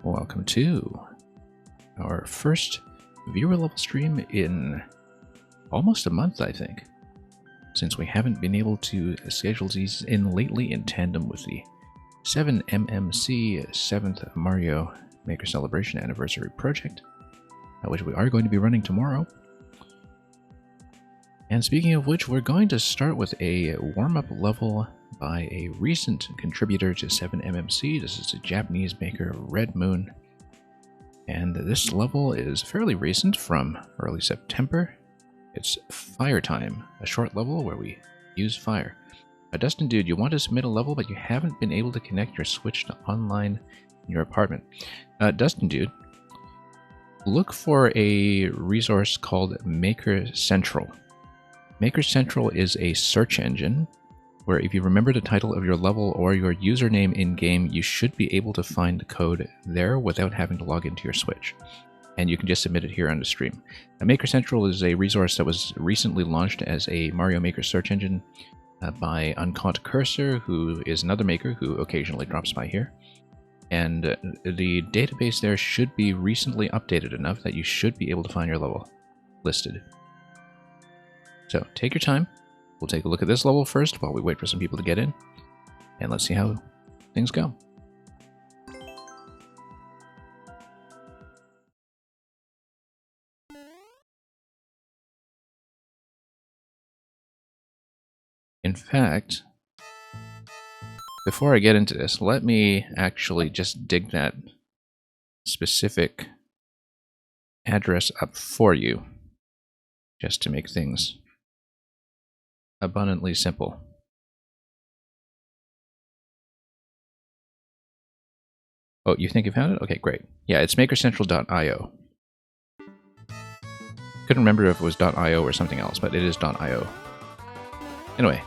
Welcome to our first viewer level stream in almost a month, I think, since we haven't been able to schedule these in lately in tandem with the 7MMC 7th Mario Maker Celebration Anniversary Project, which we are going to be running tomorrow. And speaking of which, we're going to start with a warm-up level by a recent contributor to 7MMC. This is a Japanese maker, Red Moon. And this level is fairly recent, from early September. It's Fire Time, a short level where we use fire. Dustin Dude, you want to submit a level, but you haven't been able to connect your Switch to online in your apartment. Dustin Dude, look for a resource called Maker Central. Maker Central is a search engine where if you remember the title of your level or your username in-game, you should be able to find the code there without having to log into your Switch. And you can just submit it here on the stream. Now, Maker Central is a resource that was recently launched as a Mario Maker search engine by Uncaught Cursor, who is another maker who occasionally drops by here. And the database there should be recently updated enough that you should be able to find your level listed. So take your time. We'll take a look at this level first while we wait for some people to get in, and let's see how things go. In fact, before I get into this, let me actually just dig that specific address up for you, just to make things abundantly simple. Oh, you think you found it? Okay, great. Yeah, it's makercentral.io. Couldn't remember if it was .io or something else, but it is .io. Anyway,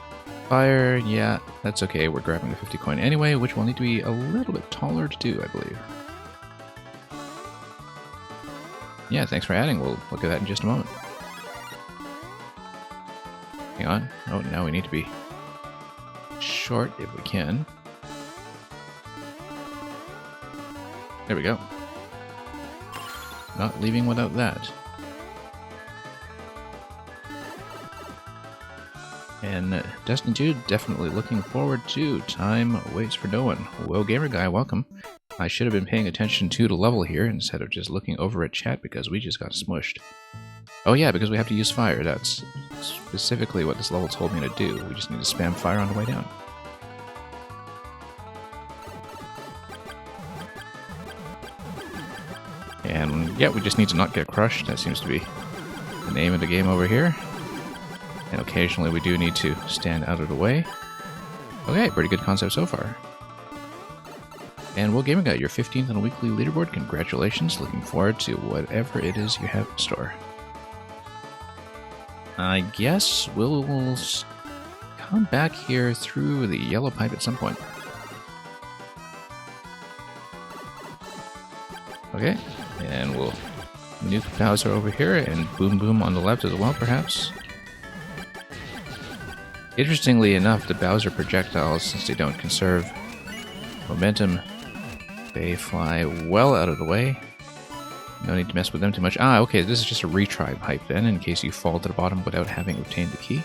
fire, yeah, that's okay. We're grabbing the 50 coin anyway, which will need to be a little bit taller to do, I believe. Yeah, thanks for adding. We'll look at that in just a moment. Hang on. Oh, now we need to be short if we can. There we go. Not leaving without that. And Dustin Dude, definitely looking forward to Time Waits for No One. Whoa, Gamer Guy, welcome. I should have been paying attention to the level here instead of just looking over at chat because we just got smushed. Oh yeah, because we have to use fire. That's specifically what this level told me to do. We just need to spam fire on the way down. And yeah, we just need to not get crushed. That seems to be the name of the game over here. And occasionally we do need to stand out of the way. Okay, pretty good concept so far. And Will Gamer got your 15th on a weekly leaderboard. Congratulations. Looking forward to whatever it is you have in store. I guess we'll come back here through the yellow pipe at some point. Okay, and we'll nuke Bowser over here and Boom Boom on the left as well, perhaps. Interestingly enough, the Bowser projectiles, since they don't conserve momentum, they fly well out of the way. No need to mess with them too much. Ah, okay, this is just a retry pipe then, in case you fall to the bottom without having obtained the key.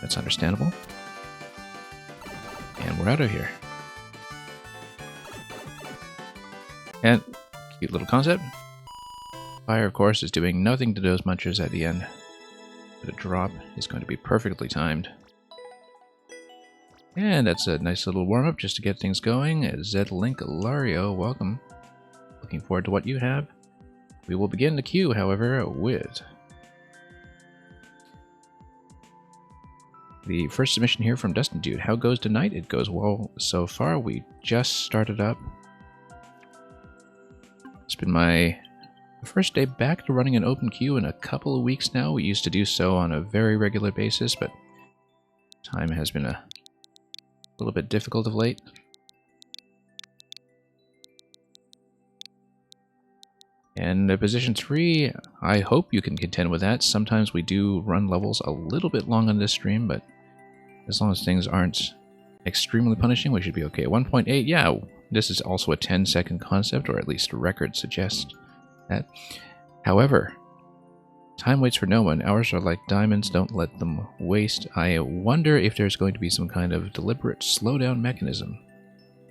That's understandable. And we're out of here. And, cute little concept. Fire, of course, is doing nothing to those munchers at the end. The drop is going to be perfectly timed. And that's a nice little warm-up just to get things going. Z-Link Lario, welcome. Looking forward to what you have. We will begin the queue, however, with the first submission here from Dustin Dude. How goes tonight? It goes well so far. We just started up. It's been my first day back to running an open queue in a couple of weeks now. We used to do so on a very regular basis, but time has been a little bit difficult of late. And position 3, I hope you can contend with that. Sometimes we do run levels a little bit long on this stream, but as long as things aren't extremely punishing, we should be okay. 1.8, yeah, this is also a 10-second concept, or at least record suggests that. However, time waits for no one. Hours are like diamonds, don't let them waste. I wonder if there's going to be some kind of deliberate slowdown mechanism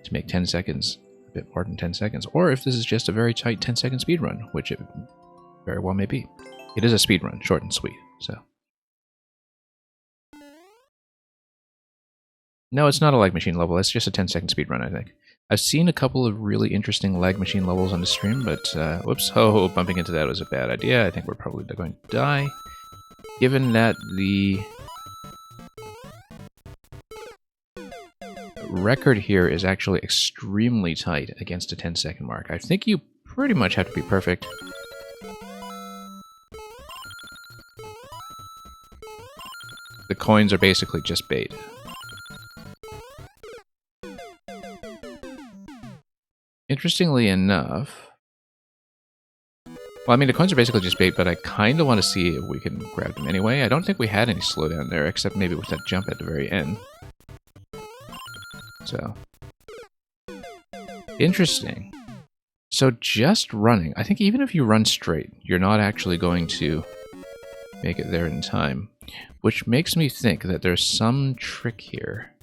to make 10 seconds a bit more than 10 seconds, or if this is just a very tight 10-second speedrun, which it very well may be. It is a speedrun, short and sweet, so. No, it's not a lag machine level, it's just a 10-second speedrun, I think. I've seen a couple of really interesting lag machine levels on the stream, but, whoops, bumping into that was a bad idea. I think we're probably going to die. Given that the record here is actually extremely tight against a 10-second mark, I think you pretty much have to be perfect. The coins are basically just bait. Interestingly enough... Well, I mean, the coins are basically just bait, but I kind of want to see if we can grab them anyway. I don't think we had any slowdown there, except maybe with that jump at the very end. So... interesting. So just running. I think even if you run straight, you're not actually going to make it there in time. Which makes me think that there's some trick here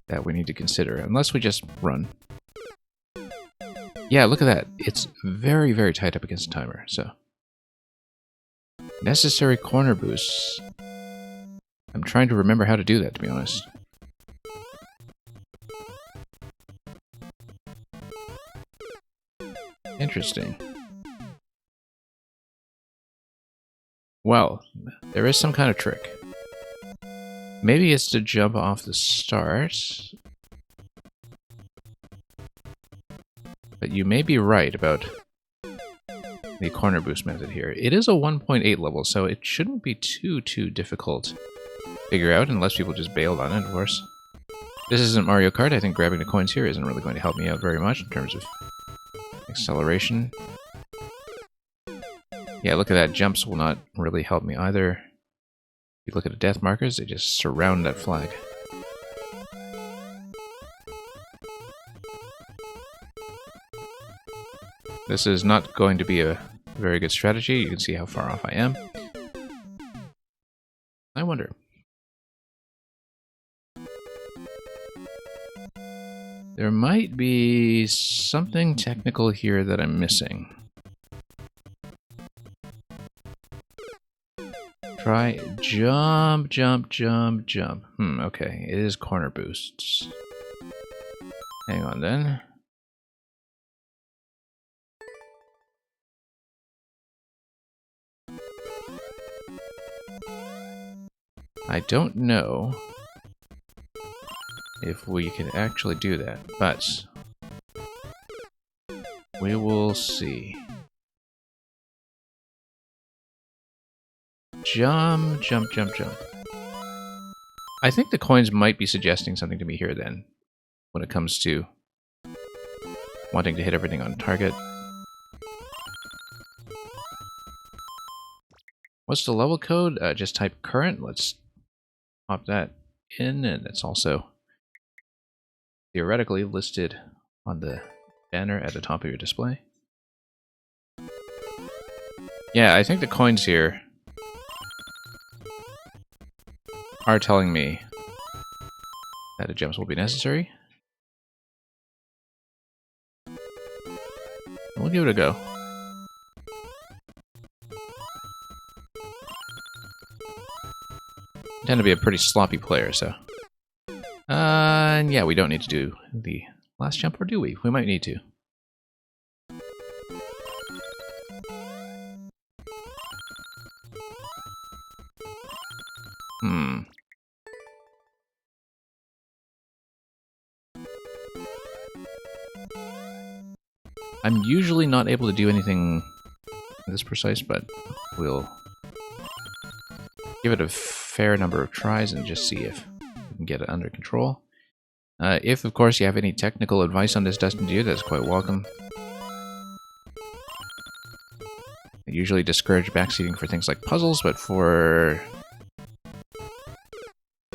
that we need to consider, unless we just run. Yeah, look at that. It's very, very tight up against the timer, so. Necessary corner boosts. I'm trying to remember how to do that, to be honest. Interesting. Well, there is some kind of trick. Maybe it's to jump off the start. But you may be right about the corner boost method here. It is a 1.8 level, so it shouldn't be too difficult to figure out, unless people just bailed on it, of course. This isn't Mario Kart. I think grabbing the coins here isn't really going to help me out very much in terms of acceleration. Yeah, look at that. Jumps will not really help me either. If you look at the death markers, they just surround that flag. This is not going to be a very good strategy. You can see how far off I am. I wonder. There might be something technical here that I'm missing. Try jump, jump, jump, jump. Okay. It is corner boosts. Hang on then. I don't know if we can actually do that, but we will see. Jump, jump, jump, jump. I think the coins might be suggesting something to me here then, when it comes to wanting to hit everything on target. What's the level code? Just type current. Let's pop that in, and it's also theoretically listed on the banner at the top of your display. Yeah, I think the coins here are telling me that the jumps will be necessary. We'll give it a go. I tend to be a pretty sloppy player, so. And yeah, we don't need to do the last jump, or do we? We might need to. I'm usually not able to do anything this precise, but we'll give it a fair number of tries and just see if we can get it under control. If, of course, you have any technical advice on this Dustin Dew, that's quite welcome. I usually discourage backseating for things like puzzles, but for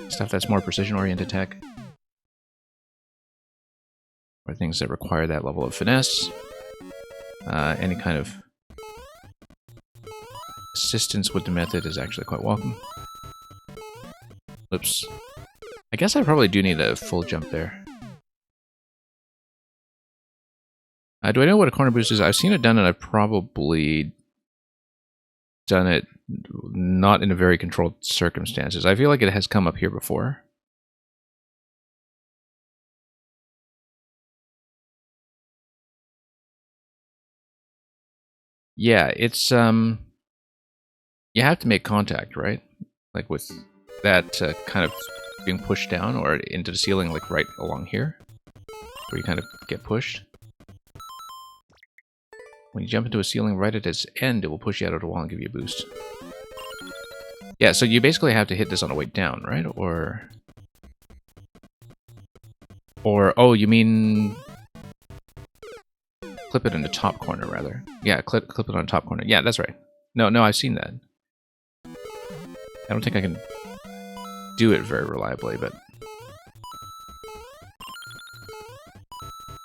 stuff that's more precision-oriented tech, or things that require that level of finesse. Any kind of assistance with the method is actually quite welcome. Oops. I guess I probably do need a full jump there. Do I know what a corner boost is? I've seen it done, and I've probably done it not in a very controlled circumstances. I feel like it has come up here before. Yeah, it's you have to make contact, right? Like with that kind of being pushed down or into the ceiling, like right along here, where you kind of get pushed. When you jump into a ceiling right at its end, it will push you out of the wall and give you a boost. Yeah, so you basically have to hit this on the way down, right? Or oh, you mean clip it in the top corner, rather. Yeah, clip it on the top corner. Yeah, that's right. No, I've seen that. I don't think I can do it very reliably, but...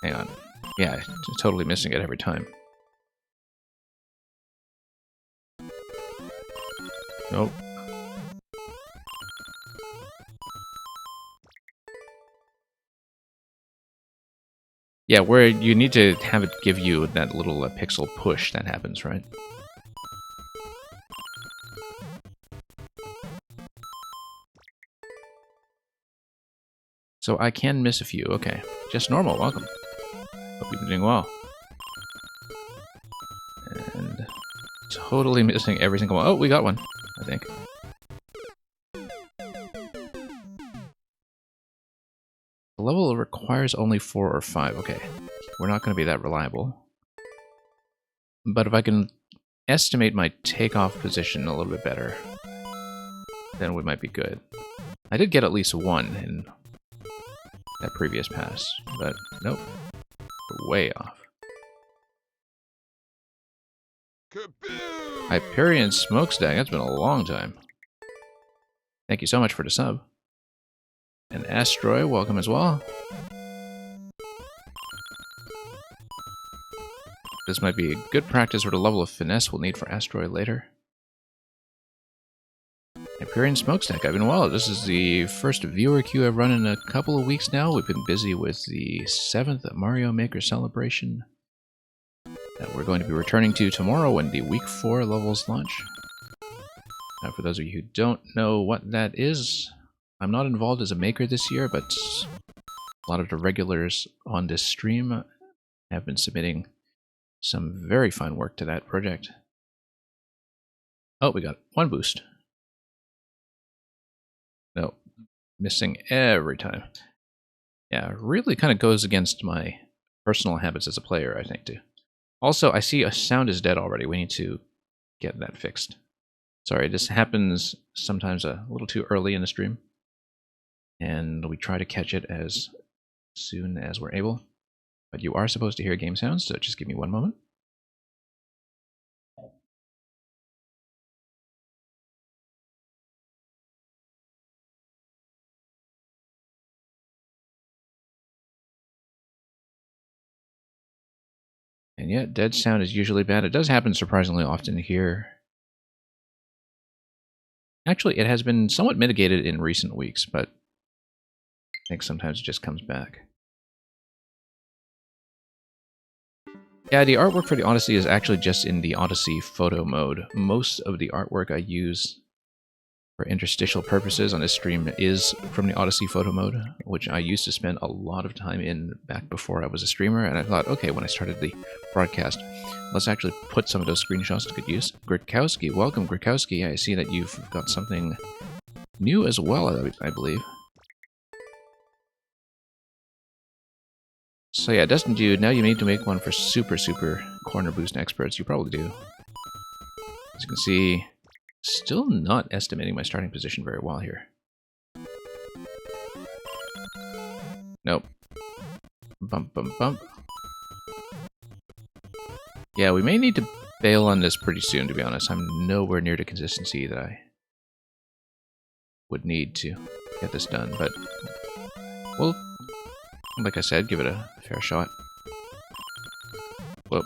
Hang on. Yeah, totally missing it every time. Nope. Yeah, where you need to have it give you that little pixel push that happens, right? So I can miss a few. Okay. Just normal. Welcome. Hope you've been doing well. And totally missing every single one. Oh, we got one, I think. The level requires only 4 or 5. Okay. We're not going to be that reliable. But if I can estimate my takeoff position a little bit better, then we might be good. I did get at least 1 in that previous pass, but nope. We're way off. Hyperion Smokestack, that's been a long time. Thank you so much for the sub. And Astroy, welcome as well. This might be a good practice for the level of finesse we'll need for Astroy later. Hyperion Smokestack, I've been well. This is the first viewer queue I've run in a couple of weeks now. We've been busy with the 7th Mario Maker celebration that we're going to be returning to tomorrow when the Week 4 levels launch. Now, for those of you who don't know what that is, I'm not involved as a maker this year, but a lot of the regulars on this stream have been submitting some very fun work to that project. Oh, we got 1 boost. No, missing every time. Yeah, really kind of goes against my personal habits as a player, I think, too. Also, I see a sound is dead already. We need to get that fixed. Sorry, this happens sometimes a little too early in the stream. And we try to catch it as soon as we're able. But you are supposed to hear game sounds, so just give me 1 moment. And yeah, dead sound is usually bad. It does happen surprisingly often here. Actually, it has been somewhat mitigated in recent weeks, but I think sometimes it just comes back. Yeah, the artwork for the Odyssey is actually just in the Odyssey photo mode. Most of the artwork I use for interstitial purposes on this stream is from the Odyssey photo mode, which I used to spend a lot of time in back before I was a streamer, and I thought, okay, when I started the broadcast, let's actually put some of those screenshots to good use. Gritkowski, welcome Gritkowski. I see that you've got something new as well, I believe. So yeah, Dustin Dude, now you need to make one for super corner boost experts. You probably do. As you can see, still not estimating my starting position very well here. Nope. Bump, bump, bump. Yeah, we may need to bail on this pretty soon, to be honest. I'm nowhere near the consistency that I would need to get this done, but we'll Like I said, give it a fair shot. Whoop.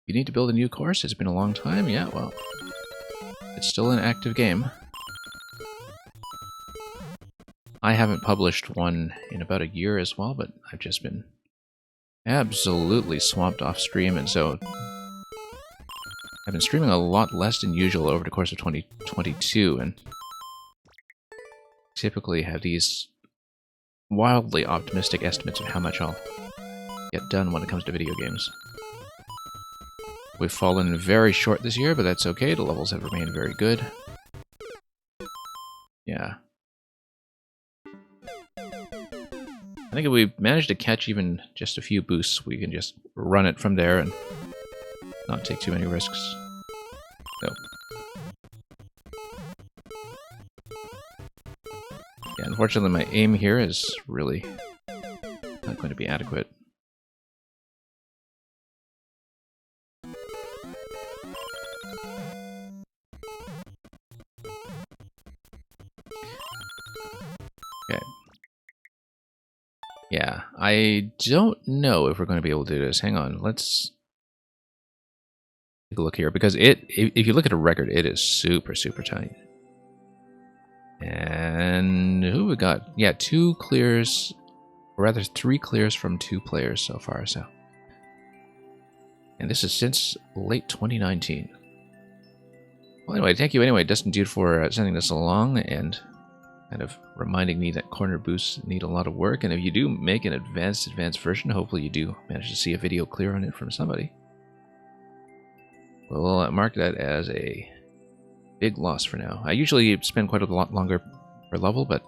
You need to build a new course? It's been a long time? Yeah, well, it's still an active game. I haven't published one in about a year as well, but I've just been absolutely swamped off stream, and so I've been streaming a lot less than usual over the course of 2022, and typically have these wildly optimistic estimates of how much I'll get done when it comes to video games. We've fallen very short this year, but that's okay. The levels have remained very good. Yeah. I think if we manage to catch even just a few boosts, we can just run it from there and not take too many risks. So. Yeah, unfortunately my aim here is really not going to be adequate. Okay. Yeah, I don't know if we're going to be able to do this. Hang on, let's take a look here, because if you look at a record, it is super, super tight. And who we got? Yeah, 2 clears, or rather 3 clears from 2 players so far, so. And this is since late 2019. Well, anyway, thank you anyway, Dustin Dude, for sending this along and kind of reminding me that corner boosts need a lot of work. And if you do make an advanced version, hopefully you do manage to see a video clear on it from somebody. We'll mark that as a big loss for now. I usually spend quite a lot longer per level, but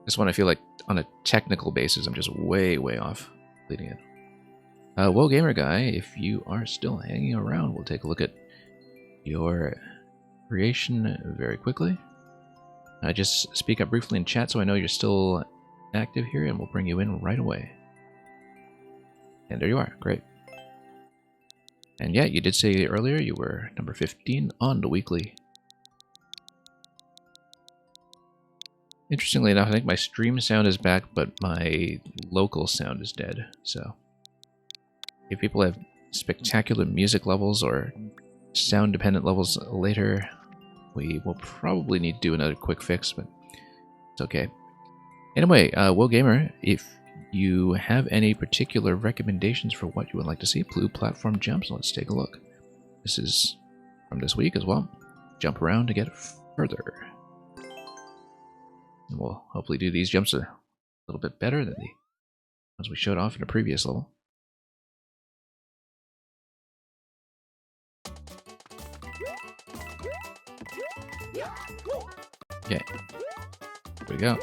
this one I feel like on a technical basis I'm just way off leading it. Whoa Gamer Guy, if you are still hanging around, we'll take a look at your creation very quickly. Just speak up briefly in chat so I know you're still active here, and we'll bring you in right away. And there you are, great. And yeah, you did say earlier you were number 15 on the weekly. Interestingly enough, I think my stream sound is back, but my local sound is dead, so if people have spectacular music levels or sound-dependent levels later, we will probably need to do another quick fix, but it's okay. Anyway, Will Gamer, if you have any particular recommendations for what you would like to see, Blue Platform jumps, let's take a look. This is from this week as well. Jump around to get further. And we'll hopefully do these jumps a little bit better than the ones we showed off in the previous level. Okay, here we go.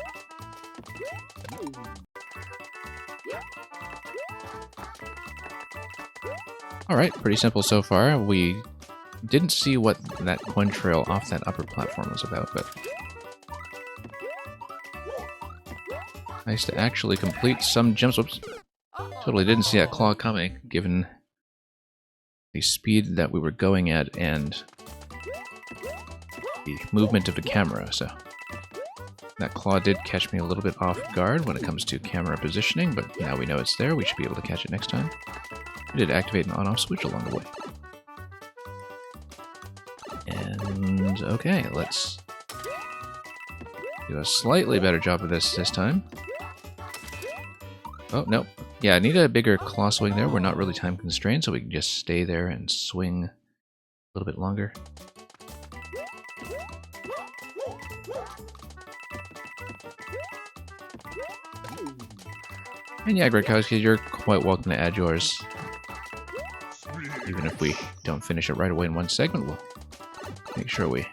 Alright, pretty simple so far. We didn't see what that coin trail off that upper platform was about, but nice to actually complete some jumps. Whoops. Totally didn't see that claw coming, given the speed that we were going at and the movement of the camera, so that claw did catch me a little bit off guard when it comes to camera positioning, but now we know it's there, we should be able to catch it next time. We did activate an on-off switch along the way. And okay, let's do a slightly better job of this time. Oh, no. Yeah, I need a bigger claw swing there. We're not really time constrained, so we can just stay there and swing a little bit longer. And yeah, Gregkowski, you're quite welcome to add yours. Even if we don't finish it right away in one segment, we'll make sure we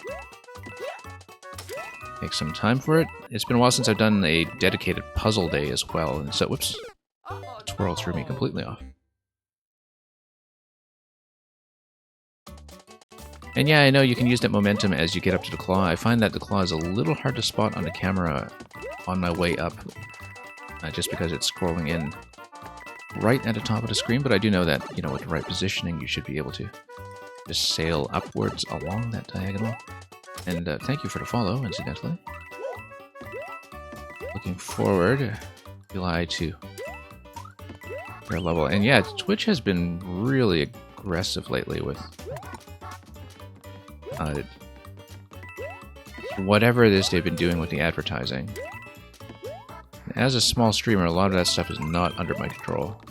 take some time for it. It's been a while since I've done a dedicated puzzle day as well, and so, whoops, the twirl threw me completely off. And yeah, I know you can use that momentum as you get up to the claw. I find that the claw is a little hard to spot on the camera on my way up, just because it's scrolling in right at the top of the screen, but I do know that, you know, with the right positioning, you should be able to just sail upwards along that diagonal. And thank you for the follow, incidentally. looking forward, Eli, to your level. And yeah, Twitch has been really aggressive lately with whatever it is they've been doing with the advertising. As a small streamer, a lot of that stuff is not under my control.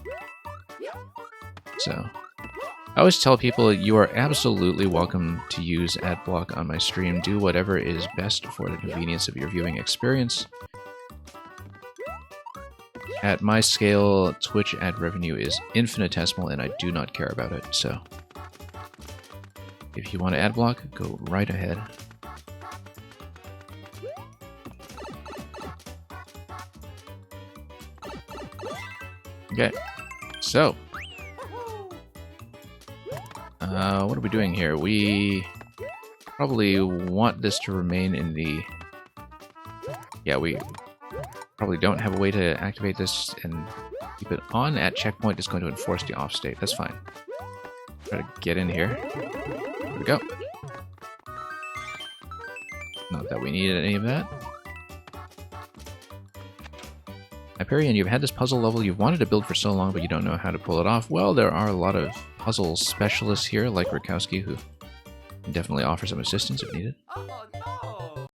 So, I always tell people you are absolutely welcome to use AdBlock on my stream. Do whatever is best for the convenience of your viewing experience. At my scale, Twitch ad revenue is infinitesimal and I do not care about it, so if you want to AdBlock, go right ahead. Okay, so what are we doing here? We probably want this to remain in the... Yeah, we probably don't have a way to activate this and keep it on at checkpoint. It's going to enforce the off state. That's fine. Try to get in here. There we go. Not that we needed any of that. Hyperion, you've had this puzzle level you've wanted to build for so long, but you don't know how to pull it off. Well, there are a lot of puzzle specialists here, like Rakowski, who can definitely offer some assistance if needed. Oh, no.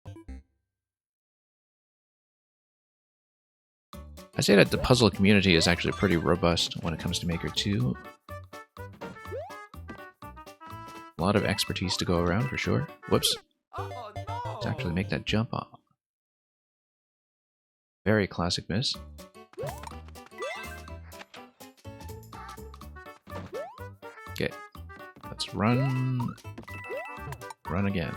I say that the puzzle community is actually pretty robust when it comes to Maker 2. A lot of expertise to go around, for sure. Whoops. Oh, no. Let's actually make that jump off. Very classic miss. Okay. Let's run. Run again.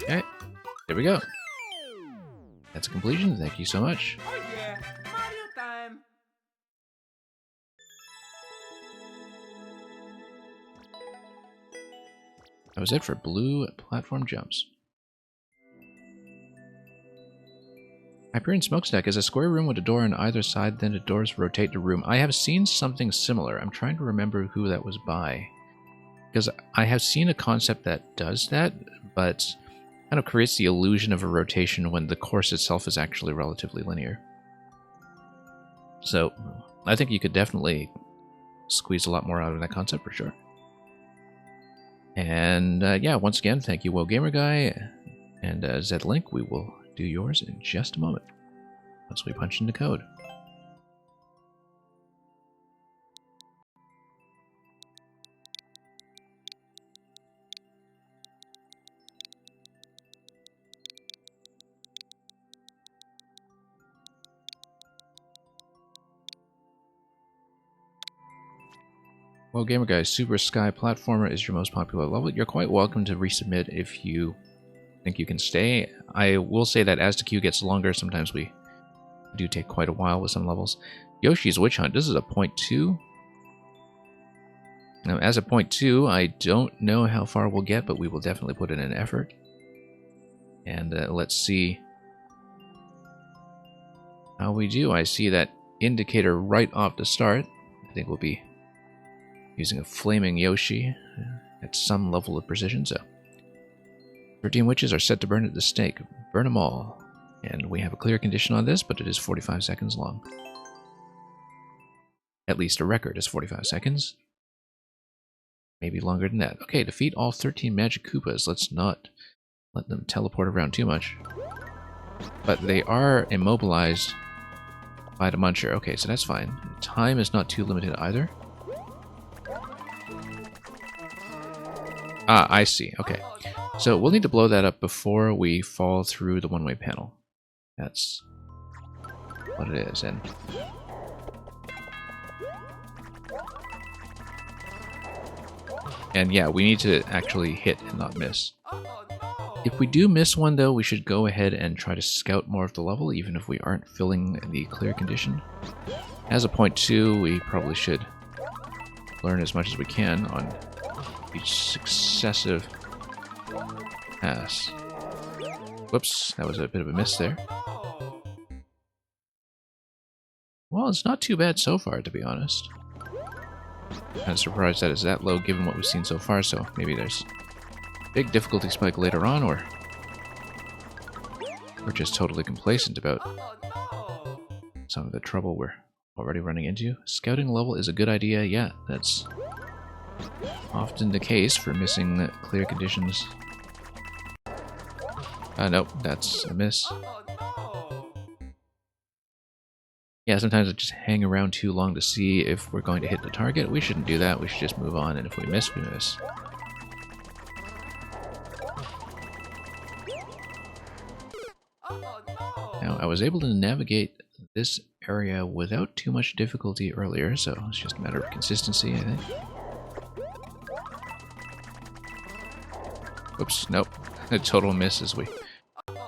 Okay. There we go. That's a completion. Thank you so much. Oh, yeah. Mario time. That was it for blue platform jumps. Hyperion Smokestack is a square room with a door on either side, then the doors rotate the room. I have seen something similar. I'm trying to remember who that was by. Because I have seen a concept that does that, but kind of creates the illusion of a rotation when the course itself is actually relatively linear. So, I think you could definitely squeeze a lot more out of that concept for sure. And yeah, once again, thank you, WoGamerGuy, and Zlink. We will do yours in just a moment once we punch in the code. Well, GamerGuy, Super Sky Platformer is your most popular level. You're quite welcome to resubmit if you think you can stay. I will say that as the queue gets longer, sometimes we do take quite a while with some levels. Yoshi's Witch Hunt, this is a 0.2. Now, as a 0.2, I don't know how far we'll get, but we will definitely put in an effort. And let's see how we do. I see that indicator right off the start. I think we'll be using a flaming Yoshi at some level of precision, so 13 witches are set to burn at the stake. Burn them all. And we have a clear condition on this, but it is 45 seconds long. At least a record is 45 seconds. Maybe longer than that. Okay, defeat all 13 Magic Koopas. Let's not let them teleport around too much. But they are immobilized by the Muncher. Okay, so that's fine. Time is not too limited either. Ah, I see. Okay. So we'll need to blow that up before we fall through the one-way panel. That's what it is. And yeah, we need to actually hit and not miss. If we do miss one, though, we should go ahead and try to scout more of the level, even if we aren't filling the clear condition. As a 0.2, we probably should learn as much as we can on each successive pass. Whoops, that was a bit of a miss there. Well, it's not too bad so far, to be honest. Kind of surprised that it's that low given what we've seen so far, so maybe there's big difficulty spike later on, or we're just totally complacent about Oh no! some of the trouble we're already running into. Scouting level is a good idea, yeah, that's often the case for missing clear conditions. Nope, that's a miss. Oh no! Yeah, sometimes I just hang around too long to see if we're going to hit the target. We shouldn't do that, we should just move on, and if we miss, we miss. Oh no! Now, I was able to navigate this area without too much difficulty earlier, so it's just a matter of consistency, I think. Oops, nope. A total miss as we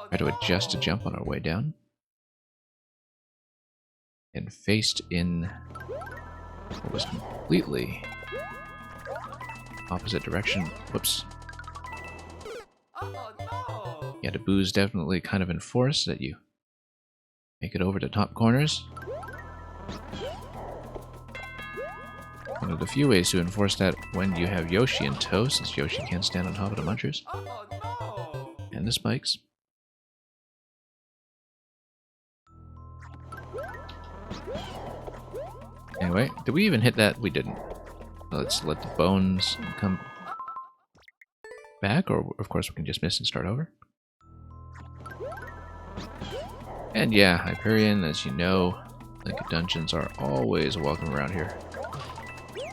try to adjust to jump on our way down. And faced in what was completely opposite direction. Whoops. Oh no! Yeah, the boo's definitely kind of enforce that you make it over the top corners. One of the few ways to enforce that when you have Yoshi in tow, since Yoshi can't stand on top of the munchers Oh no! and the spikes. Anyway, did we even hit that? We didn't. Let's let the bones come back, or of course we can just miss and start over. And yeah, Hyperion, as you know, Link of Dungeons are always welcome around here.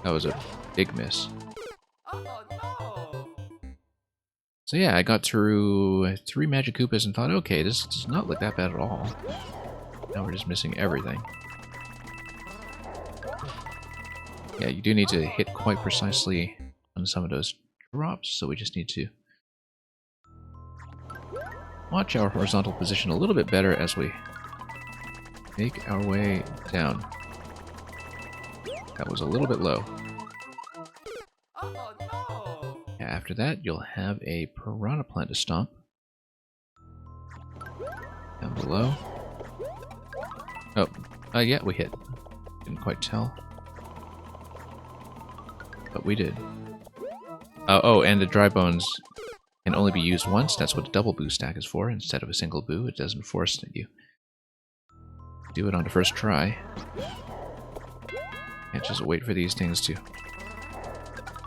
That was a big miss. Oh no! So yeah, I got through 3 Magic Koopas and thought, okay, this does not look that bad at all. Now we're just missing everything. Yeah, you do need to hit quite precisely on some of those drops, so we just need to watch our horizontal position a little bit better as we make our way down. That was a little bit low. Oh no! Yeah, after that, you'll have a Piranha Plant to stomp. Down below. Oh, yeah, we hit. Didn't quite tell. But we did. Oh, and the dry bones can only be used once. That's what a double boo stack is for, instead of a single boo. It doesn't force that you do it on the first try. Can't just wait for these things to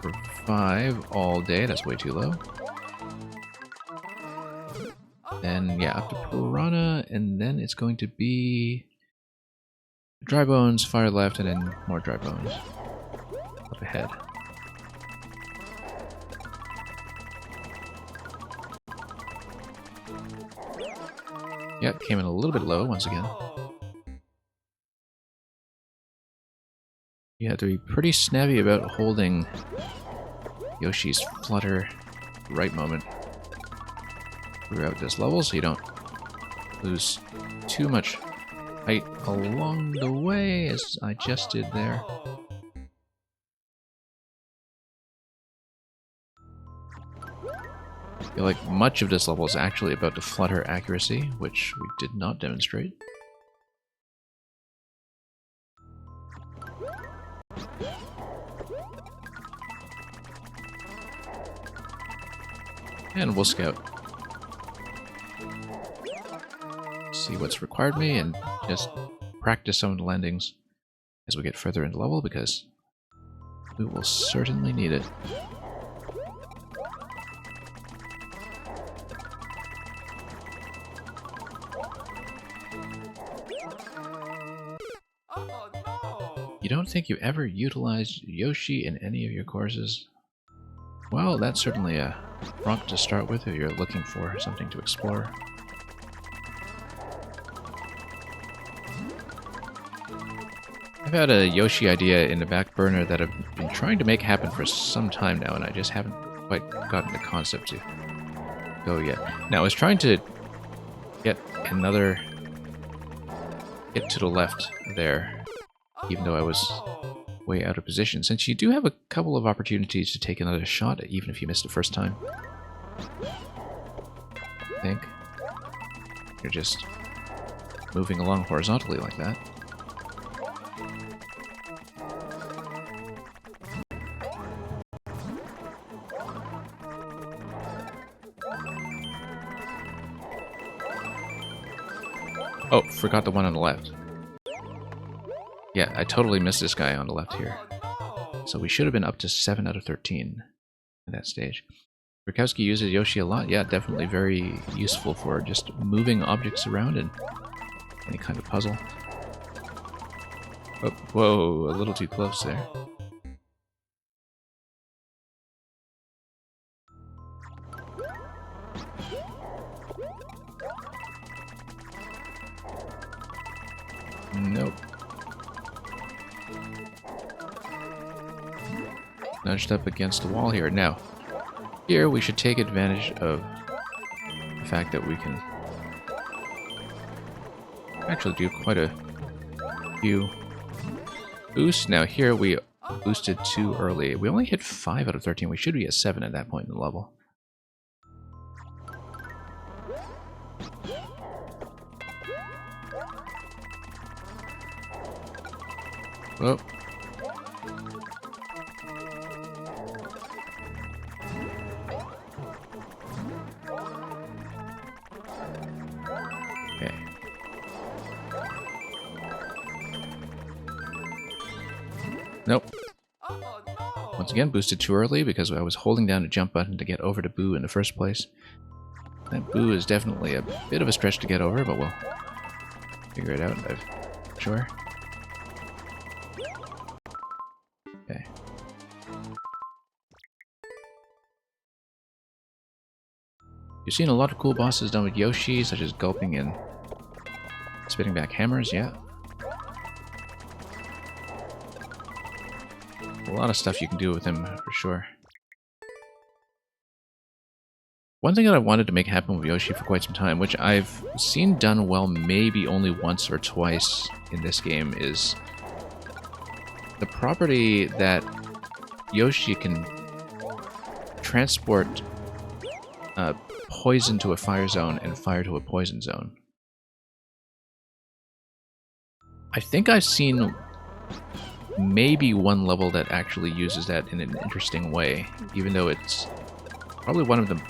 revive all day. That's way too low. Then, yeah, up to Piranha, and then it's going to be dry bones, fire left, and then more dry bones up ahead. Yep, came in a little bit low once again. You have to be pretty snabby about holding Yoshi's flutter right moment throughout this level so you don't lose too much height along the way, as I just did there. I feel like much of this level is actually about the flutter accuracy, which we did not demonstrate. And we'll scout. See what's required me and just practice some of the landings as we get further into level, because we will certainly need it. Oh no! You don't think you ever utilized Yoshi in any of your courses? Well, that's certainly a prompt to start with if you're looking for something to explore. I've had a Yoshi idea in the back burner that I've been trying to make happen for some time now, and I just haven't quite gotten the concept to go yet. Now, I was trying to get another hit to the left there, even though I was way out of position, since you do have a couple of opportunities to take another shot, even if you missed the first time. I think. You're just moving along horizontally like that. Oh, forgot the one on the left. Yeah, I totally missed this guy on the left here. Oh no! So we should have been up to 7 out of 13 at that stage. Rikowski uses Yoshi a lot. Yeah, definitely very useful for just moving objects around in any kind of puzzle. Oh, whoa, a little too close there. Nope. Nudged up against the wall here. Now, here we should take advantage of the fact that we can actually do quite a few boosts. Now here we boosted too early. We only hit 5 out of 13. We should be at 7 at that point in the level. Whoa. Okay. Nope. Oh no! Once again, boosted too early because I was holding down the jump button to get over to Boo in the first place. That Boo is definitely a bit of a stretch to get over, but we'll figure it out, I'm sure. Okay. You've seen a lot of cool bosses done with Yoshi, such as gulping and spitting back hammers, yeah. A lot of stuff you can do with him, for sure. One thing that I wanted to make happen with Yoshi for quite some time, which I've seen done well maybe only once or twice in this game, is the property that Yoshi can transport poison to a fire zone and fire to a poison zone. I think I've seen maybe one level that actually uses that in an interesting way, even though it's probably one of the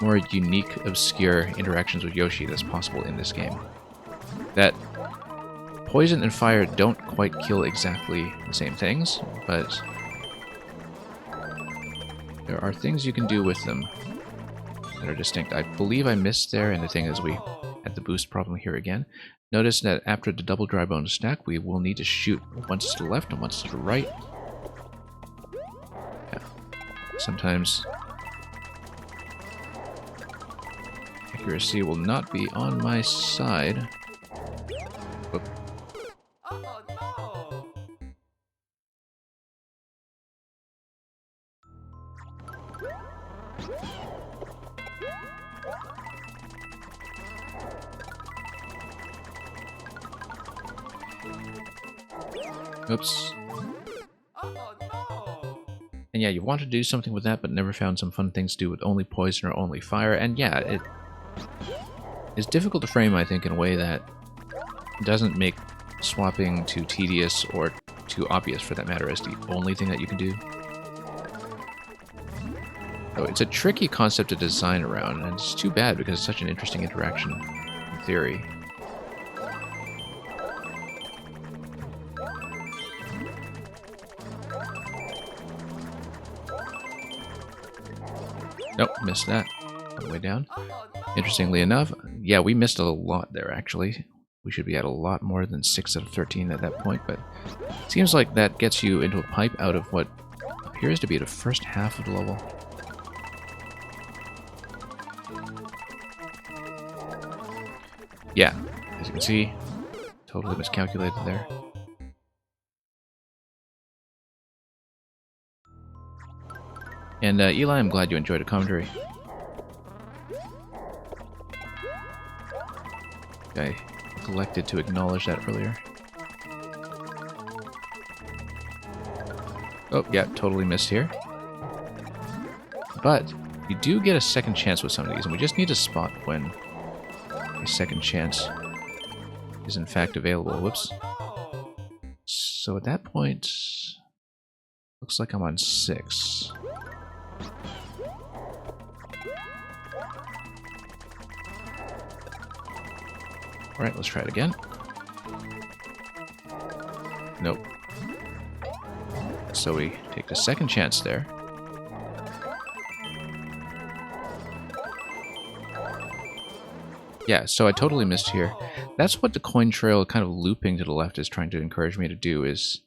more unique, obscure interactions with Yoshi that's possible in this game. That poison and fire don't quite kill exactly the same things, but there are things you can do with them that are distinct. I believe I missed there, and the thing is we had the boost problem here again. Notice that after the double dry bone stack, we will need to shoot once to the left and once to the right. Yeah. Sometimes accuracy will not be on my side. Whoop. Oh no! Oops. Oh no! And yeah, you want to do something with that, but never found some fun things to do with only poison or only fire. And yeah, it is difficult to frame, I think, in a way that doesn't make swapping too tedious or too obvious, for that matter, as the only thing that you can do. So it's a tricky concept to design around, and it's too bad because it's such an interesting interaction in theory. Nope, missed that. All the way down. Oh no! Interestingly enough, yeah, we missed a lot there, actually. We should be at a lot more than 6 out of 13 at that point, but it seems like that gets you into a pipe out of what appears to be the first half of the level. Yeah, as you can see, totally miscalculated there. And Eli, I'm glad you enjoyed the commentary. I neglected to acknowledge that earlier. Oh, yeah, totally missed here. But you do get a second chance with some of these, and we just need to spot when a second chance is in fact available. Whoops. No! So at that point, looks like I'm on 6. Alright, let's try it again. Nope. So we take the second chance there. Yeah, so I totally missed here. That's what the coin trail kind of looping to the left is trying to encourage me to do, is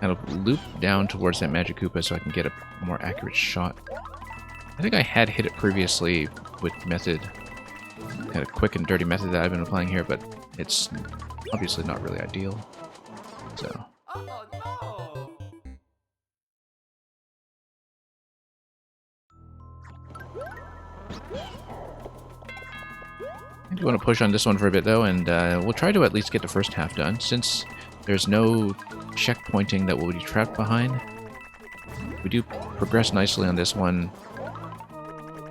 kind of loop down towards that Magic Koopa so I can get a more accurate shot. I think I had hit it previously with method, kind of quick and dirty method that I've been applying here, but it's obviously not really ideal. So Oh no! I do want to push on this one for a bit though, and we'll try to at least get the first half done. Since there's no checkpointing that we'll be trapped behind, we do progress nicely on this one,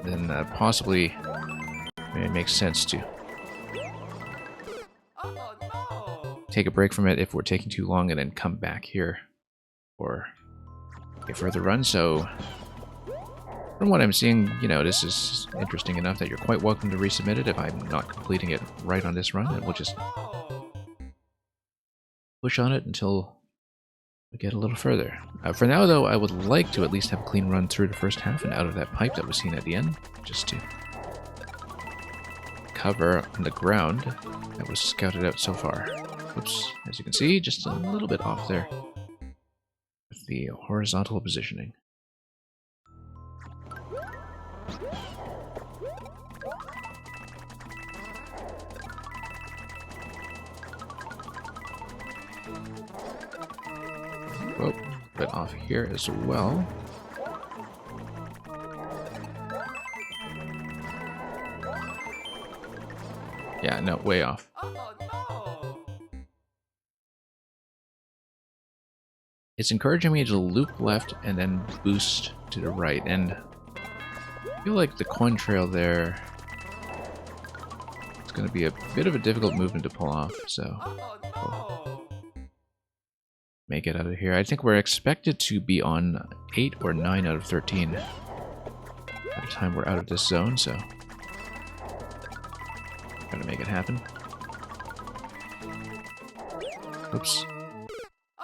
then possibly it makes sense to Oh no! take a break from it if we're taking too long and then come back here for a further run. So from what I'm seeing, you know, this is interesting enough that you're quite welcome to resubmit it if I'm not completing it right on this run, and we'll just No! push on it until we get a little further. For now, though, I would like to at least have a clean run through the first half and out of that pipe that was seen at the end, just to cover on the ground that was scouted out so far. Oops, as you can see, just a little bit off there with the horizontal positioning. Whoa, a bit off here as well. Yeah, no, way off. Oh no! It's encouraging me to loop left and then boost to the right, and I feel like the coin trail there is going to be a bit of a difficult movement to pull off, so Oh no! make it out of here. I think we're expected to be on 8 or 9 out of 13 by the time we're out of this zone, so gonna make it happen. Oops.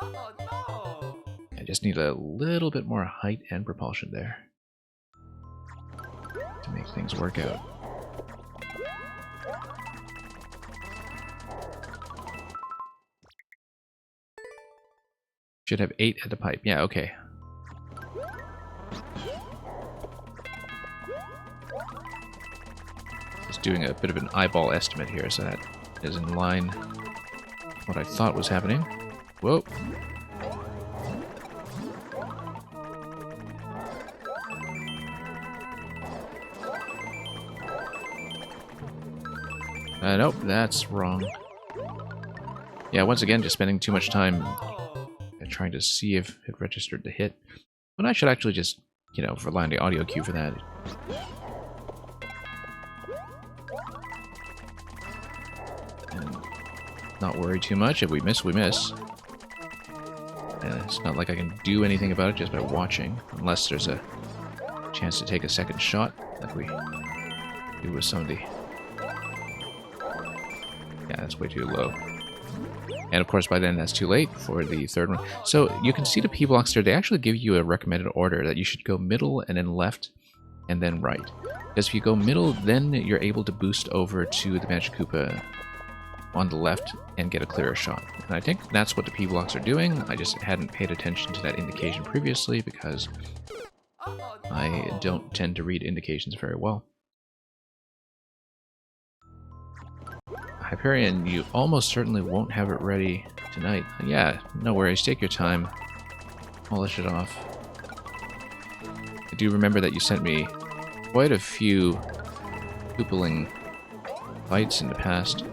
Oh no! I just need a little bit more height and propulsion there to make things work out. Should have 8 at the pipe. Yeah, okay. Just doing a bit of an eyeball estimate here, so that is in line with what I thought was happening. Whoa. Nope, that's wrong. Yeah, once again, just spending too much time trying to see if it registered the hit. When I should actually just, you know, rely on the audio cue for that. And not worry too much. If we miss, we miss. And it's not like I can do anything about it just by watching, unless there's a chance to take a second shot, like we do with some of the... Yeah, that's way too low. And of course, by then, that's too late for the third one. So you can see the P-blocks there. They actually give you a recommended order that you should go middle and then left and then right. Because if you go middle, then you're able to boost over to the Magic Koopa on the left and get a clearer shot. And I think that's what the P-blocks are doing. I just hadn't paid attention to that indication previously because I don't tend to read indications very well. Hyperion, you almost certainly won't have it ready tonight. Yeah, no worries, take your time. Polish it off. I do remember that you sent me quite a few Koopaling fights in the past.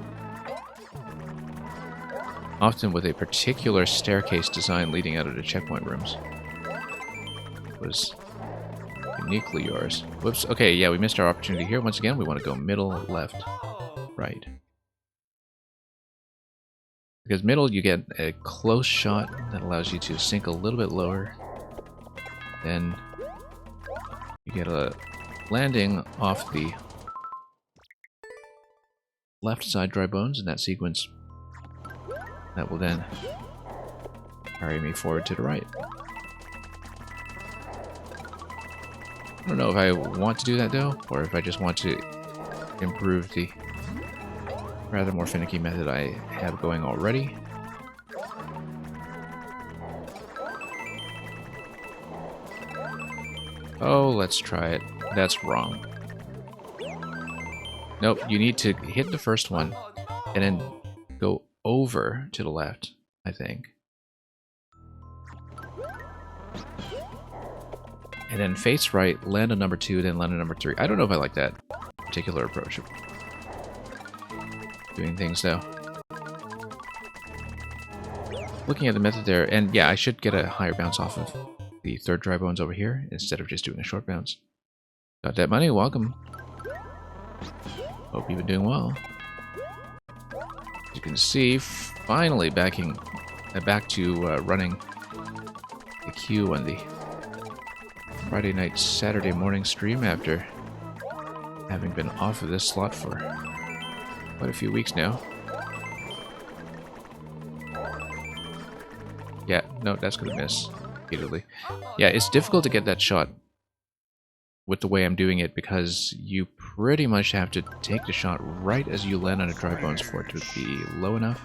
Often with a particular staircase design leading out of the checkpoint rooms. It was uniquely yours. Whoops, okay, yeah, we missed our opportunity here. Once again, we want to go middle, left, right. Because middle, you get a close shot that allows you to sink a little bit lower. Then you get a landing off the left side dry bones in that sequence. That will then carry me forward to the right. I don't know if I want to do that though, or if I just want to improve the rather more finicky method I have going already. Oh, let's try it. That's wrong. Nope, you need to hit the first one and then go over to the left, I think. And then face right, land on number 2, then land on number 3. I don't know if I like that particular approach of doing things, though. Looking at the method there, and yeah, I should get a higher bounce off of the third dry bones over here, instead of just doing a short bounce. Got that money, welcome. Hope you've been doing well. As you can see, finally back to running the queue on the Friday night, Saturday morning stream after having been off of this slot for quite a few weeks now. Yeah, no, that's gonna miss repeatedly. Yeah, it's difficult to get that shot with the way I'm doing it because you pretty much have to take the shot right as you land on a dry bones for it to be low enough.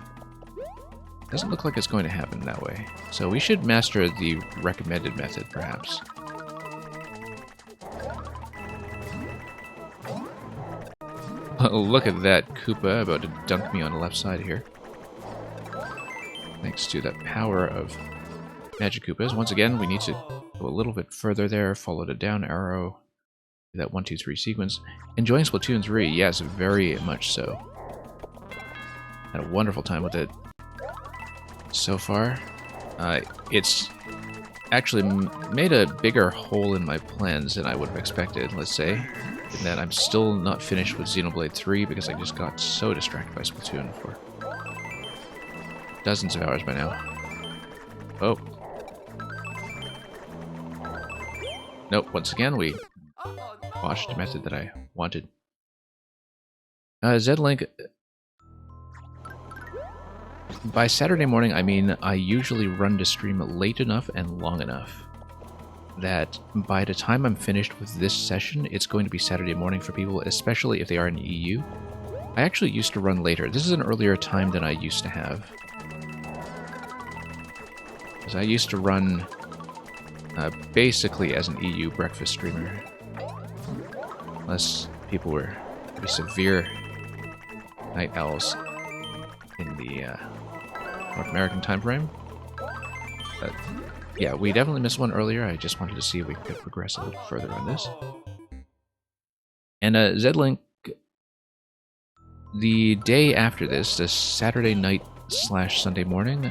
Doesn't look like it's going to happen that way. So we should master the recommended method, perhaps. Look at that Koopa about to dunk me on the left side here. Thanks to the power of Magic Koopas. Once again, we need to go a little bit further there, follow the down arrow, do that 1, 2, 3 sequence. Enjoying Splatoon 3, yes, very much so. Had a wonderful time with it so far. It's actually made a bigger hole in my plans than I would have expected, let's say. In that I'm still not finished with Xenoblade 3 because I just got so distracted by Splatoon for dozens of hours by now. Oh. Nope, once again we watched the method that I wanted. Zlink, by Saturday morning I mean I usually run the stream late enough and long enough that by the time I'm finished with this session, it's going to be Saturday morning for people, especially if they are in the EU. I actually used to run later. This is an earlier time than I used to have. Because I used to run basically as an EU breakfast streamer. Unless people were pretty severe night owls in the North American time frame. But yeah, we definitely missed one earlier. I just wanted to see if we could progress a little further on this. And Zlink, the day after this, the Saturday night / Sunday morning,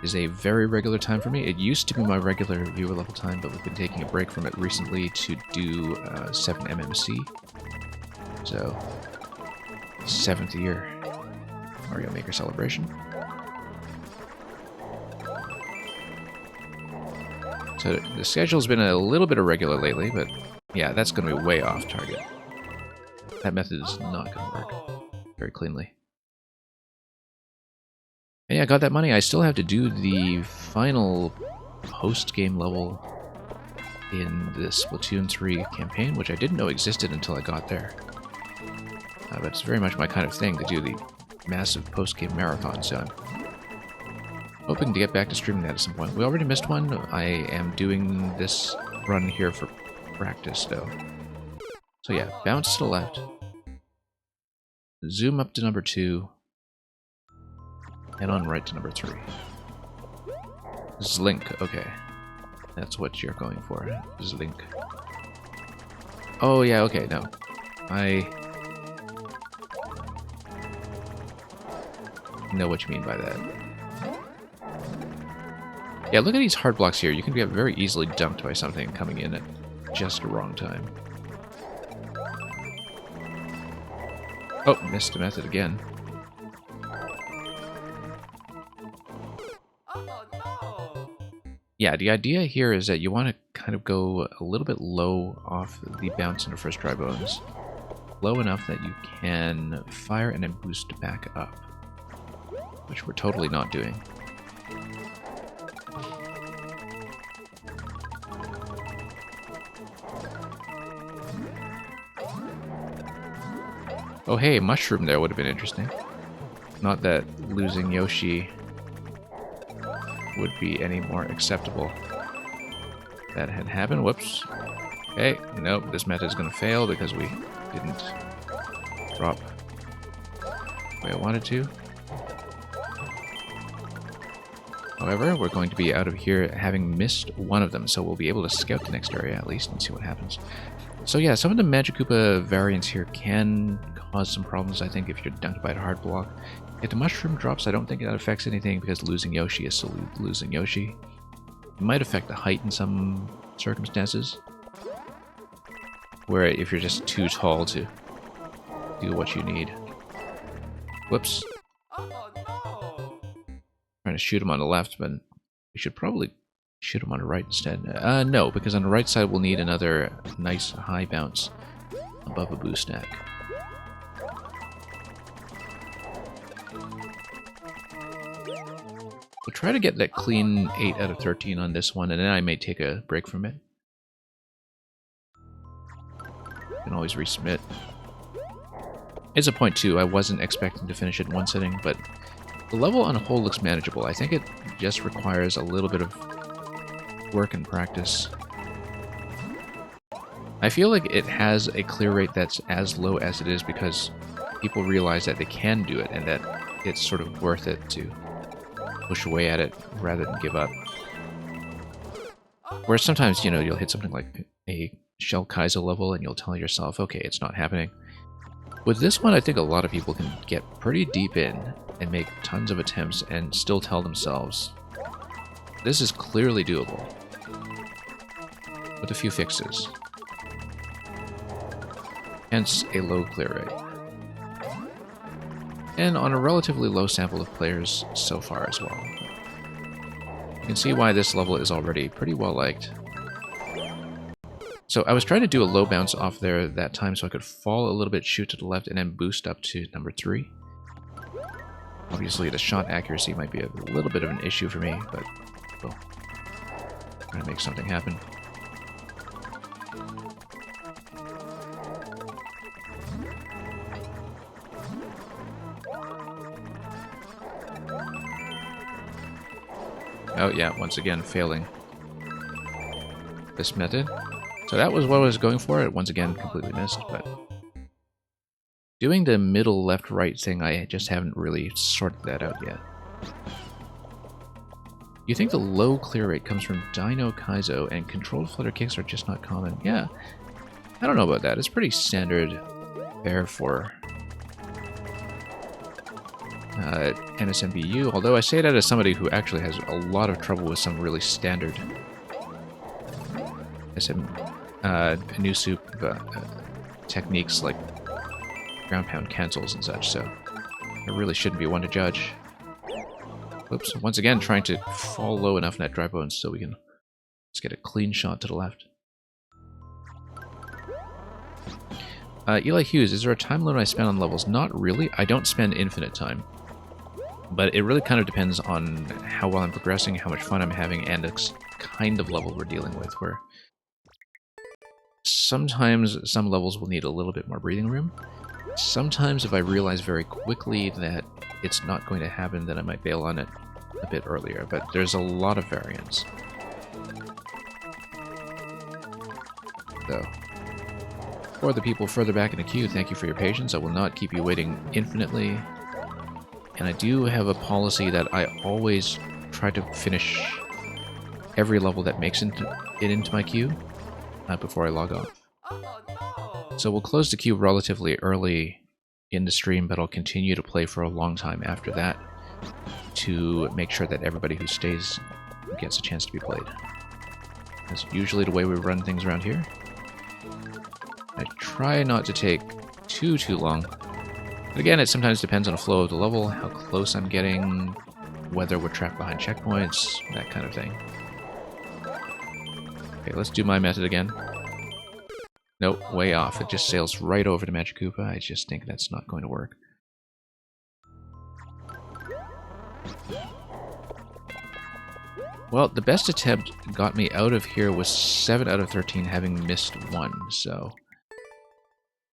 is a very regular time for me. It used to be my regular viewer level time, but we've been taking a break from it recently to do 7MMC. So, 7th year Mario Maker celebration. So the schedule's been a little bit irregular lately, but yeah, that's going to be way off target. That method is not going to work very cleanly. And yeah, I got that money. I still have to do the final post-game level in the Splatoon 3 campaign, which I didn't know existed until I got there. But it's very much my kind of thing to do the massive post-game marathon, so I'm hoping to get back to streaming that at some point. We already missed one. I am doing this run here for practice, though. So yeah, bounce to the left. Zoom up to number 2. And on right to number 3. Zlink, okay. That's what you're going for. Zlink. Oh yeah, okay, no. I know what you mean by that. Yeah, look at these hard blocks here. You can get very easily dumped by something coming in at just the wrong time. Oh, missed a method again. Oh no! Yeah, the idea here is that you want to kind of go a little bit low off the bounce in the first dry bones. low enough that you can fire and then boost back up, which we're totally not doing. Oh hey, mushroom there would have been interesting. Not that losing Yoshi would be any more acceptable. That had happened. Whoops. Hey, nope, this method is going to fail because we didn't drop the way I wanted to. However, we're going to be out of here having missed one of them, so we'll be able to scout the next area at least and see what happens. So yeah, some of the Magikoopa variants here can cause some problems, I think, if you're dunked by a hard block. If the mushroom drops, I don't think that affects anything because losing Yoshi is still losing Yoshi. It might affect the height in some circumstances, where if you're just too tall to do what you need. Whoops. Oh no! Trying to shoot him on the left, but we should probably shoot him on the right instead. No, because on the right side we'll need another nice high bounce above a boost stack. We'll try to get that clean 8 out of 13 on this one, and then I may take a break from it. Can always resubmit. It's a point 2. I wasn't expecting to finish it in one sitting, but the level on a whole looks manageable. I think it just requires a little bit of work and practice. I feel like it has a clear rate that's as low as it is because people realize that they can do it and that it's sort of worth it to push away at it rather than give up. Whereas sometimes, you know, you'll hit something like a Shell Kaizo level and you'll tell yourself, okay, it's not happening. With this one, I think a lot of people can get pretty deep in and make tons of attempts and still tell themselves, this is clearly doable, with a few fixes. Hence, a low clear rate. And on a relatively low sample of players so far as well. You can see why this level is already pretty well liked. So I was trying to do a low bounce off there that time so I could fall a little bit, shoot to the left, and then boost up to number 3. Obviously the shot accuracy might be a little bit of an issue for me, but well, I'm trying to make something happen. Oh yeah, once again failing this method. So that was what I was going for. It once again completely missed, but doing the middle left-right thing, I just haven't really sorted that out yet. You think the low clear rate comes from Dino Kaizo and controlled flutter kicks are just not common? Yeah, I don't know about that. It's pretty standard fare for NSMBU, although I say that as somebody who actually has a lot of trouble with some really standard new soup techniques like ground pound cancels and such, so I really shouldn't be one to judge. Oops, once again trying to fall low enough in that dry bones so we can just get a clean shot to the left. Eli Hughes, is there a time limit I spend on levels? Not really. I don't spend infinite time. But it really kind of depends on how well I'm progressing, how much fun I'm having, and the kind of level we're dealing with, where sometimes some levels will need a little bit more breathing room. Sometimes if I realize very quickly that it's not going to happen, then I might bail on it a bit earlier, but there's a lot of variance. So, for the people further back in the queue, thank you for your patience. I will not keep you waiting infinitely. And I do have a policy that I always try to finish every level that makes it into my queue before I log off. Oh no! So we'll close the queue relatively early in the stream, but I'll continue to play for a long time after that to make sure that everybody who stays gets a chance to be played. That's usually the way we run things around here. I try not to take too long. But again, it sometimes depends on the flow of the level, how close I'm getting, whether we're trapped behind checkpoints, that kind of thing. Okay, let's do my method again. Nope, way off. It just sails right over to Magic Koopa. I just think that's not going to work. Well, the best attempt got me out of here was 7 out of 13, having missed 1, so...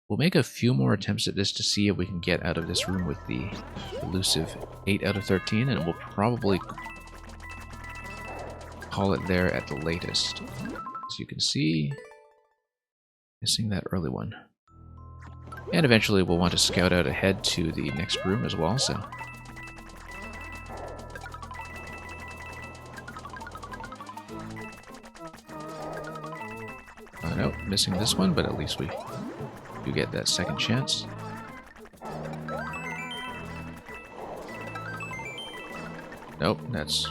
We'll make a few more attempts at this to see if we can get out of this room with the elusive 8 out of 13, and we'll probably call it there at the latest. As you can see, missing that early one. And eventually we'll want to scout out ahead to the next room as well, so... No, missing this one, but at least we do get that second chance. Nope, that's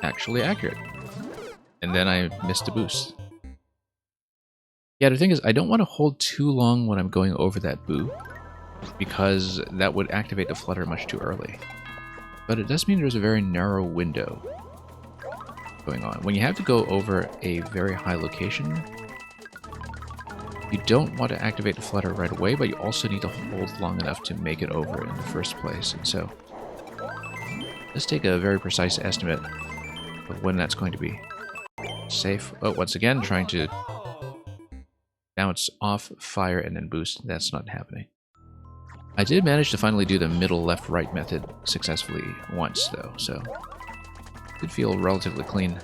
actually accurate. And then I missed a boost. Yeah, the thing is, I don't want to hold too long when I'm going over that boo, because that would activate the flutter much too early. But it does mean there's a very narrow window going on. When you have to go over a very high location, you don't want to activate the flutter right away, but you also need to hold long enough to make it over in the first place. And so, let's take a very precise estimate of when that's going to be safe. Oh, once again, trying to bounce off, fire, and then boost. That's not happening. I did manage to finally do the middle left-right method successfully once, though, so it did feel relatively clean.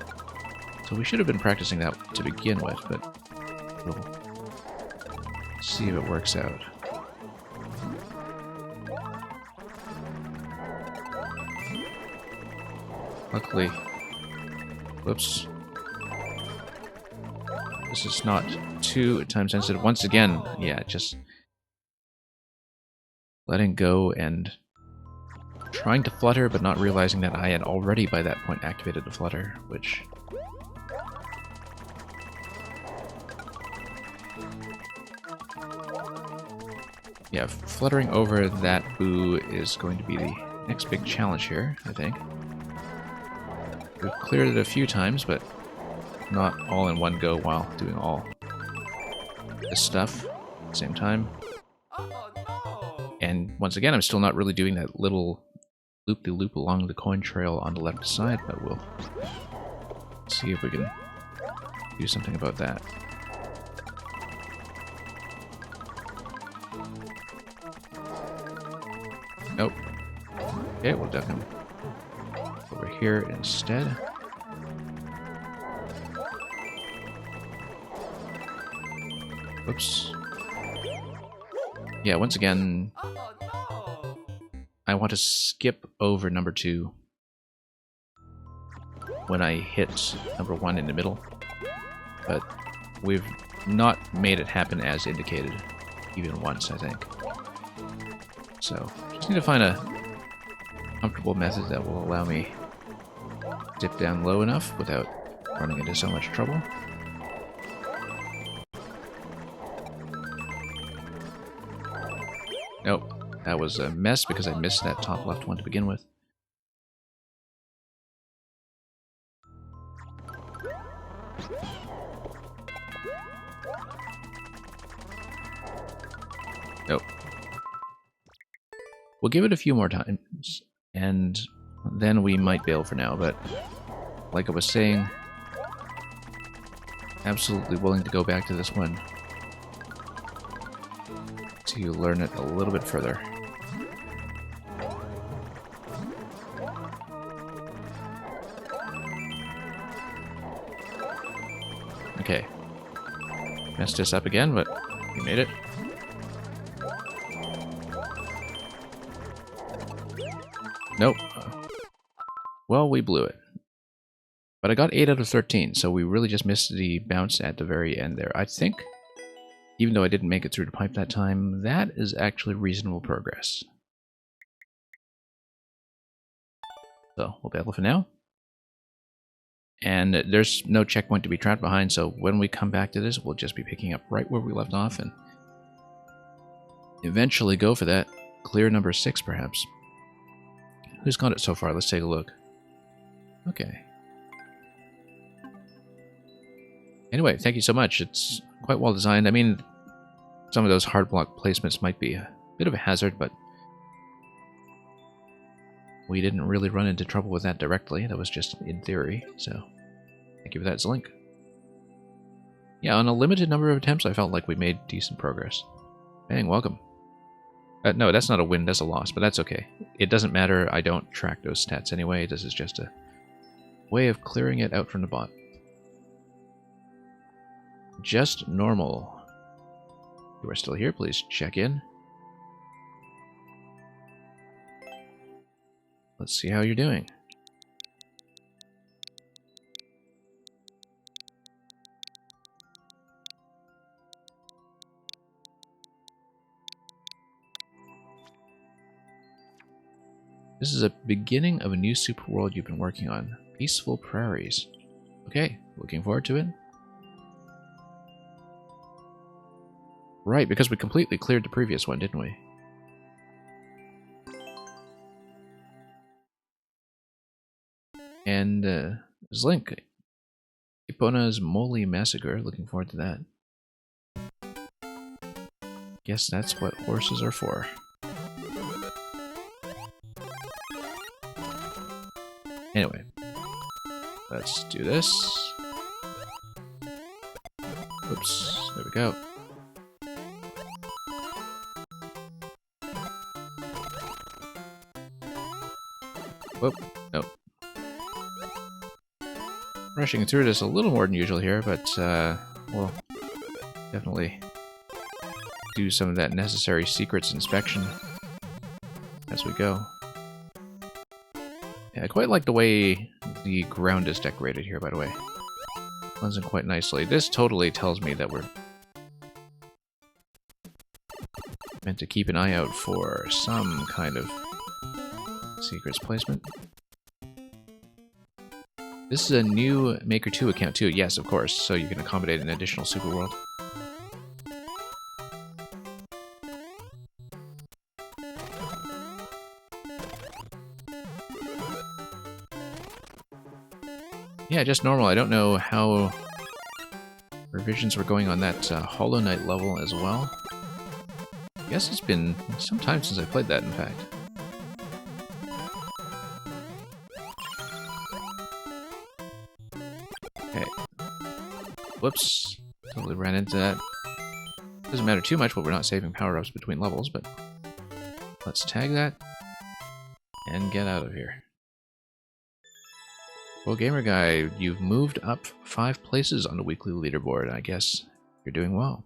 So we should have been practicing that to begin with, but we'll see if it works out. Luckily, whoops, this is not too time sensitive. Once again, yeah, just letting go and trying to flutter, but not realizing that I had already by that point activated the flutter, which... yeah, fluttering over that boo is going to be the next big challenge here, I think. We've cleared it a few times, but not all in one go while doing all this stuff at the same time. And once again, I'm still not really doing that little loop-de-loop along the coin trail on the left side, but we'll see if we can do something about that. Nope. Okay, we'll duck him over here instead. Whoops. Yeah, once again, I want to skip over number 2 when I hit number 1 in the middle, but we've not made it happen as indicated even once, I think. So, just need to find a comfortable method that will allow me to dip down low enough without running into so much trouble. Nope, that was a mess because I missed that top left one to begin with. Nope. We'll give it a few more times, and then we might bail for now, but like I was saying, absolutely willing to go back to this one to learn it a little bit further. Okay. Messed this up again, but we made it. Nope. Well, we blew it. But I got 8 out of 13, so we really just missed the bounce at the very end there. I think, even though I didn't make it through the pipe that time, that is actually reasonable progress. So, we'll battle for now. And there's no checkpoint to be trapped behind, so when we come back to this, we'll just be picking up right where we left off and eventually go for that clear number 6, perhaps. Who's got it so far? Let's take a look. Okay. Anyway, thank you so much. It's quite well designed. I mean, some of those hard block placements might be a bit of a hazard, but we didn't really run into trouble with that directly. That was just in theory, so thank you for that, Zlink. Yeah, on a limited number of attempts, I felt like we made decent progress. Bang, welcome. No, that's not a win, that's a loss, but that's okay. It doesn't matter, I don't track those stats anyway. This is just a way of clearing it out from the bot. Just normal. You are still here, please check in. Let's see how you're doing. This is a beginning of a new super world you've been working on. Peaceful Prairies. Okay, looking forward to it. Right, because we completely cleared the previous one, didn't we? And, Zlink. Ipona's Moly Massacre, looking forward to that. Guess that's what horses are for. Anyway, let's do this. Oops, there we go. Whoop, no. Rushing through this a little more than usual here, but we'll definitely do some of that necessary secrets inspection as we go. Yeah, I quite like the way the ground is decorated here, by the way. Blends in quite nicely. This totally tells me that we're meant to keep an eye out for some kind of secrets placement. This is a new Maker 2 account too. Yes, of course, so you can accommodate an additional super world. Yeah, just normal. I don't know how revisions were going on that Hollow Knight level as well. I guess it's been some time since I played that, in fact. Okay. Whoops. Totally ran into that. Doesn't matter too much, but we're not saving power-ups between levels, but let's tag that and get out of here. Well, Gamer Guy, you've moved up 5 places on the weekly leaderboard. I guess you're doing well.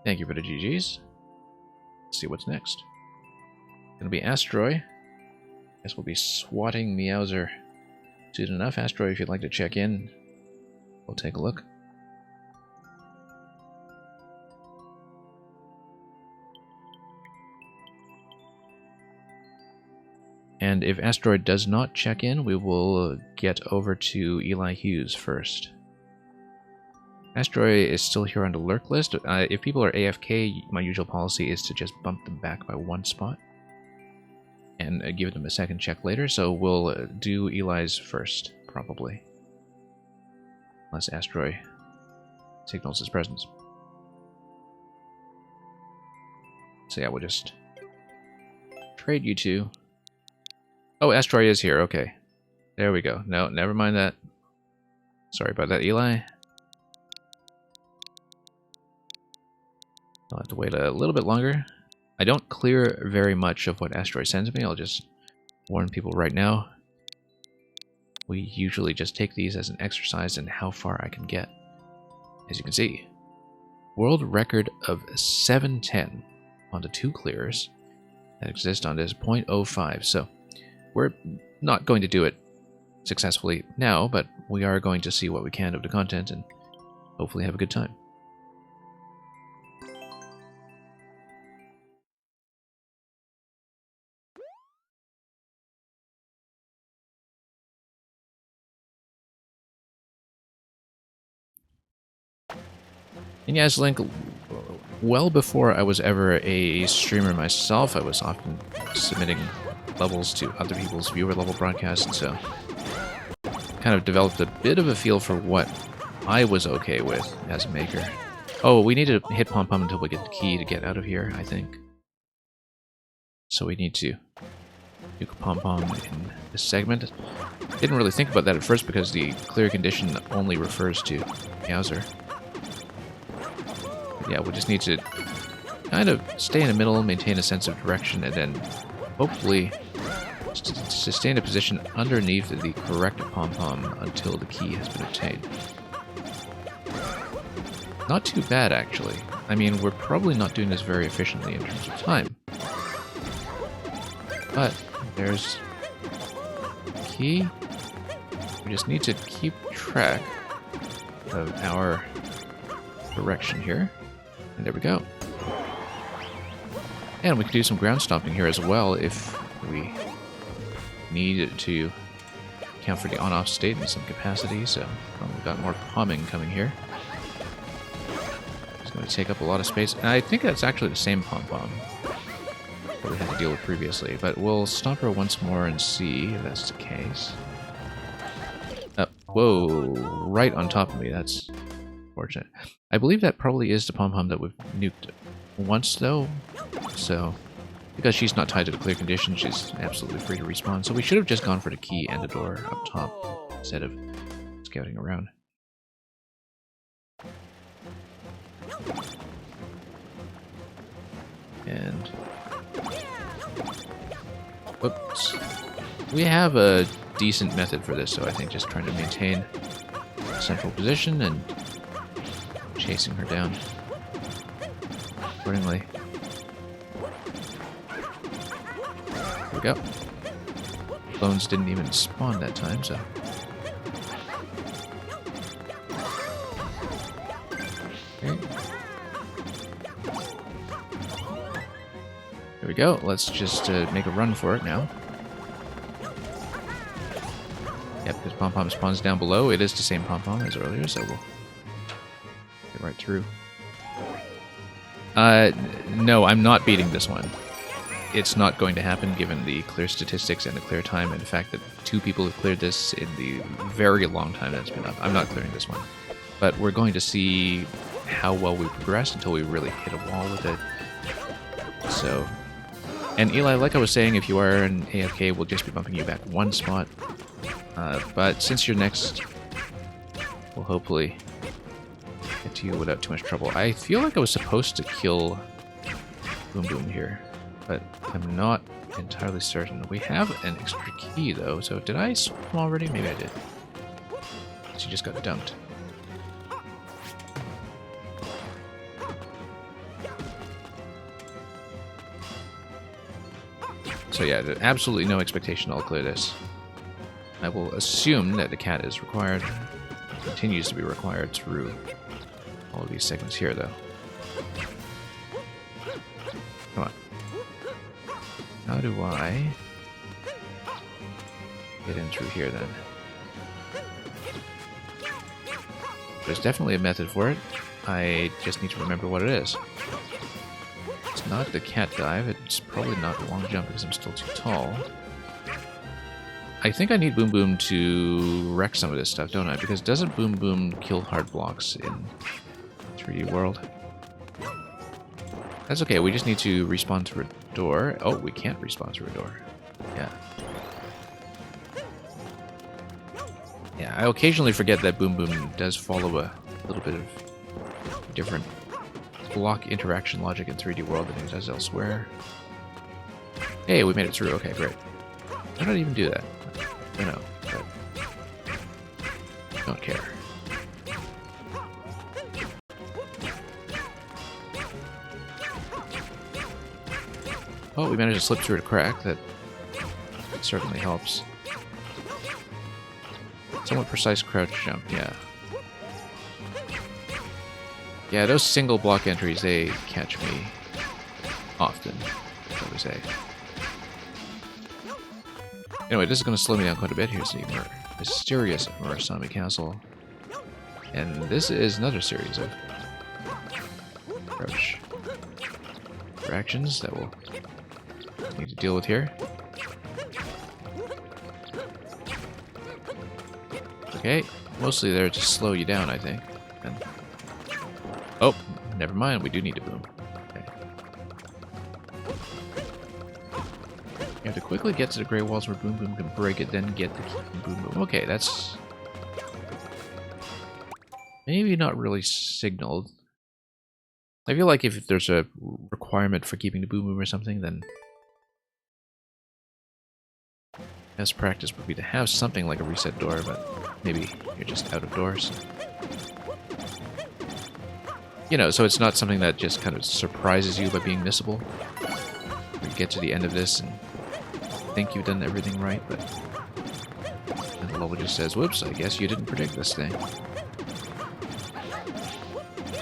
Thank you for the GGs. Let's see what's next. Gonna be Astroy. Guess we'll be swatting Meowser soon enough. Astroy, if you'd like to check in, we'll take a look. And if Asteroid does not check in, we will get over to Eli Hughes first. Asteroid is still here on the lurk list. If people are AFK, my usual policy is to just bump them back by 1 spot and give them a second check later, so we'll do Eli's first, probably. Unless Asteroid signals his presence. So yeah, we'll just trade you two. Oh, Asteroid is here, okay. There we go. No, never mind that. Sorry about that, Eli. I'll have to wait a little bit longer. I don't clear very much of what Asteroid sends me. I'll just warn people right now. We usually just take these as an exercise in how far I can get. As you can see, world record of 710 on the 2 clears that exist on this 0.05. So we're not going to do it successfully now, but we are going to see what we can of the content and hopefully have a good time. And yes, Link, well before I was ever a streamer myself, I was often submitting levels to other people's viewer level broadcasts, so kind of developed a bit of a feel for what I was okay with as a maker. Oh, we need to hit Pom Pom until we get the key to get out of here, I think. So we need to nuke Pom Pom in this segment. Didn't really think about that at first because the clear condition only refers to Meowser. But yeah, we just need to kind of stay in the middle, maintain a sense of direction, and then hopefully sustain a position underneath the correct Pom Pom until the key has been obtained. Not too bad, actually. I mean, we're probably not doing this very efficiently in terms of time. But there's key. We just need to keep track of our direction here. And there we go. And we can do some ground stomping here as well if we need to account for the on-off state in some capacity. So we've got more pomming coming here. It's going to take up a lot of space. And I think that's actually the same pom-pom that we had to deal with previously. But we'll stomp her once more and see if that's the case. Whoa, right on top of me. That's fortunate. I believe that probably is the pom-pom that we've nuked once, though. So, because she's not tied to the clear condition, she's absolutely free to respawn. So we should have just gone for the key and the door up top instead of scouting around. And... whoops. We have a decent method for this, so I think just trying to maintain central position and chasing her down accordingly. There we go. Clones didn't even spawn that time, so... okay. There we go. Let's just make a run for it now. Yep, because Pom-Pom spawns down below. It is the same Pom-Pom as earlier, so we'll get right through. No, I'm not beating this one. It's not going to happen given the clear statistics and the clear time and the fact that 2 people have cleared this in the very long time that's been up. I'm not clearing this one. But we're going to see how well we progress until we really hit a wall with it. So... and Eli, like I was saying, if you are an AFK, we'll just be bumping you back 1 spot. But since you're next, we'll hopefully get to you without too much trouble. I feel like I was supposed to kill Boom Boom here, but I'm not entirely certain. We have an extra key, though, so did I swim already? Maybe I did. She just got dumped. So yeah, absolutely no expectation I'll clear this. I will assume that the cat is required, continues to be required through all of these segments here, though. Come on. How do I get in through here, then? There's definitely a method for it. I just need to remember what it is. It's not the cat dive, it's probably not the long jump because I'm still too tall. I think I need Boom Boom to wreck some of this stuff, don't I? Because doesn't Boom Boom kill hard blocks in 3D World? That's okay, we just need to respawn through a door. Oh, we can't respawn through a door. Yeah. Yeah, I occasionally forget that Boom Boom does follow a little bit of different block interaction logic in 3D World than it does elsewhere. Hey, we made it through. Okay, great. Why don't I even do that? I don't know, but don't care. Oh, we managed to slip through a crack. That certainly helps. Somewhat precise crouch jump, yeah. Yeah, those single block entries, they catch me often, shall we say. Anyway, this is going to slow me down quite a bit. Here's the mysterious Murasame Castle. And this is another series of crouch interactions that we'll need to deal with here. Okay, mostly there to slow you down, I think. And oh, never mind, we do need to boom. Okay. You have to quickly get to the Grey Walls where Boom Boom can break it, then get the Keeping Boom Boom. Okay, that's maybe not really signaled. I feel like if there's a requirement for keeping the Boom Boom or something, then best practice would be to have something like a reset door, but maybe you're just out of doors. You know, so it's not something that just kind of surprises you by being missable. You get to the end of this and think you've done everything right, but the level just says, whoops, I guess you didn't predict this thing.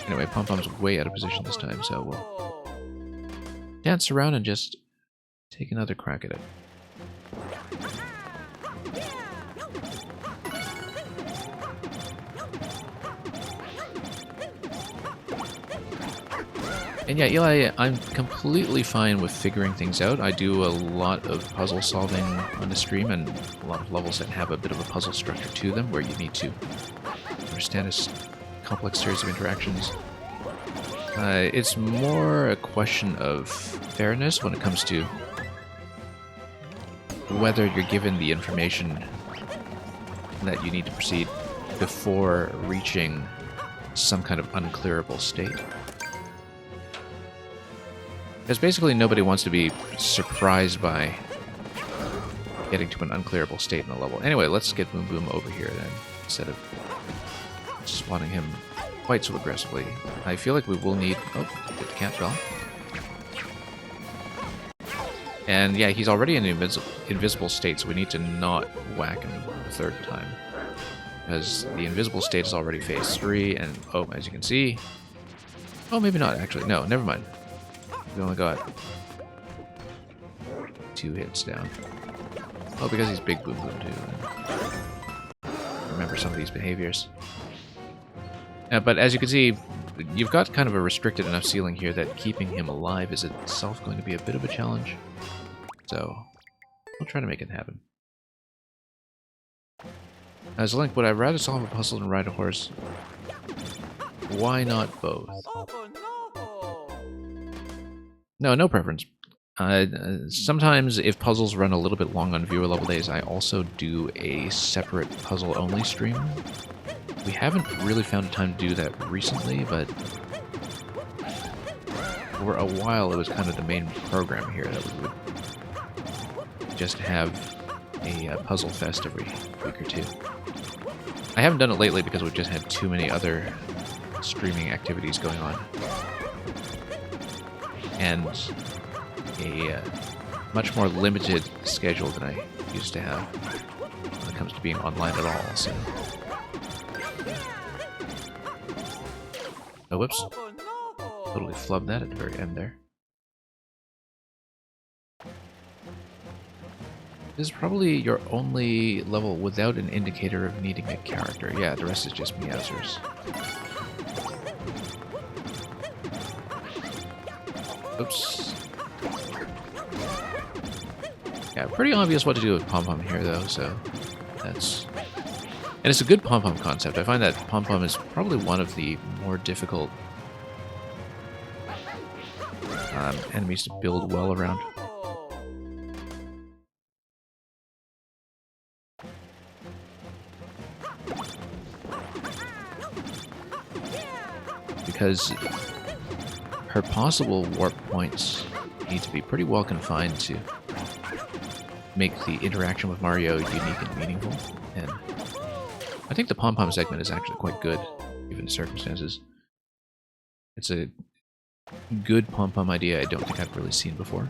Anyway, Pom Pom's way out of position this time, so we'll dance around and just take another crack at it. And yeah, Eli, I'm completely fine with figuring things out. I do a lot of puzzle solving on the stream, and a lot of levels that have a bit of a puzzle structure to them, where you need to understand a complex series of interactions. It's more a question of fairness when it comes to whether you're given the information that you need to proceed before reaching some kind of unclearable state. Because basically nobody wants to be surprised by getting to an unclearable state in a level. Anyway, let's get Boom Boom over here then, instead of spawning him quite so aggressively. I feel like we will need... Oh, get the cat fell. And yeah, he's already in an invisible state, so we need to not whack him the third time. Because the invisible state is already phase 3, and oh, as you can see... Oh, maybe not, actually. No, never mind. We only got 2 hits down. Oh, because he's Big Boom Boom too. Remember some of these behaviors. But as you can see, you've got kind of a restricted enough ceiling here that keeping him alive is itself going to be a bit of a challenge. So, we'll try to make it happen. As Link, would I rather solve a puzzle than ride a horse? Why not both? No, no preference. Sometimes, if puzzles run a little bit long on viewer level days, I also do a separate puzzle-only stream. We haven't really found a time to do that recently, but for a while it was kind of the main program here that we would just have a puzzle fest every week or two. I haven't done it lately because we've just had too many other streaming activities going on. And a much more limited schedule than I used to have when it comes to being online at all, so... Oh, whoops. Totally flubbed that at the very end there. This is probably your only level without an indicator of needing a character. Yeah, the rest is just Meowsers. Oops. Yeah, pretty obvious what to do with Pom Pom here, though, so that's... And it's a good Pom Pom concept. I find that Pom Pom is probably one of the more difficult enemies to build well around. Because her possible warp points need to be pretty well confined to make the interaction with Mario unique and meaningful. And I think the Pom Pom segment is actually quite good, given the circumstances. It's a good Pom Pom idea I don't think I've really seen before.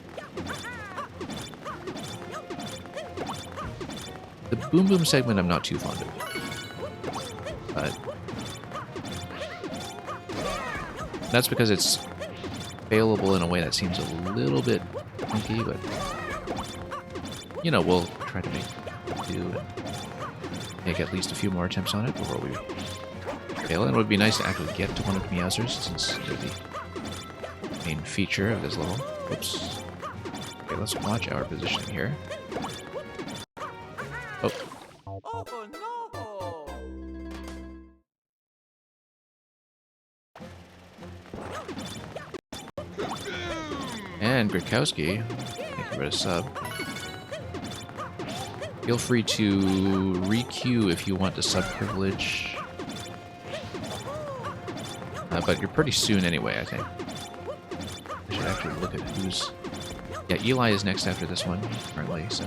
The Boom Boom segment I'm not too fond of. But that's because it's failable in a way that seems a little bit funky, but you know, we'll try to make do and make at least a few more attempts on it before we fail. And it would be nice to actually get to one of the Meowsers, since they're the main feature of this level. Oops. Okay, let's watch our positioning here. Oh. Oh no! And Grakowski, thank you for the sub. Feel free to re-queue if you want to sub privilege. But you're pretty soon anyway, I think. I should actually look at who's... Yeah, Eli is next after this one, currently, so...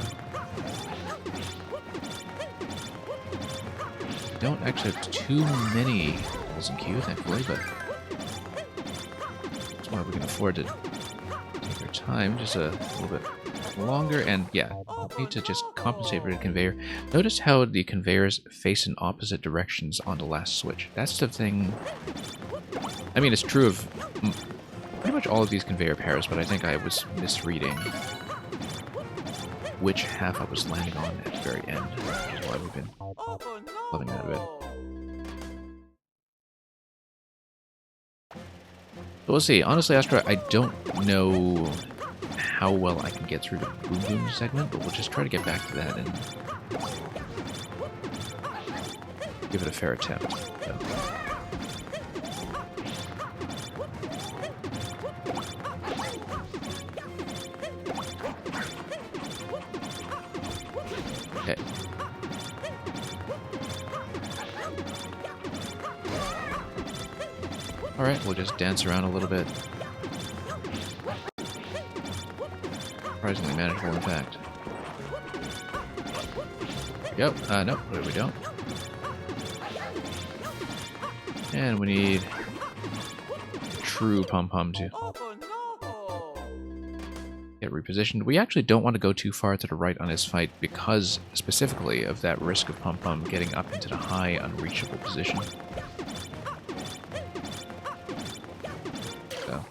Don't actually have too many balls in queue, thankfully, but... That's why we can afford to take our time just a little bit longer, and yeah, need to just compensate for the conveyor. Notice how the conveyors face in opposite directions on the last switch. That's the thing... I mean, it's true of pretty much all of these conveyor pairs, but I think I was misreading which half I was landing on at the very end, which is why we've been loving that a bit. But we'll see. Honestly, Astra, I don't know how well I can get through the Boom Boom segment, but we'll just try to get back to that and give it a fair attempt. So. Okay. Alright, we'll just dance around a little bit. Surprisingly manageable, in fact. Yep, nope, we don't. And we need true pom-pom to get repositioned. We actually don't want to go too far to the right on this fight because, specifically, of that risk of pom-pom getting up into the high, unreachable position. So.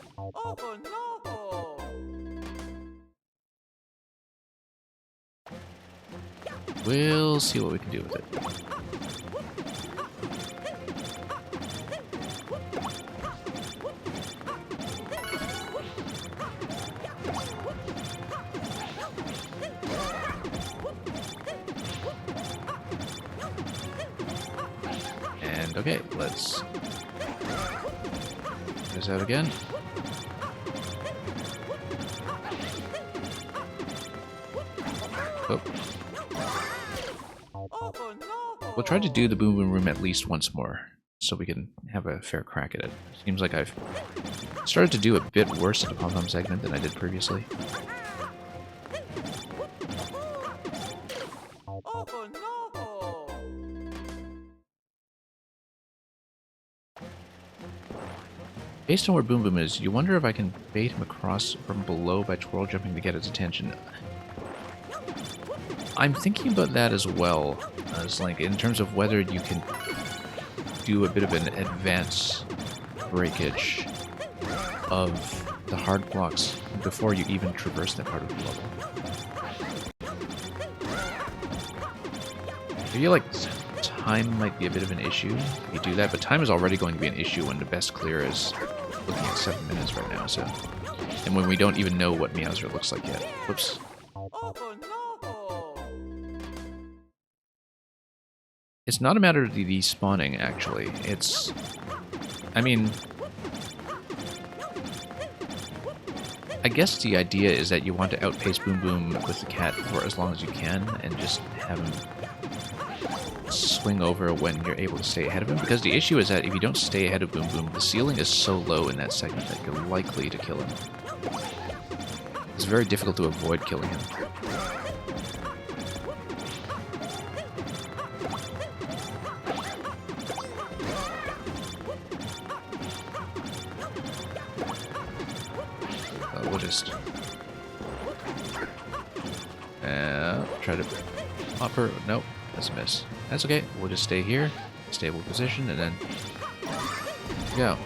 We'll see what we can do with it. And okay, let's get this out again. Oh. We'll try to do the Boom Boom Room at least once more, so we can have a fair crack at it. Seems like I've started to do a bit worse at the pom-pom segment than I did previously. Based on where Boom Boom is, you wonder if I can bait him across from below by twirl jumping to get his attention. I'm thinking about that as well, as like in terms of whether you can do a bit of an advance breakage of the hard blocks before you even traverse that part of the level. I feel like time might be a bit of an issue if you do that, but time is already going to be an issue when the best clear is looking at 7 minutes right now, so... And when we don't even know what Meowser looks like yet. Whoops. It's not a matter of the despawning, actually. It's... I mean... I guess the idea is that you want to outpace Boom Boom with the cat for as long as you can, and just have him swing over when you're able to stay ahead of him. Because the issue is that if you don't stay ahead of Boom Boom, the ceiling is so low in that segment that you're likely to kill him. It's very difficult to avoid killing him. We'll just try to pop her. Nope, that's a miss. That's okay. We'll just stay here, stable position, and then go.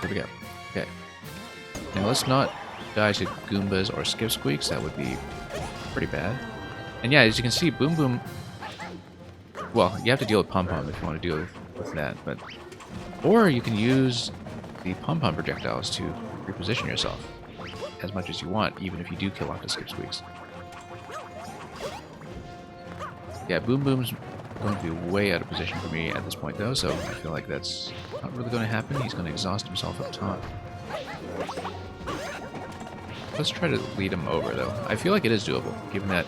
Here we go. Okay. Now let's not die to Goombas or Skip Squeaks. That would be pretty bad. And yeah, as you can see, Boom Boom Well, you have to deal with pom-pom if you want to deal with that, but... Or you can use the pom-pom projectiles to reposition yourself as much as you want, even if you do kill off the Skip Squeaks. Yeah, Boom Boom's going to be way out of position for me at this point, though, so I feel like that's not really going to happen. He's going to exhaust himself up top. Let's try to lead him over, though. I feel like it is doable, given that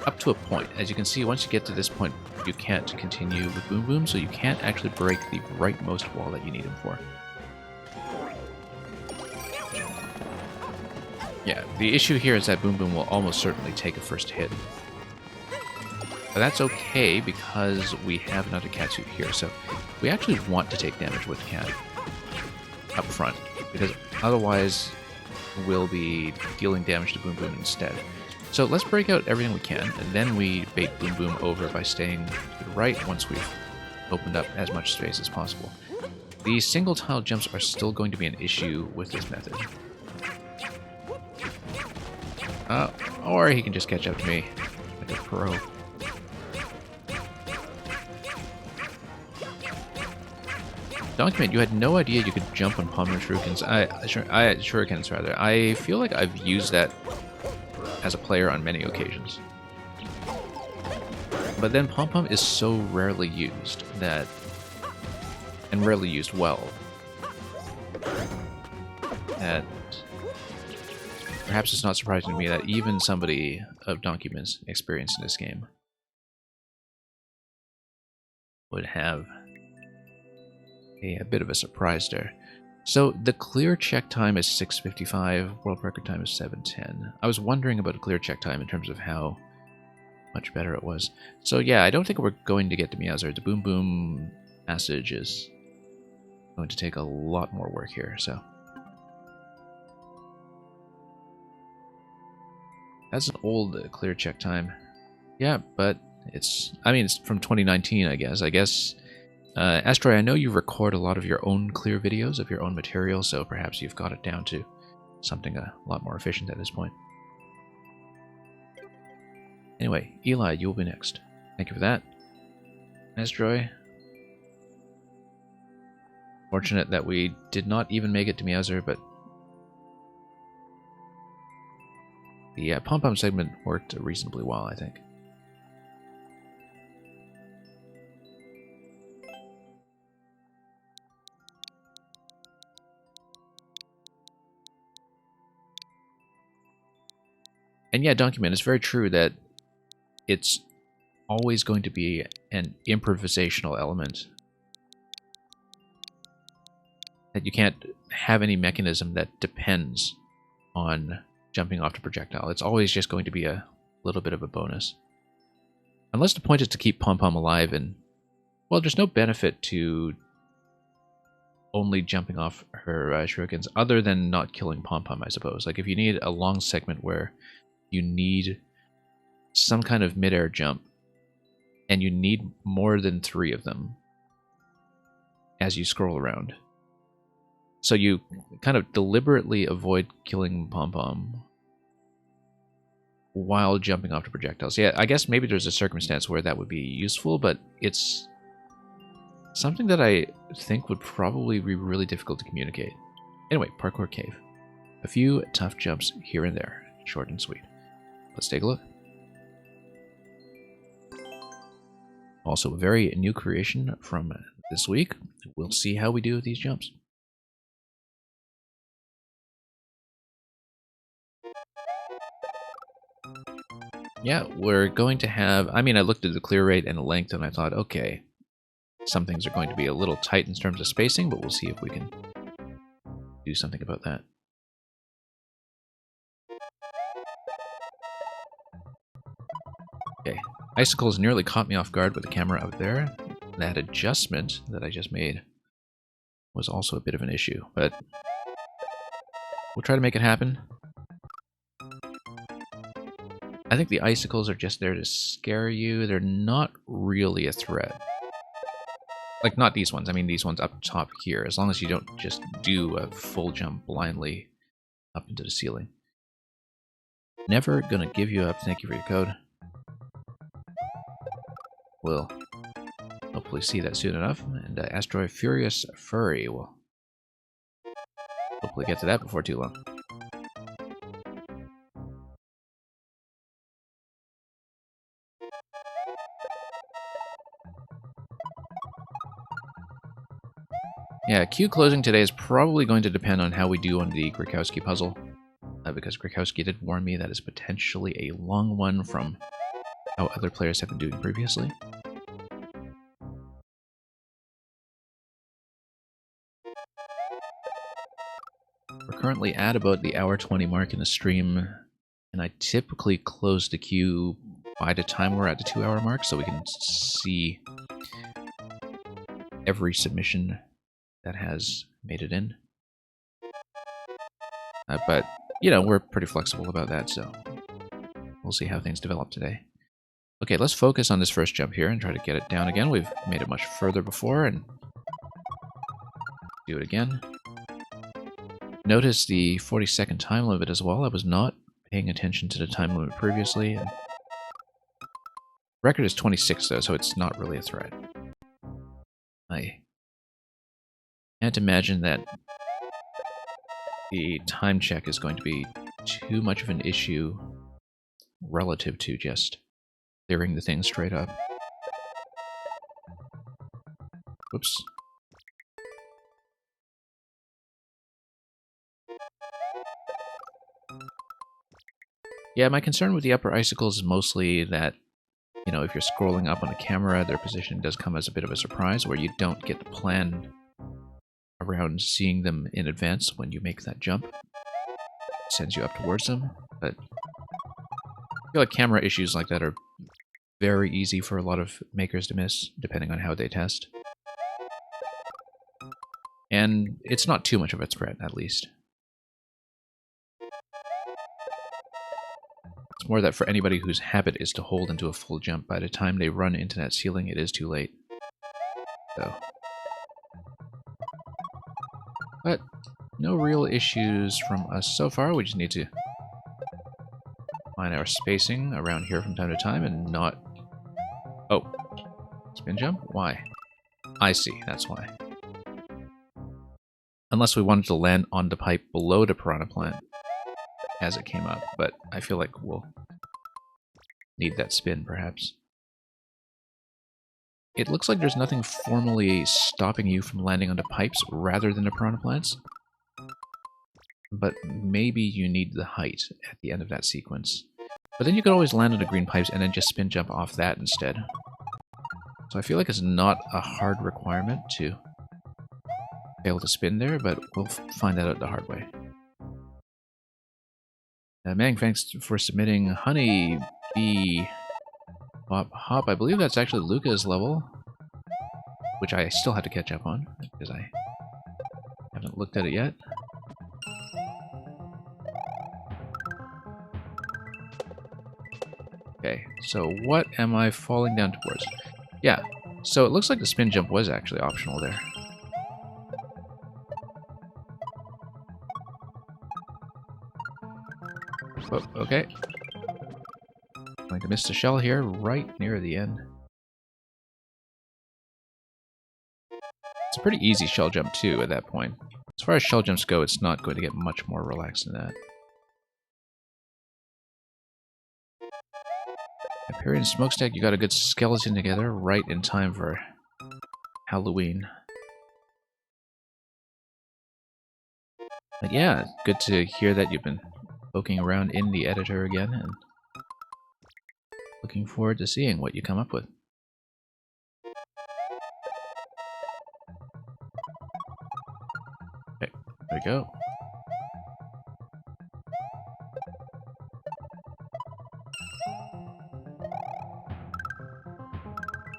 up to a point. As you can see, once you get to this point, you can't continue with Boom Boom, so you can't actually break the rightmost wall that you need him for. Yeah, the issue here is that Boom Boom will almost certainly take a first hit. But that's okay, because we have another Catsuit here, so we actually want to take damage with the Cat up front, because otherwise we'll be dealing damage to Boom Boom instead. So let's break out everything we can, and then we bait Boom Boom over by staying to the right once we've opened up as much space as possible. The single tile jumps are still going to be an issue with this method. Or he can just catch up to me like a pro. Document, you had no idea you could jump on Pom-Pom Shurikens, rather. I feel like I've used that as a player on many occasions. But then Pom-Pom is so rarely used that... and rarely used well. That... perhaps it's not surprising to me that even somebody of Donkeyman's experience in this game would have a bit of a surprise there. So the clear check time is 6:55, world record time is 7:10. I was wondering about a clear check time in terms of how much better it was. So yeah, I don't think we're going to get to Meowser. The Boom Boom passage is going to take a lot more work here, so. That's an old clear check time. Yeah, but it's, I mean, it's from 2019, I guess. Asteroid, I know you record a lot of your own clear videos of your own material, so perhaps you've got it down to something a lot more efficient at this point. Anyway, Eli, you'll be next. Thank you for that. Asteroid. Fortunate that we did not even make it to Meowser, but the Pom-Pom segment worked reasonably well, I think. And yeah, Donkeyman, it's very true that it's always going to be an improvisational element. That you can't have any mechanism that depends on jumping off the projectile. It's always just going to be a little bit of a bonus. Unless the point is to keep Pom-Pom alive, and, well, there's no benefit to only jumping off her shurikens other than not killing Pom-Pom, I suppose. Like, if you need a long segment where you need some kind of mid-air jump, and you need more than 3 of them as you scroll around. So you kind of deliberately avoid killing Pom-Pom while jumping off the projectiles. Yeah, I guess maybe there's a circumstance where that would be useful, but it's something that I think would probably be really difficult to communicate. Anyway, Parkour Cave. A few tough jumps here and there, short and sweet. Let's take a look. Also, a very new creation from this week. We'll see how we do with these jumps. Yeah, we're going to have... I mean, I looked at the clear rate and the length, and I thought, okay, some things are going to be a little tight in terms of spacing, but we'll see if we can do something about that. Okay, Icicles nearly caught me off guard with the camera out there. That adjustment that I just made was also a bit of an issue, but we'll try to make it happen. I think the Icicles are just there to scare you. They're not really a threat. Like, not these ones. I mean, these ones up top here. As long as you don't just do a full jump blindly up into the ceiling. Never gonna give you up. Thank you for your code. we'll hopefully see that soon enough. And Asteroid Furious Furry, we'll hopefully get to that before too long. Yeah, queue closing today is probably going to depend on how we do on the Grikowski puzzle, because Grikowski did warn me that is potentially a long one from how other players have been doing previously. We're currently at about the hour 20 mark in the stream, and I typically close the queue by the time we're at the 2 hour mark so we can see every submission that has made it in. But, you know, we're pretty flexible about that, so we'll see how things develop today. Okay, let's focus on this first jump here and try to get it down again. We've made it much further before, and do it again. Notice the 40-second time limit as well. I was not paying attention to the time limit previously. And record is 26 though, so it's not really a threat. I can't imagine that the time check is going to be too much of an issue relative to just clearing the thing straight up. Whoops. Yeah, my concern with the upper icicles is mostly that, you know, if you're scrolling up on a camera, their position does come as a bit of a surprise, where you don't get to plan around seeing them in advance when you make that jump. It sends you up towards them, but I feel like camera issues like that are very easy for a lot of makers to miss, depending on how they test. And it's not too much of a threat, at least. It's more that for anybody whose habit is to hold into a full jump, by the time they run into that ceiling, it is too late. So. But no real issues from us so far. We just need to find our spacing around here from time to time and not... Oh. Spin jump? Why? I see, that's why. Unless we wanted to land on the pipe below the piranha plant as it came up, but I feel like we'll need that spin, perhaps. It looks like there's nothing formally stopping you from landing onto pipes rather than the piranha plants, but maybe you need the height at the end of that sequence. But then you could always land on the green pipes and then just spin jump off that instead. So I feel like it's not a hard requirement to fail to spin there, but we'll find that out the hard way. Mang, thanks for submitting Honey Bee Hop. I believe that's actually Luca's level, which I still have to catch up on, because I haven't looked at it yet. Okay, so what am I falling down towards? Yeah, so it looks like the spin jump was actually optional there. Oh, okay. Going to miss the shell here, right near the end. It's a pretty easy shell jump too at that point. As far as shell jumps go, it's not going to get much more relaxed than that. Hyperion Smokestack, you got a good skeleton together right in time for Halloween. But yeah, good to hear that you've been poking around in the editor again, and looking forward to seeing what you come up with. Okay, there we go.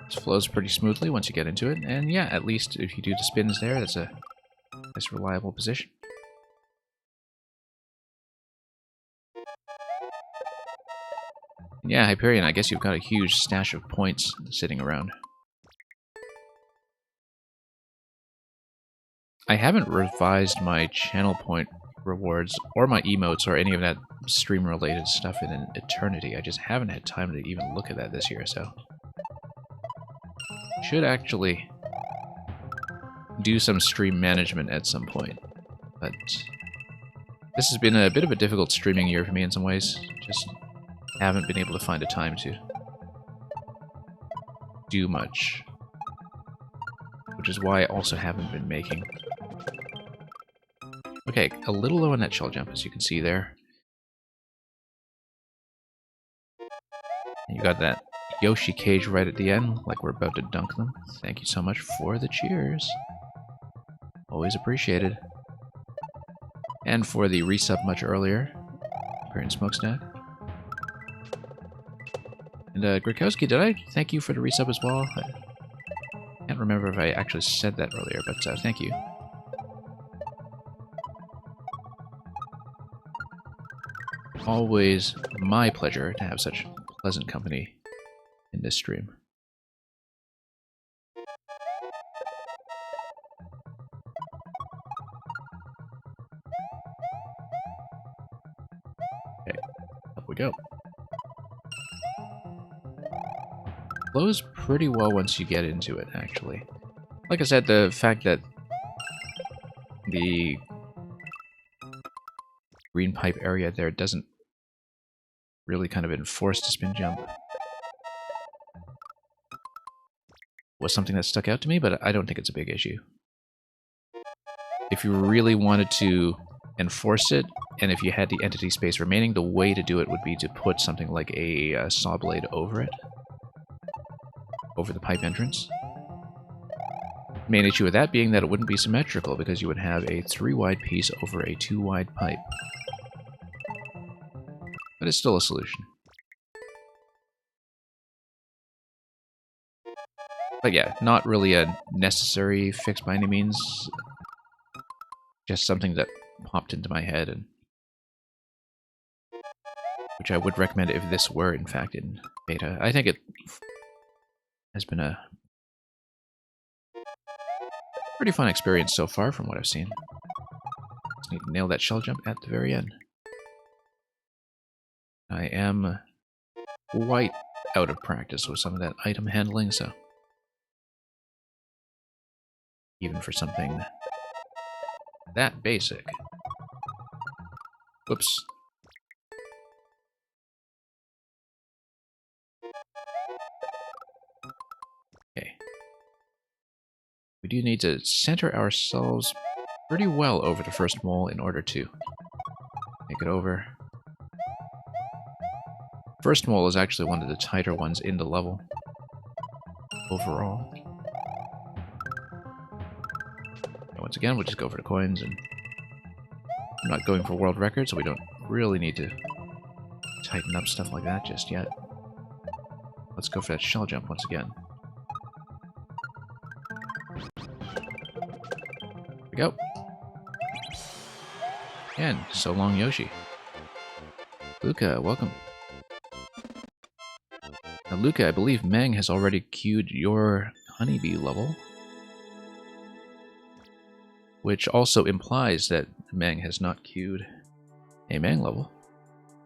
This flows pretty smoothly once you get into it, and yeah, at least if you do the spins there, that's a nice reliable position. Yeah, Hyperion, I guess you've got a huge stash of points sitting around. I haven't revised my channel point rewards or my emotes or any of that stream-related stuff in an eternity. I just haven't had time to even look at that this year, so Should actually do some stream management at some point, but this has been a bit of a difficult streaming year for me in some ways. Just haven't been able to find a time to do much, which is why I also haven't been making. Okay, a little low on that shell jump, as you can see there. And you got that Yoshi cage right at the end, like we're about to dunk them. Thank you so much for the cheers. Always appreciated. And for the resub much earlier, Korean Smokestack. And Grakowski, did I thank you for the resub as well? I can't remember if I actually said that earlier, but thank you. Always my pleasure to have such pleasant company in this stream. Okay, up we go. Flows pretty well once you get into it, actually. Like I said, the fact that the green pipe area there doesn't really kind of enforce the spin jump was something that stuck out to me, but I don't think it's a big issue. If you really wanted to enforce it, and if you had the entity space remaining, the way to do it would be to put something like a saw blade over it. Over the pipe entrance. Main issue with that being that it wouldn't be symmetrical because you would have a 3-wide piece over a 2-wide pipe. But it's still a solution. But yeah, not really a necessary fix by any means. Just something that popped into my head, and which I would recommend if this were in fact in beta. I think it has been a pretty fun experience so far from what I've seen. Just need to nail that shell jump at the very end. I am quite out of practice with some of that item handling, so even for something that basic. Whoops. Okay. We do need to center ourselves pretty well over the first mole in order to make it over. First mole is actually one of the tighter ones in the level overall. And once again, we'll just go for the coins, and I'm not going for world record, so we don't really need to tighten up stuff like that just yet. Let's go for that shell jump once again. There we go. And so long, Yoshi. Luca, welcome. Now, Luca, I believe Meng has already queued your honeybee level, which also implies that Meng has not queued a Meng level.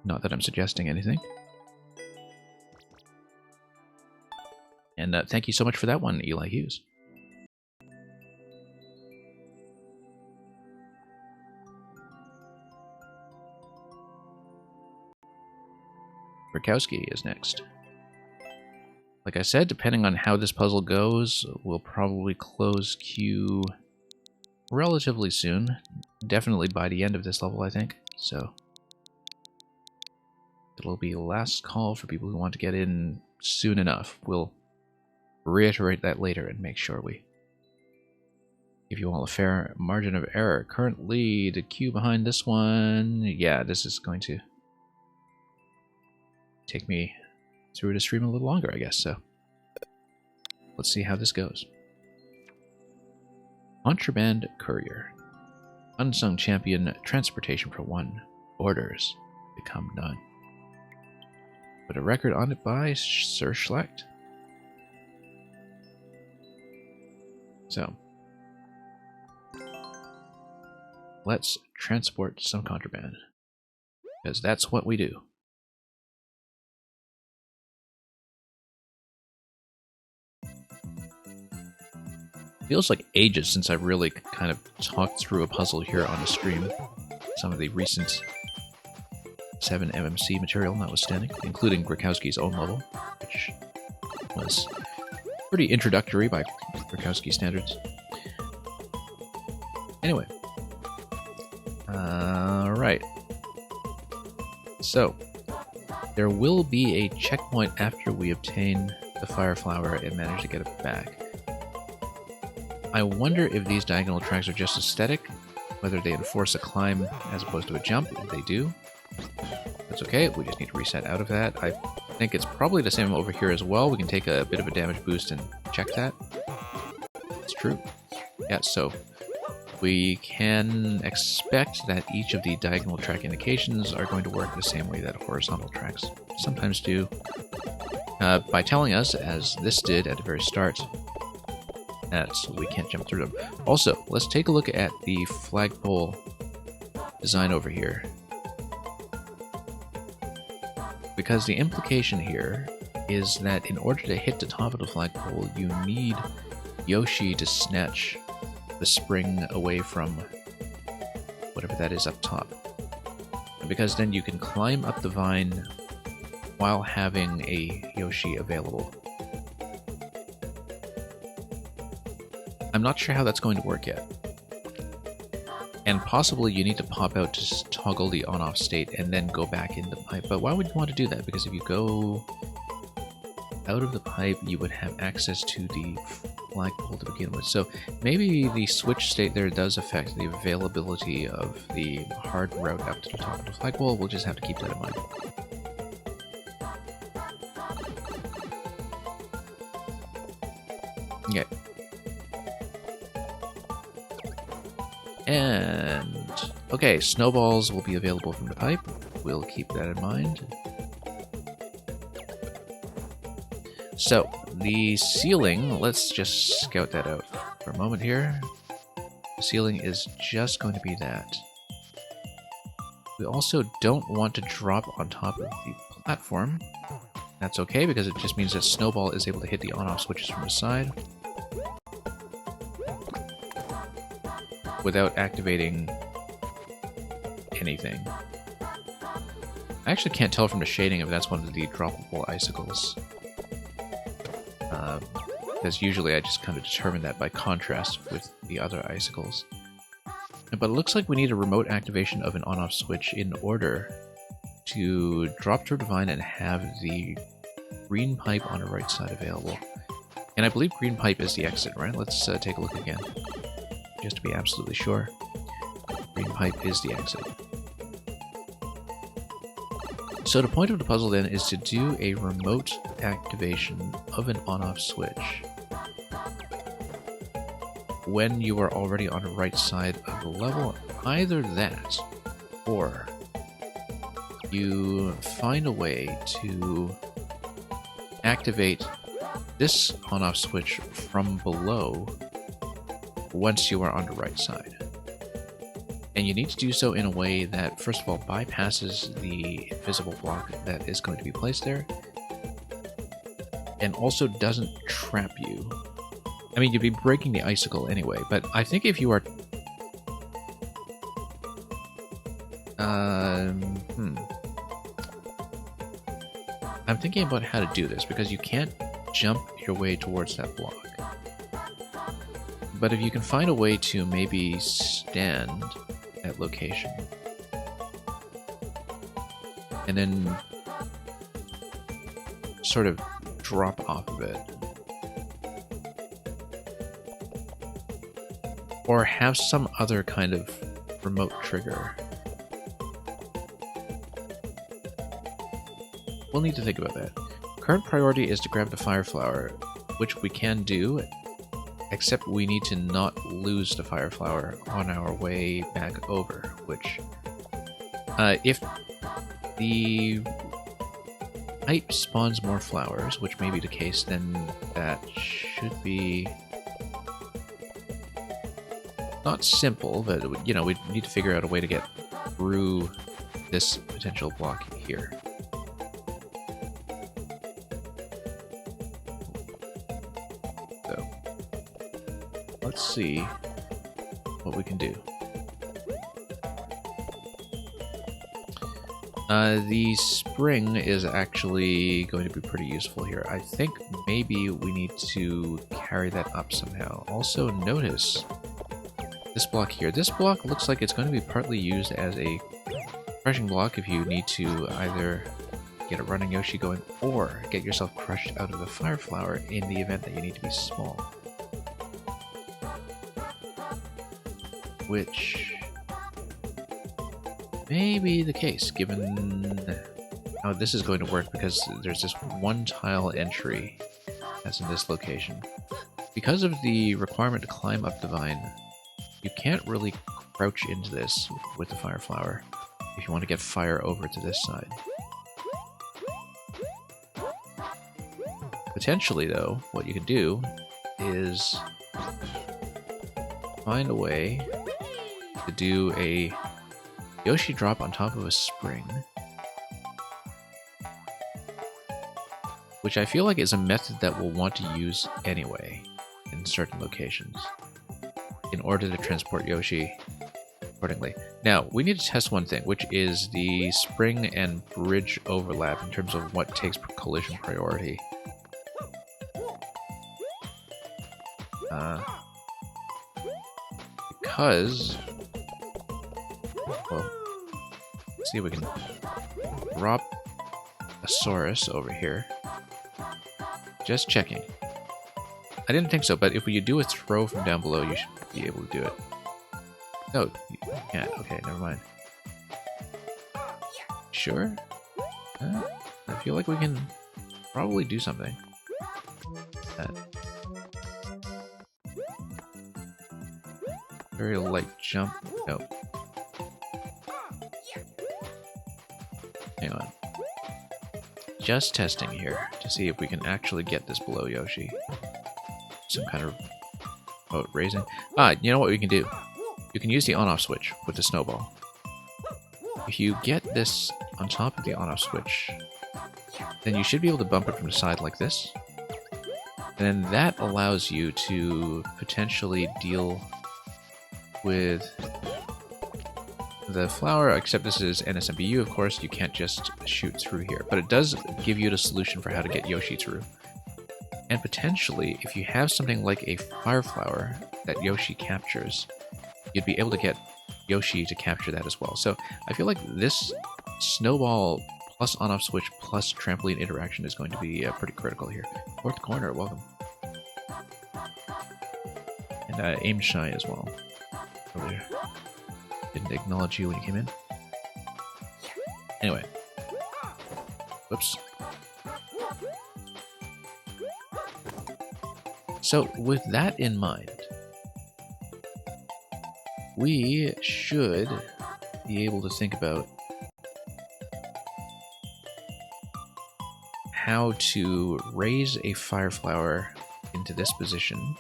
Not that I'm suggesting anything. And thank you so much for that one, Eli Hughes. Burkowski is next. Like I said, depending on how this puzzle goes, we'll probably close queue relatively soon. Definitely by the end of this level, I think. So it'll be last call for people who want to get in soon enough. We'll reiterate that later and make sure we give you all a fair margin of error. Currently, the queue behind this one, yeah, this is going to take me through the stream a little longer, I guess, so let's see how this goes. Contraband Courier. Unsung Champion, Transportation for 1. Orders become none. Put a record on it by Sir Schlecht. So, let's transport some contraband, because that's what we do. Feels like ages since I've really kind of talked through a puzzle here on a stream. Some of the recent 7MMC material notwithstanding, including Grikowski's own level, which was pretty introductory by Grikowski standards. Anyway. Alright. So, there will be a checkpoint after we obtain the Fire Flower and manage to get it back. I wonder if these diagonal tracks are just aesthetic, whether they enforce a climb as opposed to a jump. If they do, that's okay. We just need to reset out of that. I think it's probably the same over here as well. We can take a bit of a damage boost and check that. It's true. Yeah, so we can expect that each of the diagonal track indications are going to work the same way that horizontal tracks sometimes do. By telling us, as this did at the very start, that we can't jump through them. Also, let's take a look at the flagpole design over here. Because the implication here is that in order to hit the top of the flagpole, you need Yoshi to snatch the spring away from whatever that is up top. Because then you can climb up the vine while having a Yoshi available. I'm not sure how that's going to work yet. And possibly you need to pop out to toggle the on-off state and then go back in the pipe. But why would you want to do that? Because if you go out of the pipe, you would have access to the flagpole to begin with. So maybe the switch state there does affect the availability of the hard route up to the top of the flagpole. We'll just have to keep that in mind. Okay. And okay, snowballs will be available from the pipe. We'll keep that in mind. So, the ceiling, let's just scout that out for a moment here. The ceiling is just going to be that. We also don't want to drop on top of the platform. That's okay, because it just means that Snowball is able to hit the on-off switches from the side without activating anything. I actually can't tell from the shading if that's one of the droppable icicles. Because usually I just kind of determine that by contrast with the other icicles. But it looks like we need a remote activation of an on-off switch in order to drop through the vine and have the green pipe on the right side available. And I believe green pipe is the exit, right? Let's take a look again, just to be absolutely sure. Green pipe is the exit. So the point of the puzzle then is to do a remote activation of an on-off switch when you are already on the right side of the level. Either that, or you find a way to activate this on-off switch from below once you are on the right side. And you need to do so in a way that, first of all, bypasses the invisible block that is going to be placed there, and also doesn't trap you. I mean, you'd be breaking the icicle anyway, but I think if you are... I'm thinking about how to do this, because you can't jump your way towards that block. But if you can find a way to maybe stand at location, and then sort of drop off of it, or have some other kind of remote trigger. We'll need to think about that. Current priority is to grab the Fire Flower, which we can do, except we need to not lose the Fire Flower on our way back over, which, if the pipe spawns more flowers, which may be the case, then that should be not simple, but, you know, we need to figure out a way to get through this potential block here. let's see what we can do. The spring is actually going to be pretty useful here. I think maybe we need to carry that up somehow. Also notice this block here. This block looks like it's going to be partly used as a crushing block if you need to either get a running Yoshi going or get yourself crushed out of a fire flower in the event that you need to be small. Which may be the case, given how this is going to work, because there's this one tile entry that's in this location. Because of the requirement to climb up the vine, you can't really crouch into this with the fire flower if you want to get fire over to this side. Potentially, though, what you can do is find a way to do a Yoshi drop on top of a spring, which I feel like is a method that we'll want to use anyway in certain locations in order to transport Yoshi accordingly. Now, we need to test one thing, which is the spring and bridge overlap in terms of what takes collision priority. Because, well, let's see if we can drop a Saurus over here. Just checking. I didn't think so, but if you do a throw from down below, you should be able to do it. No, you can't. Okay, never mind. Sure? I feel like we can probably do something. Very light jump. No. Hang on. Just testing here to see if we can actually get this below Yoshi. Some kind of boat raising. You know what we can do? You can use the on-off switch with the snowball. If you get this on top of the on-off switch, then you should be able to bump it from the side like this. And then that allows you to potentially deal with the flower, except this is NSMBU, of course, you can't just shoot through here. But it does give you the solution for how to get Yoshi through. And potentially, if you have something like a fire flower that Yoshi captures, you'd be able to get Yoshi to capture that as well. So I feel like this snowball plus on-off switch plus trampoline interaction is going to be pretty critical here. Fourth corner, welcome. And aim shy as well. Earlier. Didn't acknowledge you when you came in. Anyway. Whoops. So, with that in mind, we should be able to think about how to raise a fire flower into this position